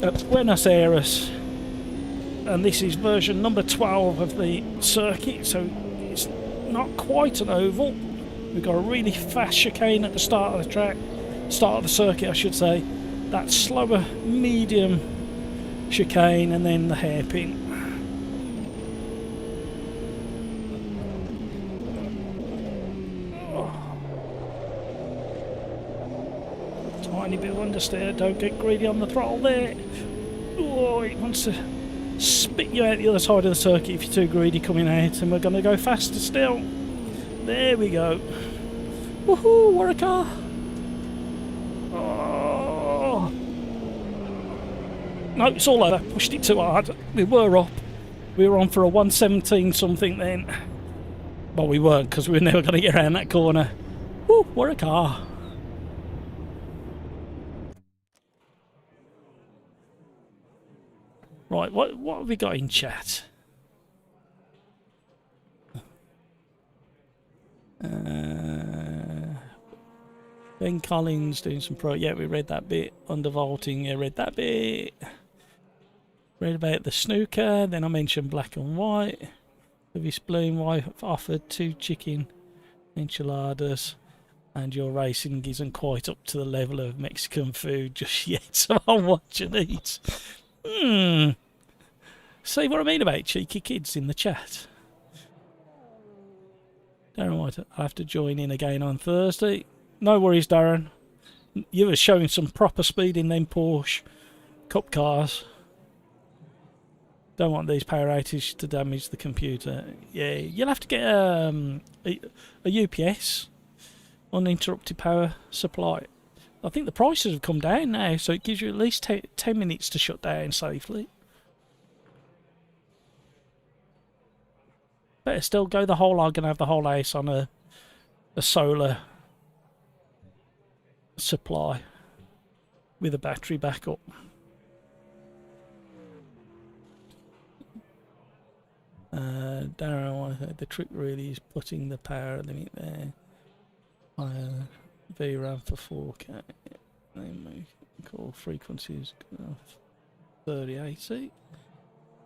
at Buenos Aires, and this is version number 12 of the circuit, so it's not quite an oval. We've got a really fast chicane at the start of the track, start of the circuit I should say, that slower medium chicane, and then the hairpin. Tiny bit of understeer, don't get greedy on the throttle there. Oh, it wants to spit you out the other side of the circuit if you're too greedy coming out, and we're going to go faster still. There we go. Woohoo, what a car! Oh. No, it's all over. Pushed it too hard. We were up. We were on for a 117 something then. Well, we weren't, because we were never going to get around that corner. Woo, what a car! Right, what have we got in chat? Ben Collins doing some pro. Yeah, we read that bit. Undervolting, yeah, read that bit. Read about the snooker. Then I mentioned black and white. This Bloom wife offered 2 chicken enchiladas, and your racing isn't quite up to the level of Mexican food just yet, so I'll watch and eat. See what I mean about cheeky kids in the chat. Darren White, I'll have to join in again on Thursday. No worries, Darren. You were showing some proper speed in them Porsche Cup cars. Don't want these power outages to damage the computer. Yeah, you'll have to get a UPS, uninterrupted power supply. I think the prices have come down now, so it gives you at least 10 minutes to shut down safely. Better still go the whole hog and have the whole house on a solar supply. with a battery backup. Darrow, the trick really is putting the power limit there. VRAM for 4K. Then we call frequencies 3080.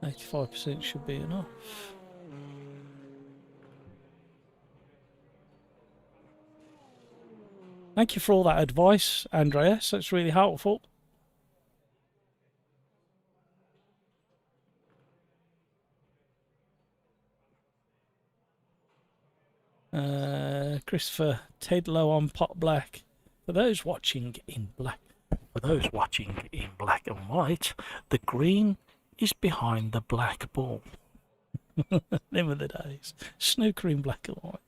85% should be enough. Thank you for all that advice, Andreas. That's really helpful. Christopher, Ted Low on pot black. For those watching in black and white, the green is behind the black ball. Them were the days. Snooker in black and white.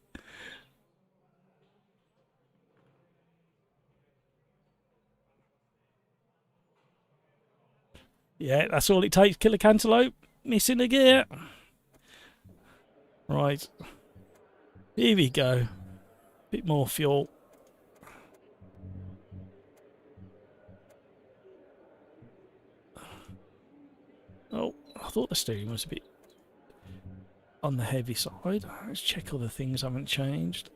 Yeah, that's all it takes. Kill a cantaloupe. Missing a gear. Right. Here we go. Bit more fuel. Oh, I thought the steering was a bit on the heavy side. Let's check other things haven't changed.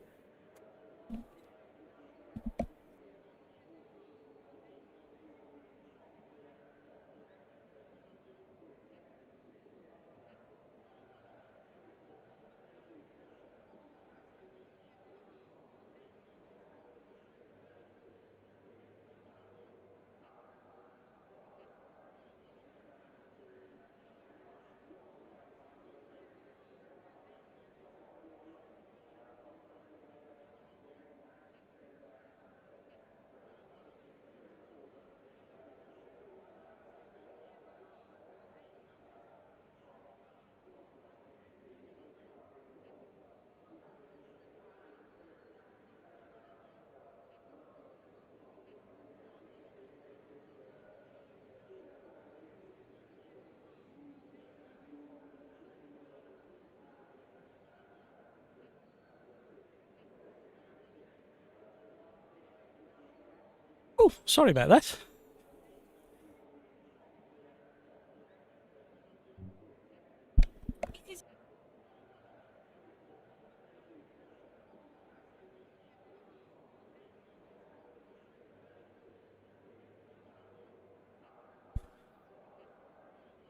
Oh, sorry about that.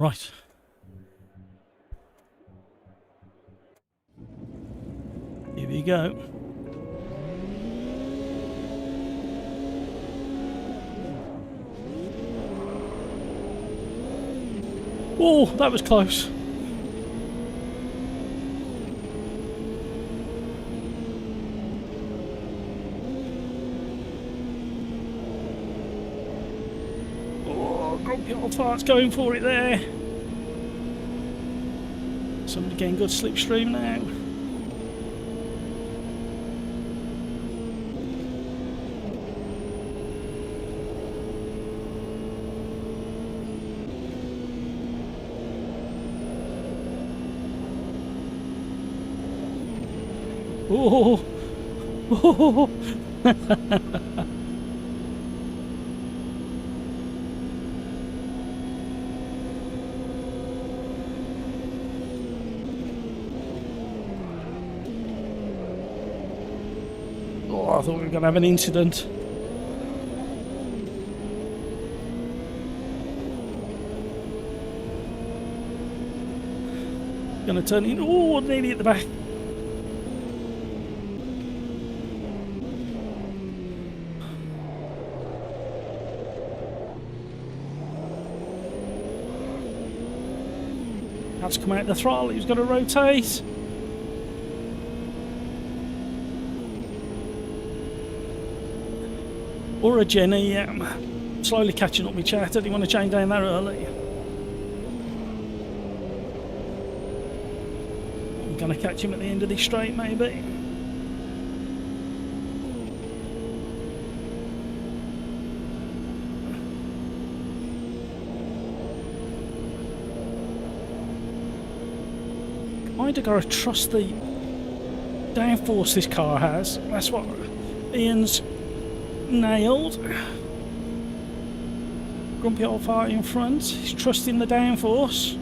Right. Here we go. Oh, that was close. Oh, grumpy old fart's going for it there. Somebody getting good slipstream now. Oh, oh. Oh, I thought we were going to have an incident. Going to turn in. Oh, nearly at the back. That's come out the throttle, he was going to rotate. Or a Jenny, slowly catching up with chat. I didn't want to change down that early. I'm going to catch him at the end of this straight, maybe. Kind of got to trust the downforce this car has. That's what Ian's nailed. Grumpy old fart in front. He's trusting the downforce.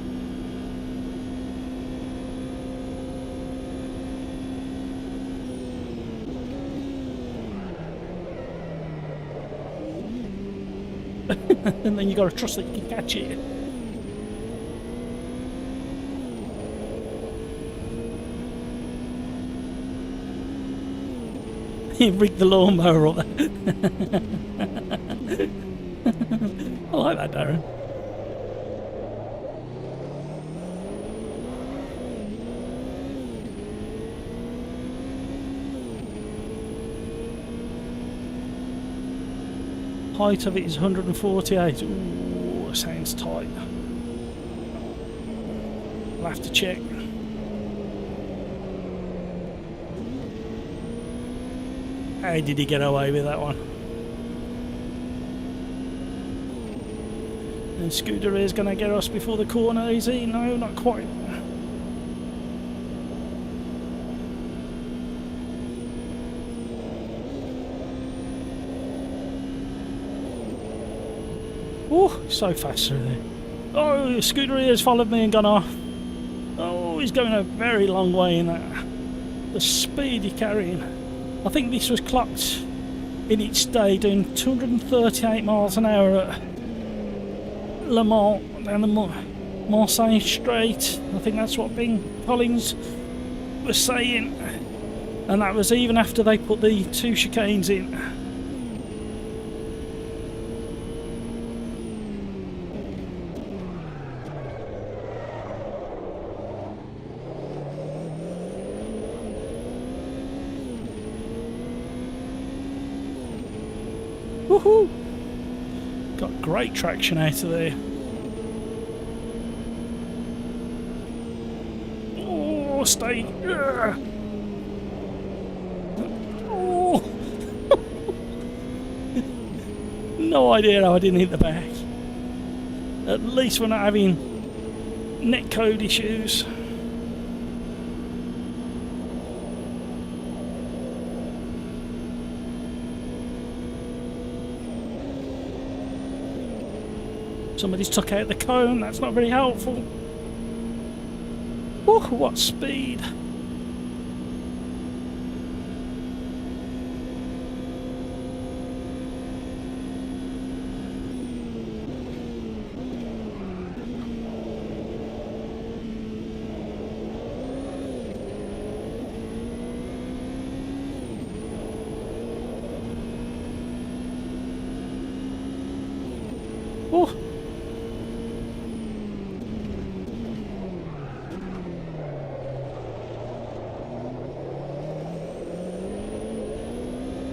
And then you got to trust that you can catch it. He rigged the lawnmower up there. I like that, Darren. Height of it is 148. Ooh, sounds tight. I'll have to check. How did he get away with that one? And Scooter is going to get us before the corner, is he? No, not quite. Oh, so fast through there. Oh, Scooter has followed me and gone off. Oh, he's going a very long way in that. The speed he's carrying. I think this was clocked in its day doing 238 miles an hour at Le Mans down the Marseille Straight. I think that's what Bing Collins was saying. And that was even after they put the 2 chicanes in. Woohoo! Got great traction out of there. Oh, stay. Oh. No idea how I didn't hit the back. At least we're not having netcode issues. Somebody's took out the cone, that's not very helpful. Oh, what speed! Oh!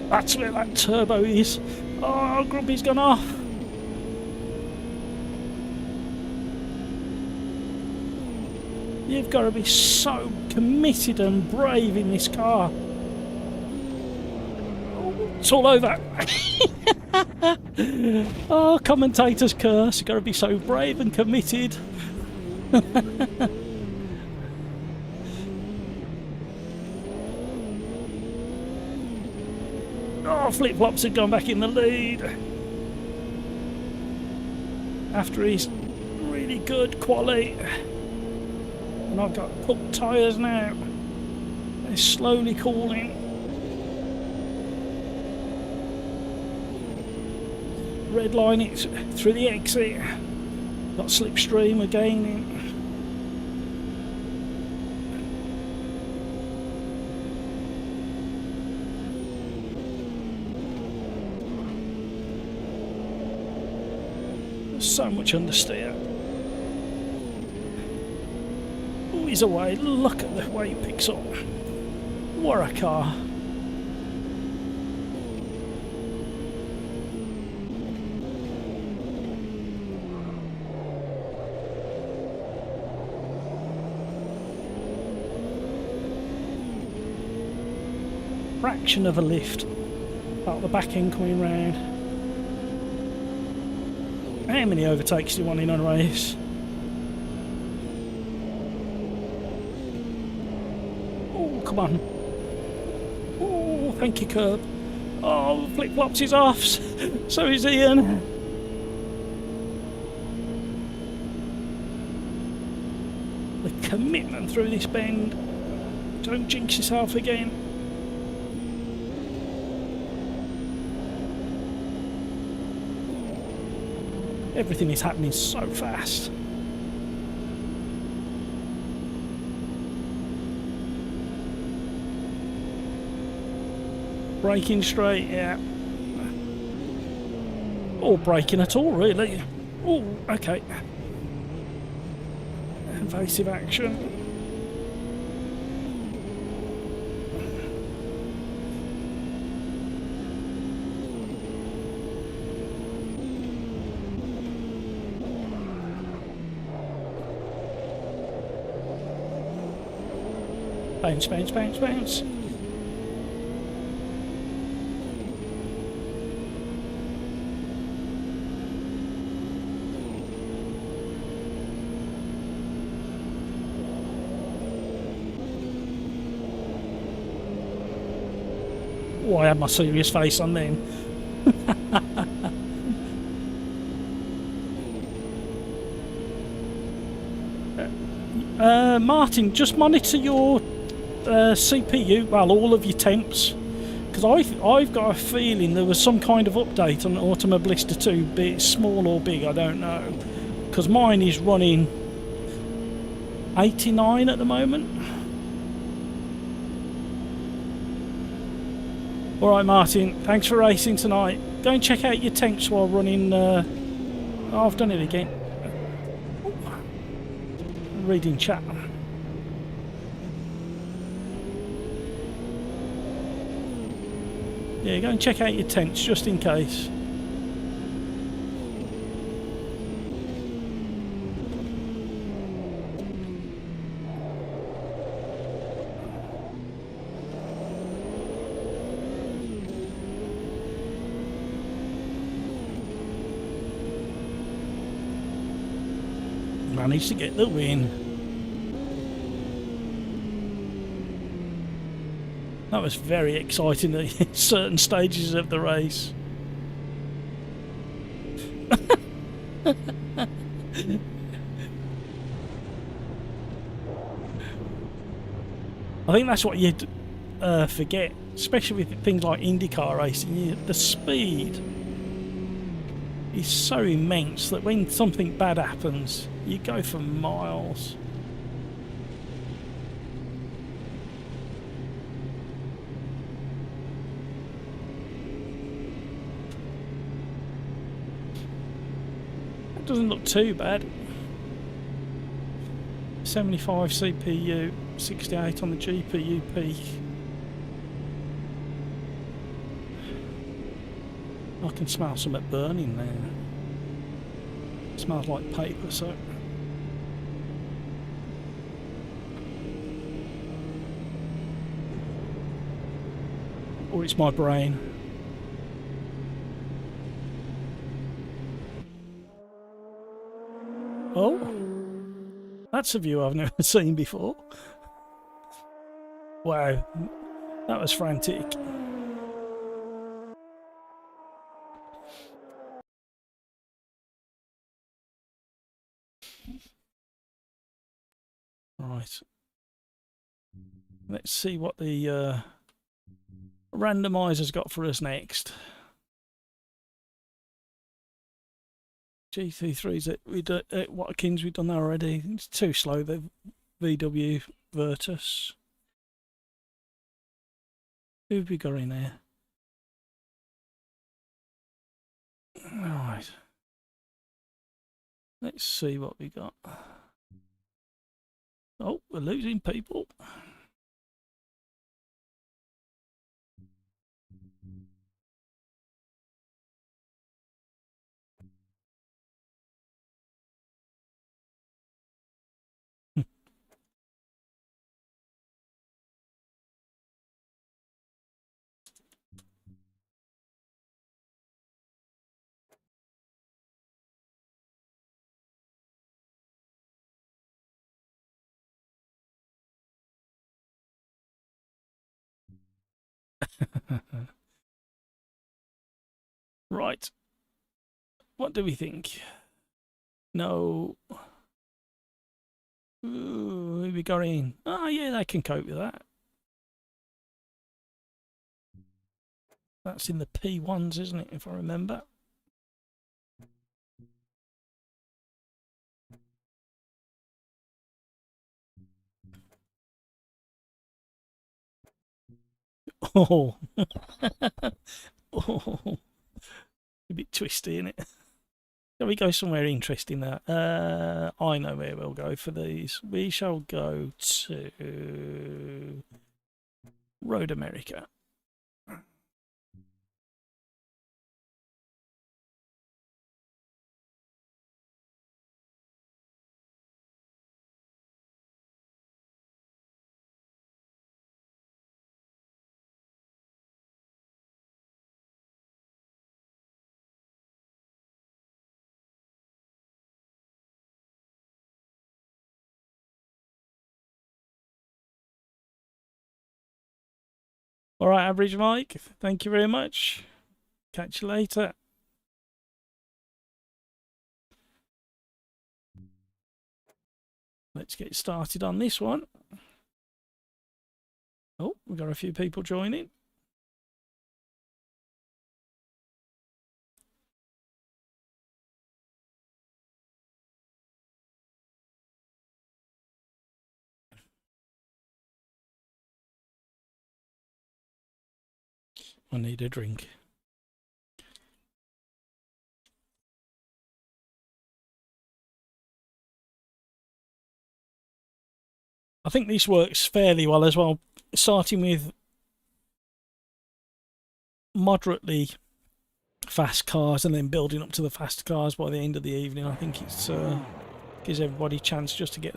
That's where that turbo is. Oh, Grumpy's gone off. You've got to be so committed and brave in this car. Oh, it's all over. Oh, commentator's curse. You've got to be so brave and committed. Oh, Flip-Flops had gone back in the lead after his really good Quali. And I've got pump tyres now. They're slowly cooling. Red line it through the exit. Got slipstream again. So much understeer. Oh, he's away. Look at the way he picks up. What a car. Fraction of a lift out the back end coming round. How many overtakes do you want in a race? Oh, come on. Oh, thank you, Curb. Oh, Flip-Flops is off. So is Ian. commitment through this bend. Don't jinx yourself again. Everything is happening so fast. Braking straight, yeah. Or braking at all, really. Oh, okay. Evasive action. Bounce, bounce, bounce, bounce. Oh, I had my serious face on then. Martin, just monitor your CPU, well, all of your temps, because I've got a feeling there was some kind of update on Automobilista 2, be it small or big, I don't know, because mine is running 89 at the moment. Alright Martin, thanks for racing tonight. Go and check out your temps while running... oh, I've done it again. Reading chat. Yeah, go and check out your temps just in case. Managed to get the win. That was very exciting at certain stages of the race. I think that's what you'd forget, especially with things like IndyCar racing. The speed is so immense that when something bad happens, you go for miles. That doesn't look too bad. 75 CPU, 68 on the GPU peak. I can smell something burning there. It smells like paper, so... Or it's my brain. Oh, that's a view I've never seen before. Wow, that was frantic. Right. Let's see what the randomizer's got for us next. GT3's at Watkins, we've done that already. It's too slow, the VW Virtus. Who have we got in there? Alright. Let's see what we got. Oh, we're losing people. Right. What do we think? No. Ooh, who we got in? Oh, yeah, they can cope with that. That's in the P1s, isn't it, if I remember? Oh. Oh. A bit twisty, isn't it? Shall we go somewhere interesting now? I know where we'll go for these. We shall go to Road America. All right, Average Mike, thank you very much. Catch you later. Let's get started on this one. Oh, we've got a few people joining. I need a drink. I think this works fairly well as well, starting with moderately fast cars and then building up to the fast cars by the end of the evening. I think it's gives everybody a chance just to get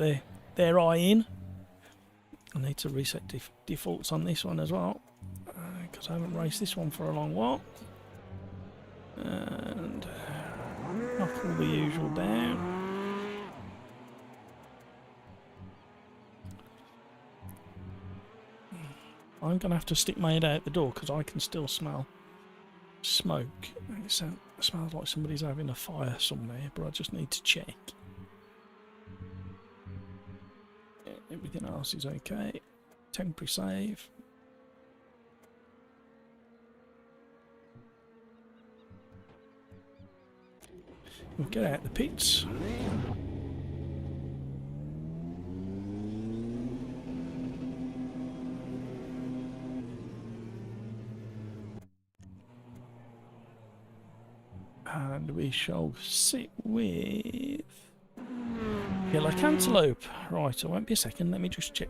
their eye in. I need to reset defaults on this one as well, because I haven't raced this one for a long while. And knock all the usual down. I'm going to have to stick my head out the door because I can still smell smoke. It smells like somebody's having a fire somewhere, but I just need to check. Yeah, everything else is okay. Temporary save. We'll get out the pits. And we shall sit with Killer Cantaloupe. Right, it won't be a second, let me just check.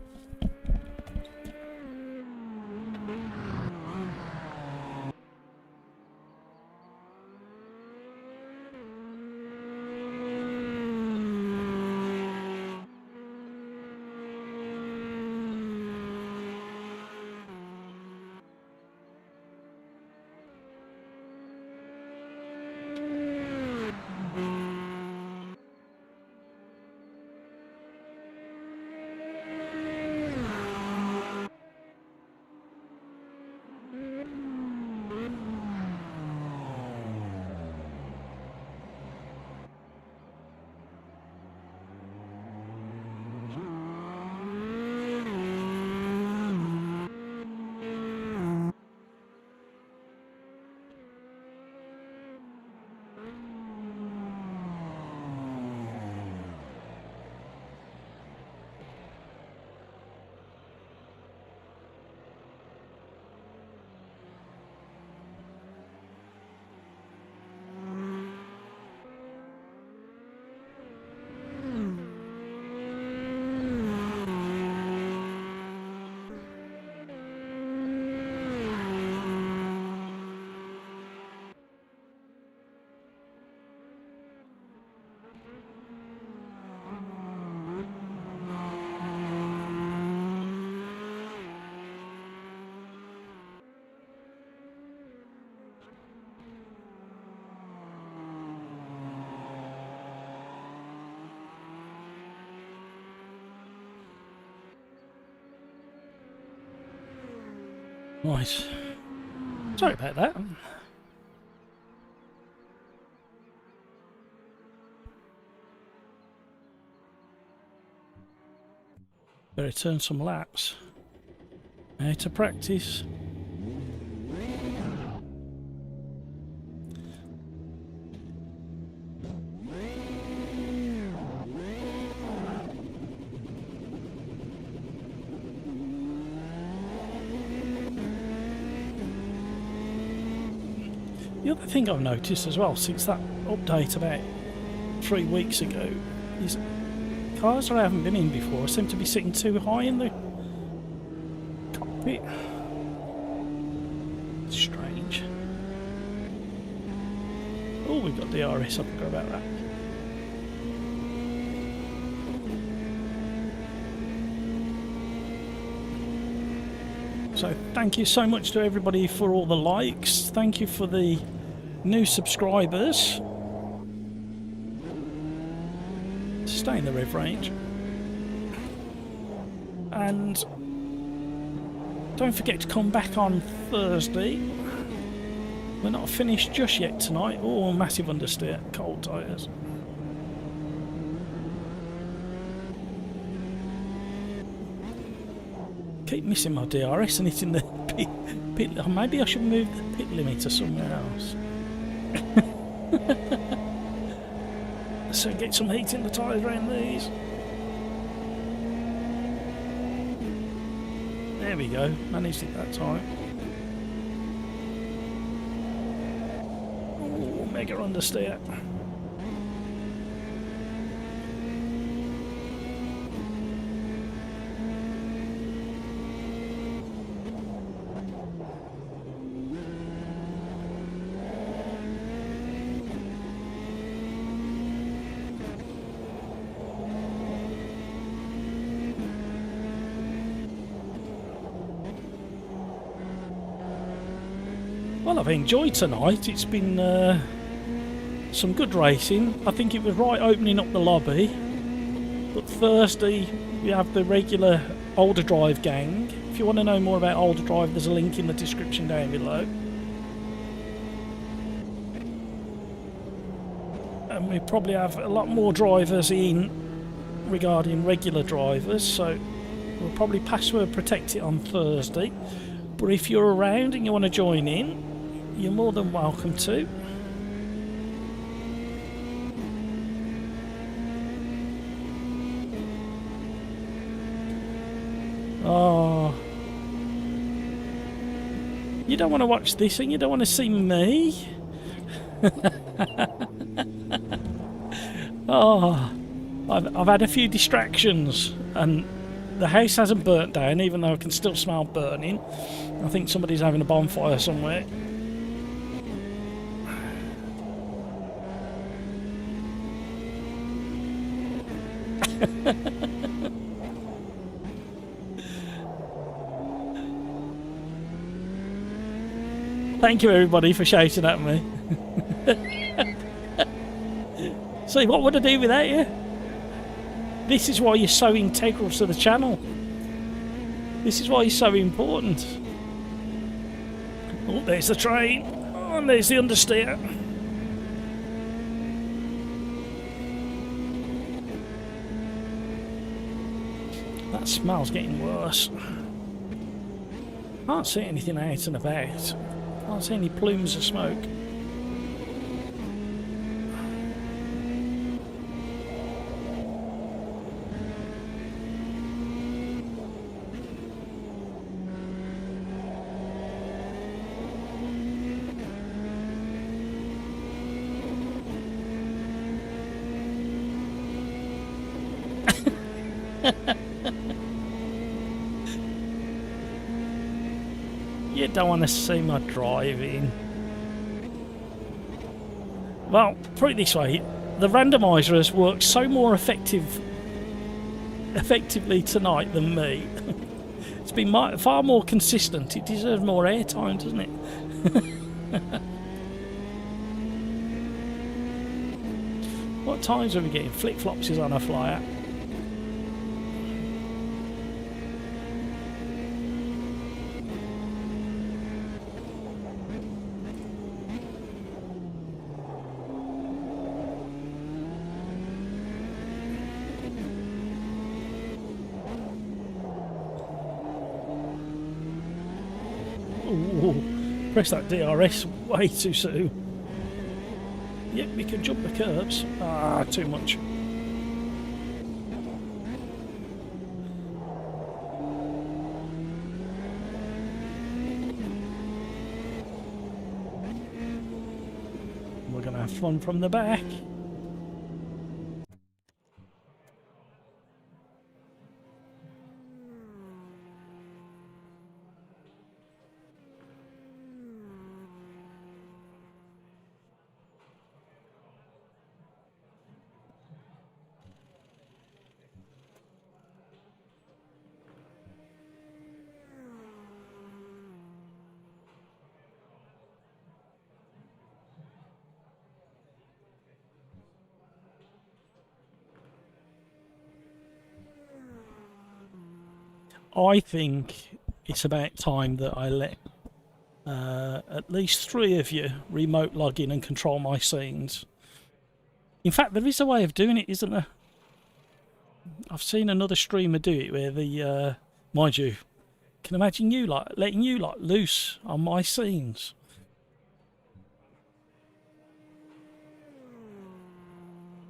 Right. Sorry about that. Better turn some laps. How to practice. The other thing I've noticed as well since that update about 3 weeks ago is cars that I haven't been in before seem to be sitting too high in the cockpit. Strange. Oh, we've got DRS, I forgot about that. So thank you so much to everybody for all the likes. Thank you for the new subscribers. Stay in the rev range. And don't forget to come back on Thursday. We're not finished just yet tonight. Oh, massive understeer, cold tyres. Keep missing my DRS and hitting the pit. Oh, maybe I should move the pit limiter somewhere else. So get some heat in the tyres around these. There we go, managed it that time. Oh, mega understeer. Well, I've enjoyed tonight. It's been some good racing. I think it was right opening up the lobby. But Thursday we have the regular OlderDrive gang. If you want to know more about OlderDrive, there's a link in the description down below. And we probably have a lot more drivers in regarding regular drivers, so we'll probably password protect it on Thursday. But if you're around and you want to join in, you're more than welcome to. Oh, you don't want to watch this and you don't want to see me. Oh, I've had a few distractions and the house hasn't burnt down, even though I can still smell burning. I think somebody's having a bonfire somewhere. Thank you everybody for shouting at me. See, what would I do without you? This is why you're so integral to the channel. This is why you're so important. Oh, there's the train. Oh, and there's the understeer. That smell's getting worse. Can't see anything out and about. Can't see any plumes of smoke. You don't want to see my driving. Well, put it this way, the randomizer has worked so more effectively tonight than me. It's been far more consistent. It deserves more airtime, doesn't it? What times are we getting? Flip-flops is on a flyer. pressed that DRS way too soon. Yep, we can jump the curbs. Ah, too much. We're going to have fun from the back. I think it's about time that I let at least 3 of you remote log in and control my scenes. In fact, there is a way of doing it, isn't there? I've seen another streamer do it where the, mind you, can imagine you like letting you like loose on my scenes.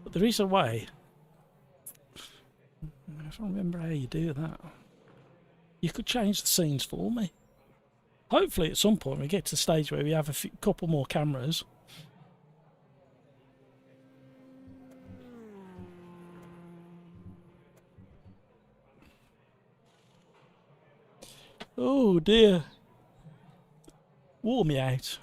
But there is a way. I don't remember how you do that. You could change the scenes for me. Hopefully at some point we get to the stage where we have a couple more cameras. Oh dear. Wore me out.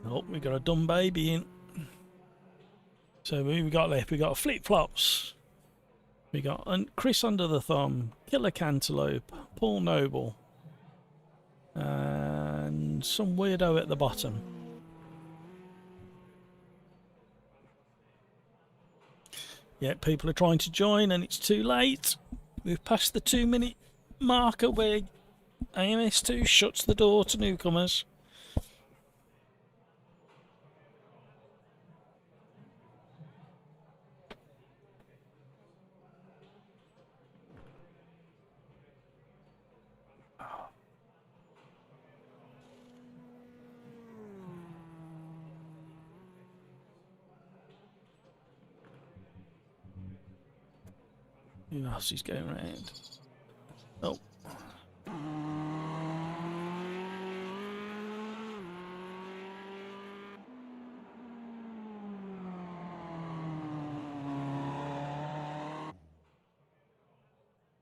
Oh, we got a dumb baby in. So we got left. We got Flip Flops. We got Chris Under the Thumb, Killer Cantaloupe, Paul Noble, and some weirdo at the bottom. Yeah, people are trying to join and it's too late. We've passed the 2-minute marker where AMS2 shuts the door to newcomers. Who else is going around? Oh.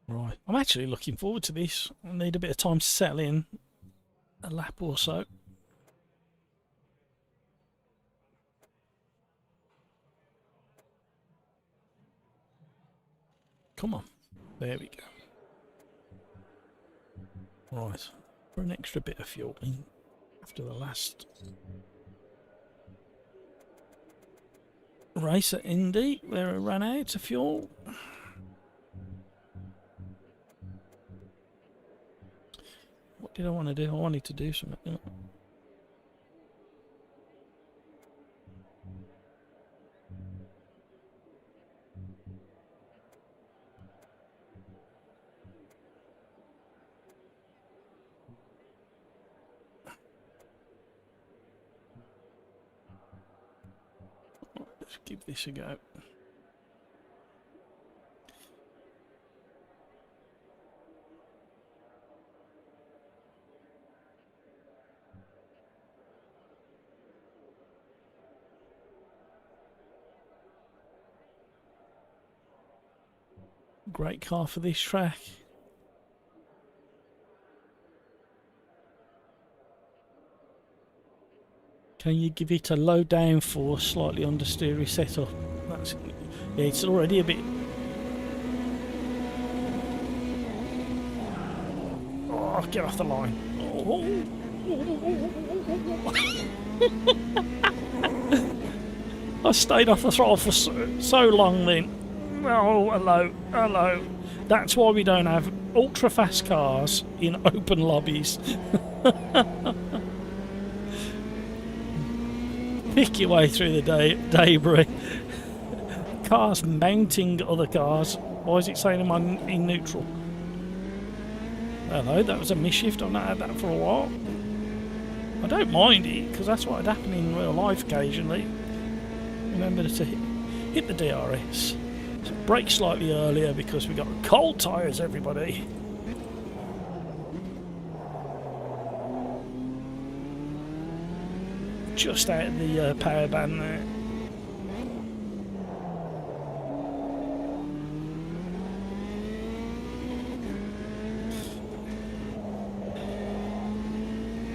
Right. I'm actually looking forward to this. I need a bit of time to settle in. A lap or so. Come on. There we go. Right. For an extra bit of fuel after the last race at Indy where I ran out of fuel. What did I want to do? I wanted to do something. Let's give this a go. Great car for this track. Can you give it a low downforce, slightly understeery setup? That's, yeah, it's already a bit. Oh, get off the line. Oh. I stayed off the throttle for so long then. Oh, hello, hello. That's why we don't have ultra fast cars in open lobbies. Pick your way through the debris. Cars mounting other cars. Why is it saying I'm in neutral? Hello, that was a misshift. I've not had that for a while. I don't mind it, because that's what would happen in real life occasionally. Remember to hit the DRS. So brake slightly earlier because we got cold tyres, everybody. Just out of the power band there.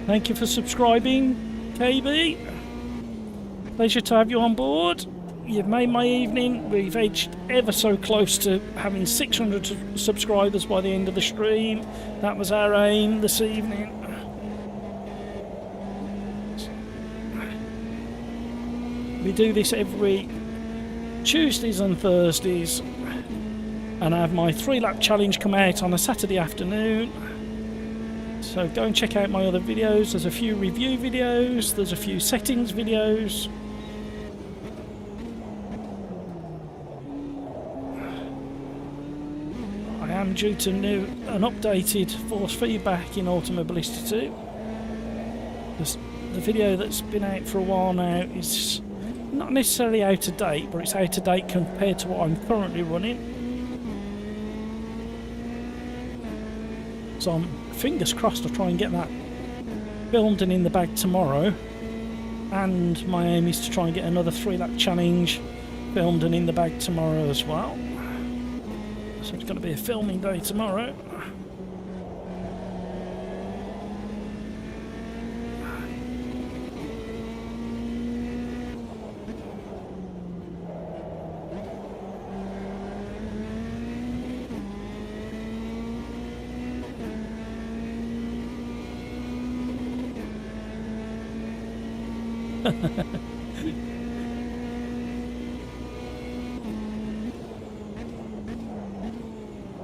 Thank you for subscribing, KB. Pleasure to have you on board. You've made my evening. We've edged ever so close to having 600 subscribers by the end of the stream. That was our aim this evening. We do this every Tuesdays and Thursdays, and I have my 3-lap challenge come out on a Saturday afternoon. So go and check out my other videos. There's a few review videos, there's a few settings videos. I am due to an updated force feedback in Automobilista 2. The video that's been out for a while now is not necessarily out of date, but it's out of date compared to what I'm currently running. So I'm fingers crossed I'll try and get that filmed and in the bag tomorrow. And my aim is to try and get another 3-lap challenge filmed and in the bag tomorrow as well. So it's going to be a filming day tomorrow.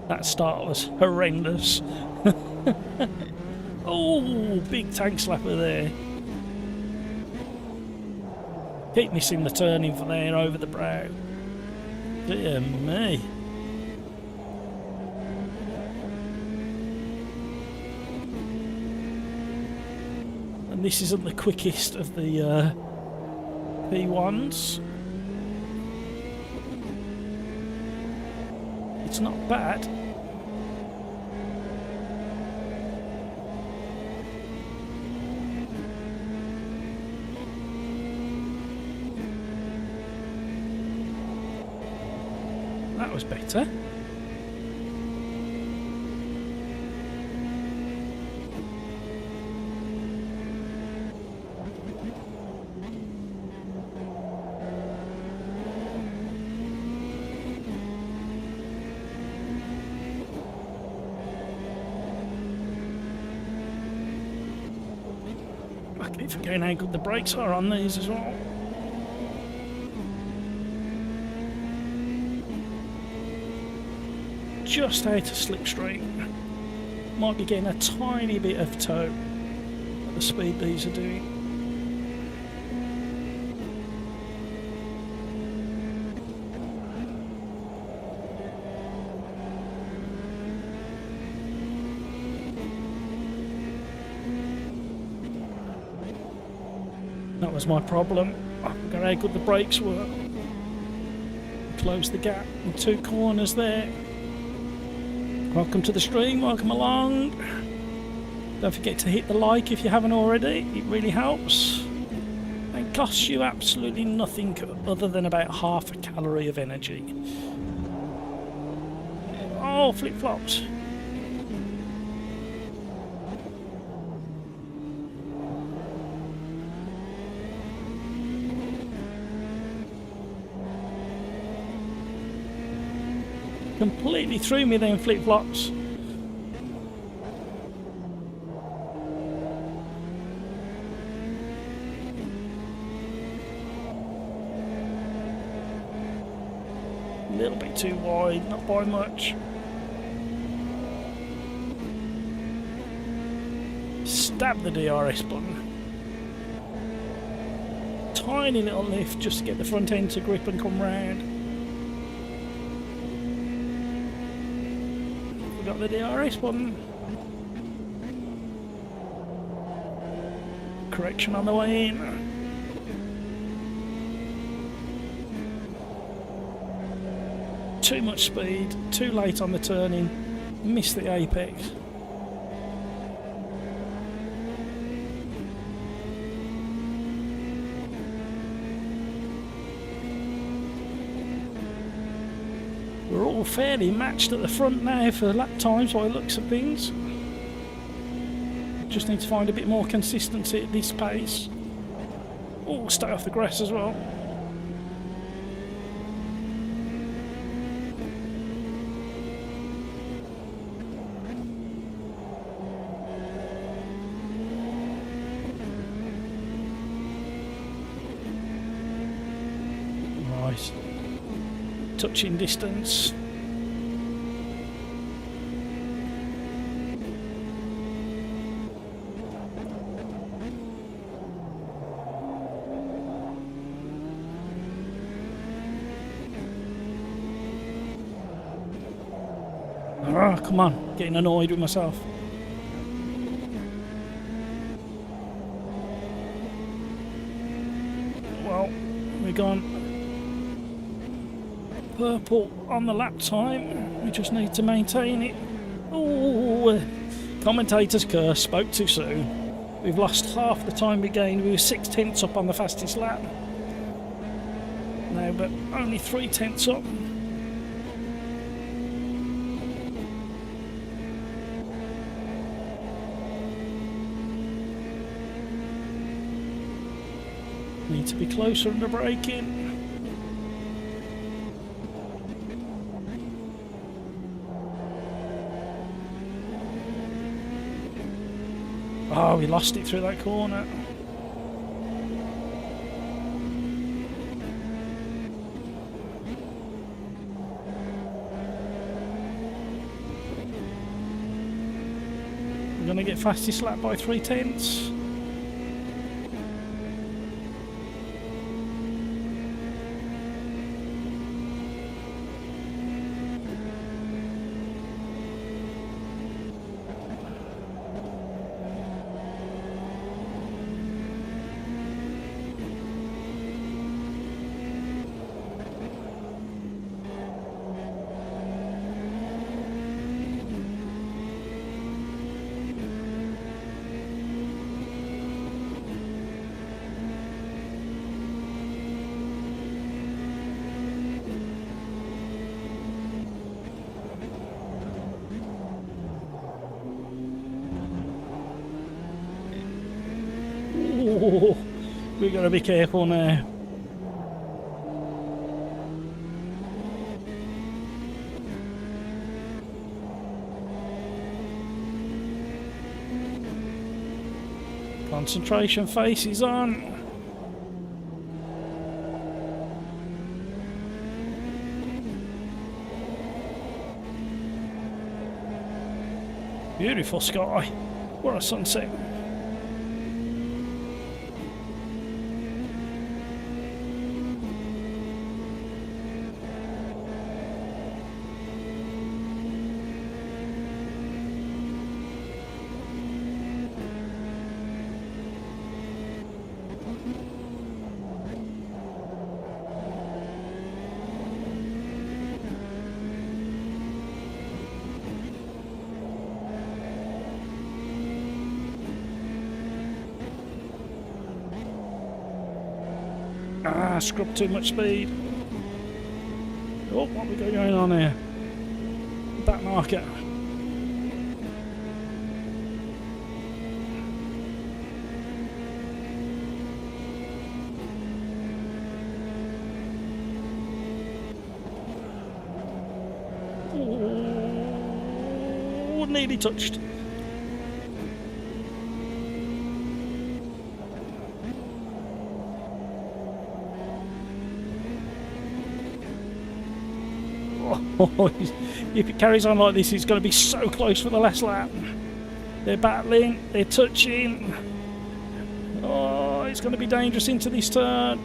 That start was horrendous. Oh, big tank slapper there. Keep missing the turning for there over the brow. Dear me. And this isn't the quickest of the P1s. It's not bad. That was better. I keep forgetting how good the brakes are on these as well. Just out of slipstream. Might be getting a tiny bit of toe at the speed these are doing. That was my problem. I forgot how good the brakes were. Close the gap in 2 corners there. Welcome to the stream, welcome along. Don't forget to hit the like if you haven't already, it really helps. It costs you absolutely nothing other than about half a calorie of energy. Oh, flip-flops. Completely threw me then flip-flops. A little bit too wide, not by much. dab the DRS button. Tiny little lift just to get the front end to grip and come round. We got the DRS button. Correction on the way in. Too much speed, too late on the turning, missed the apex. We're all fairly matched at the front now for lap times by the looks of things. Just need to find a bit more consistency at this pace. Oh, stay off the grass as well. Right. Touching distance. Oh, come on, getting annoyed with myself. Well, we're gone purple on the lap time. We just need to maintain it. Oh, commentator's curse, spoke too soon. We've lost half the time we gained. We were 6/10 up on the fastest lap. No, but only 3/10 up. Need to be closer under braking. Oh, we lost it through that corner. We're going to get fastest lap by 3/10. Oh, we've got to be careful now. Concentration face is on. Beautiful sky. What a sunset. Ah, scrub too much speed. Oh, what we got going on here? Back marker. Oh, nearly touched. Oh, if it carries on like this, it's going to be so close for the last lap. They're battling, they're touching. Oh, it's going to be dangerous into this turn.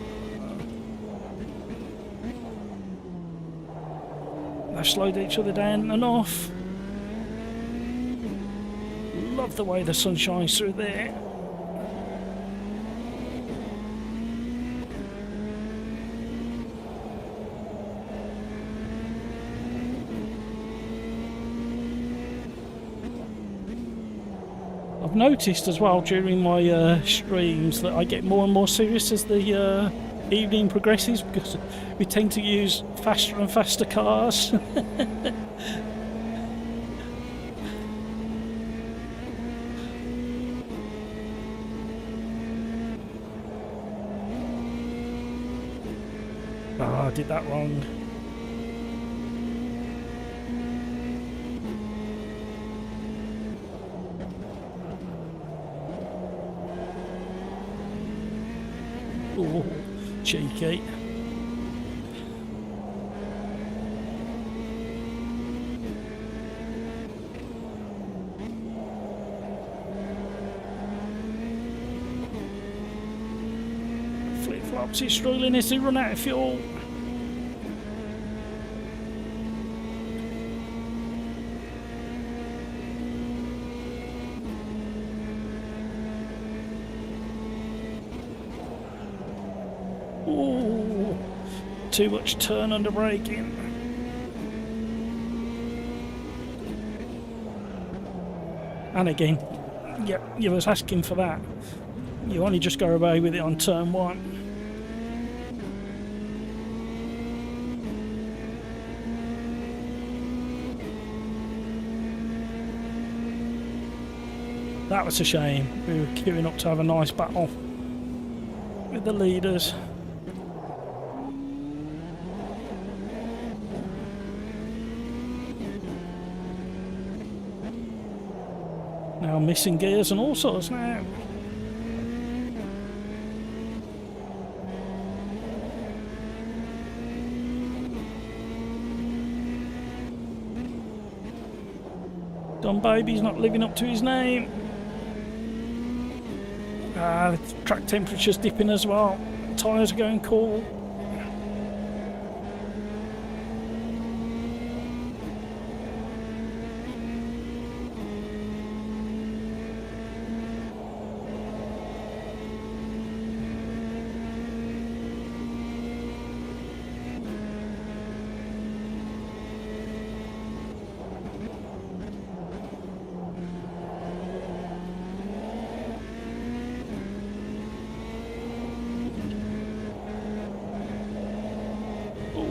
They've slowed each other down enough. Love the way the sun shines through there. I've noticed as well during my streams that I get more and more serious as the evening progresses, because we tend to use faster and faster cars. Oh, I did that wrong. Oh, cheeky. Flip-flops is struggling as they run out of fuel. Ooh, too much turn under braking. And again, yep, you was asking for that. You only just go away with it on turn 1. That was a shame. We were queuing up to have a nice battle with the leaders. Now missing gears and all sorts now. Don Baby's not living up to his name. The track temperature's dipping as well. Tyres are going cool.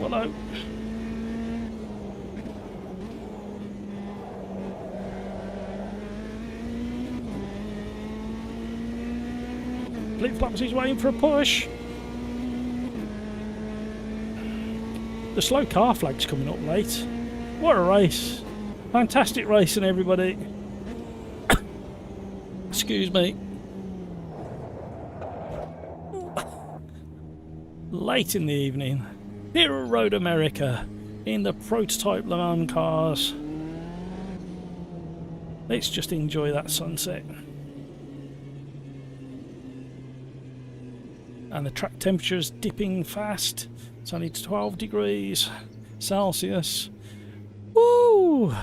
Hello. Flip-flops is waiting for a push. The slow car flag's coming up late. What a race. Fantastic racing, everybody. Excuse me. Late in the evening. Here at Road America, in the prototype Le Mans cars. Let's just enjoy that sunset. And the track temperature is dipping fast. It's only 12 degrees Celsius. Woo!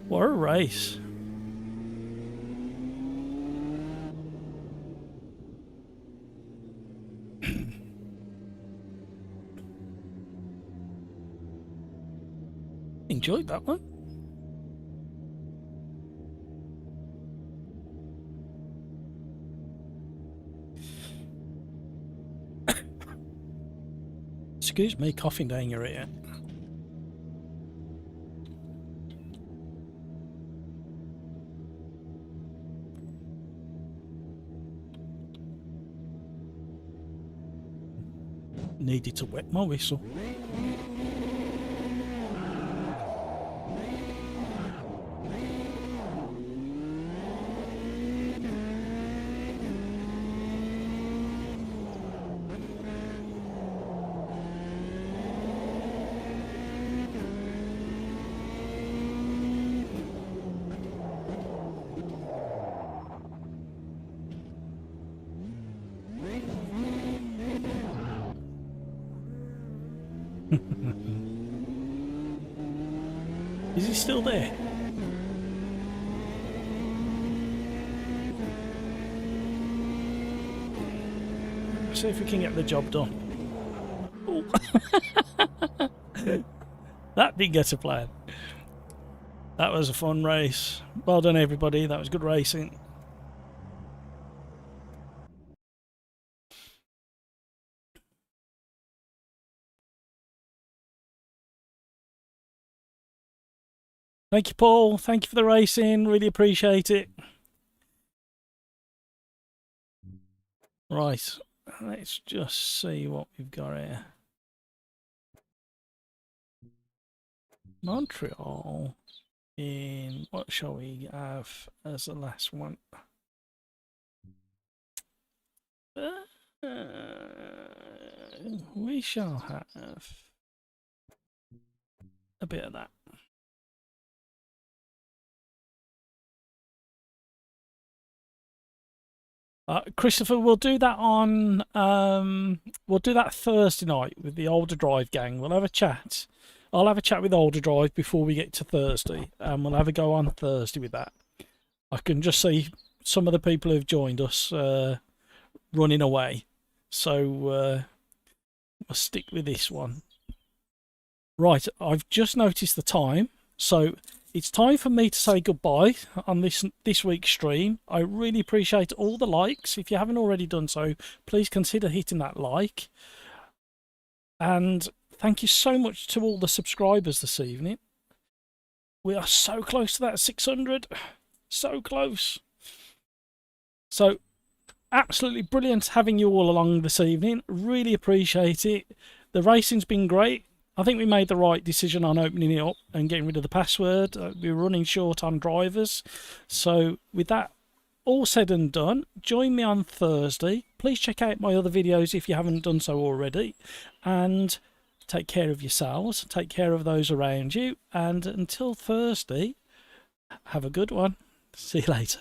What a race. Enjoyed that one. Excuse me, coughing down your ear. Needed to wet my whistle. Is he still there? See if we can get the job done. Oh. That didn't get to plan. That was a fun race. Well done, everybody. That was good racing. Thank you, Paul. Thank you for the racing. Really appreciate it. Right. Let's just see what we've got here. Montreal. In what shall we have as the last one? We shall have a bit of that. Christopher, we'll do that on we'll do that Thursday night with the OlderDrive gang. We'll have a chat. I'll have a chat with OlderDrive before we get to Thursday, and we'll have a go on Thursday with that. I can just see some of the people who've joined us running away, so we'll stick with this one. Right, I've just noticed the time, so it's time for me to say goodbye on this week's stream. I really appreciate all the likes. If you haven't already done so, please consider hitting that like. And thank you so much to all the subscribers this evening. We are so close to that 600. So close. So, absolutely brilliant having you all along this evening. Really appreciate it. The racing's been great. I think we made the right decision on opening it up and getting rid of the password. We were running short on drivers. So with that all said and done, join me on Thursday. Please check out my other videos if you haven't done so already. And take care of yourselves. Take care of those around you. And until Thursday, have a good one. See you later.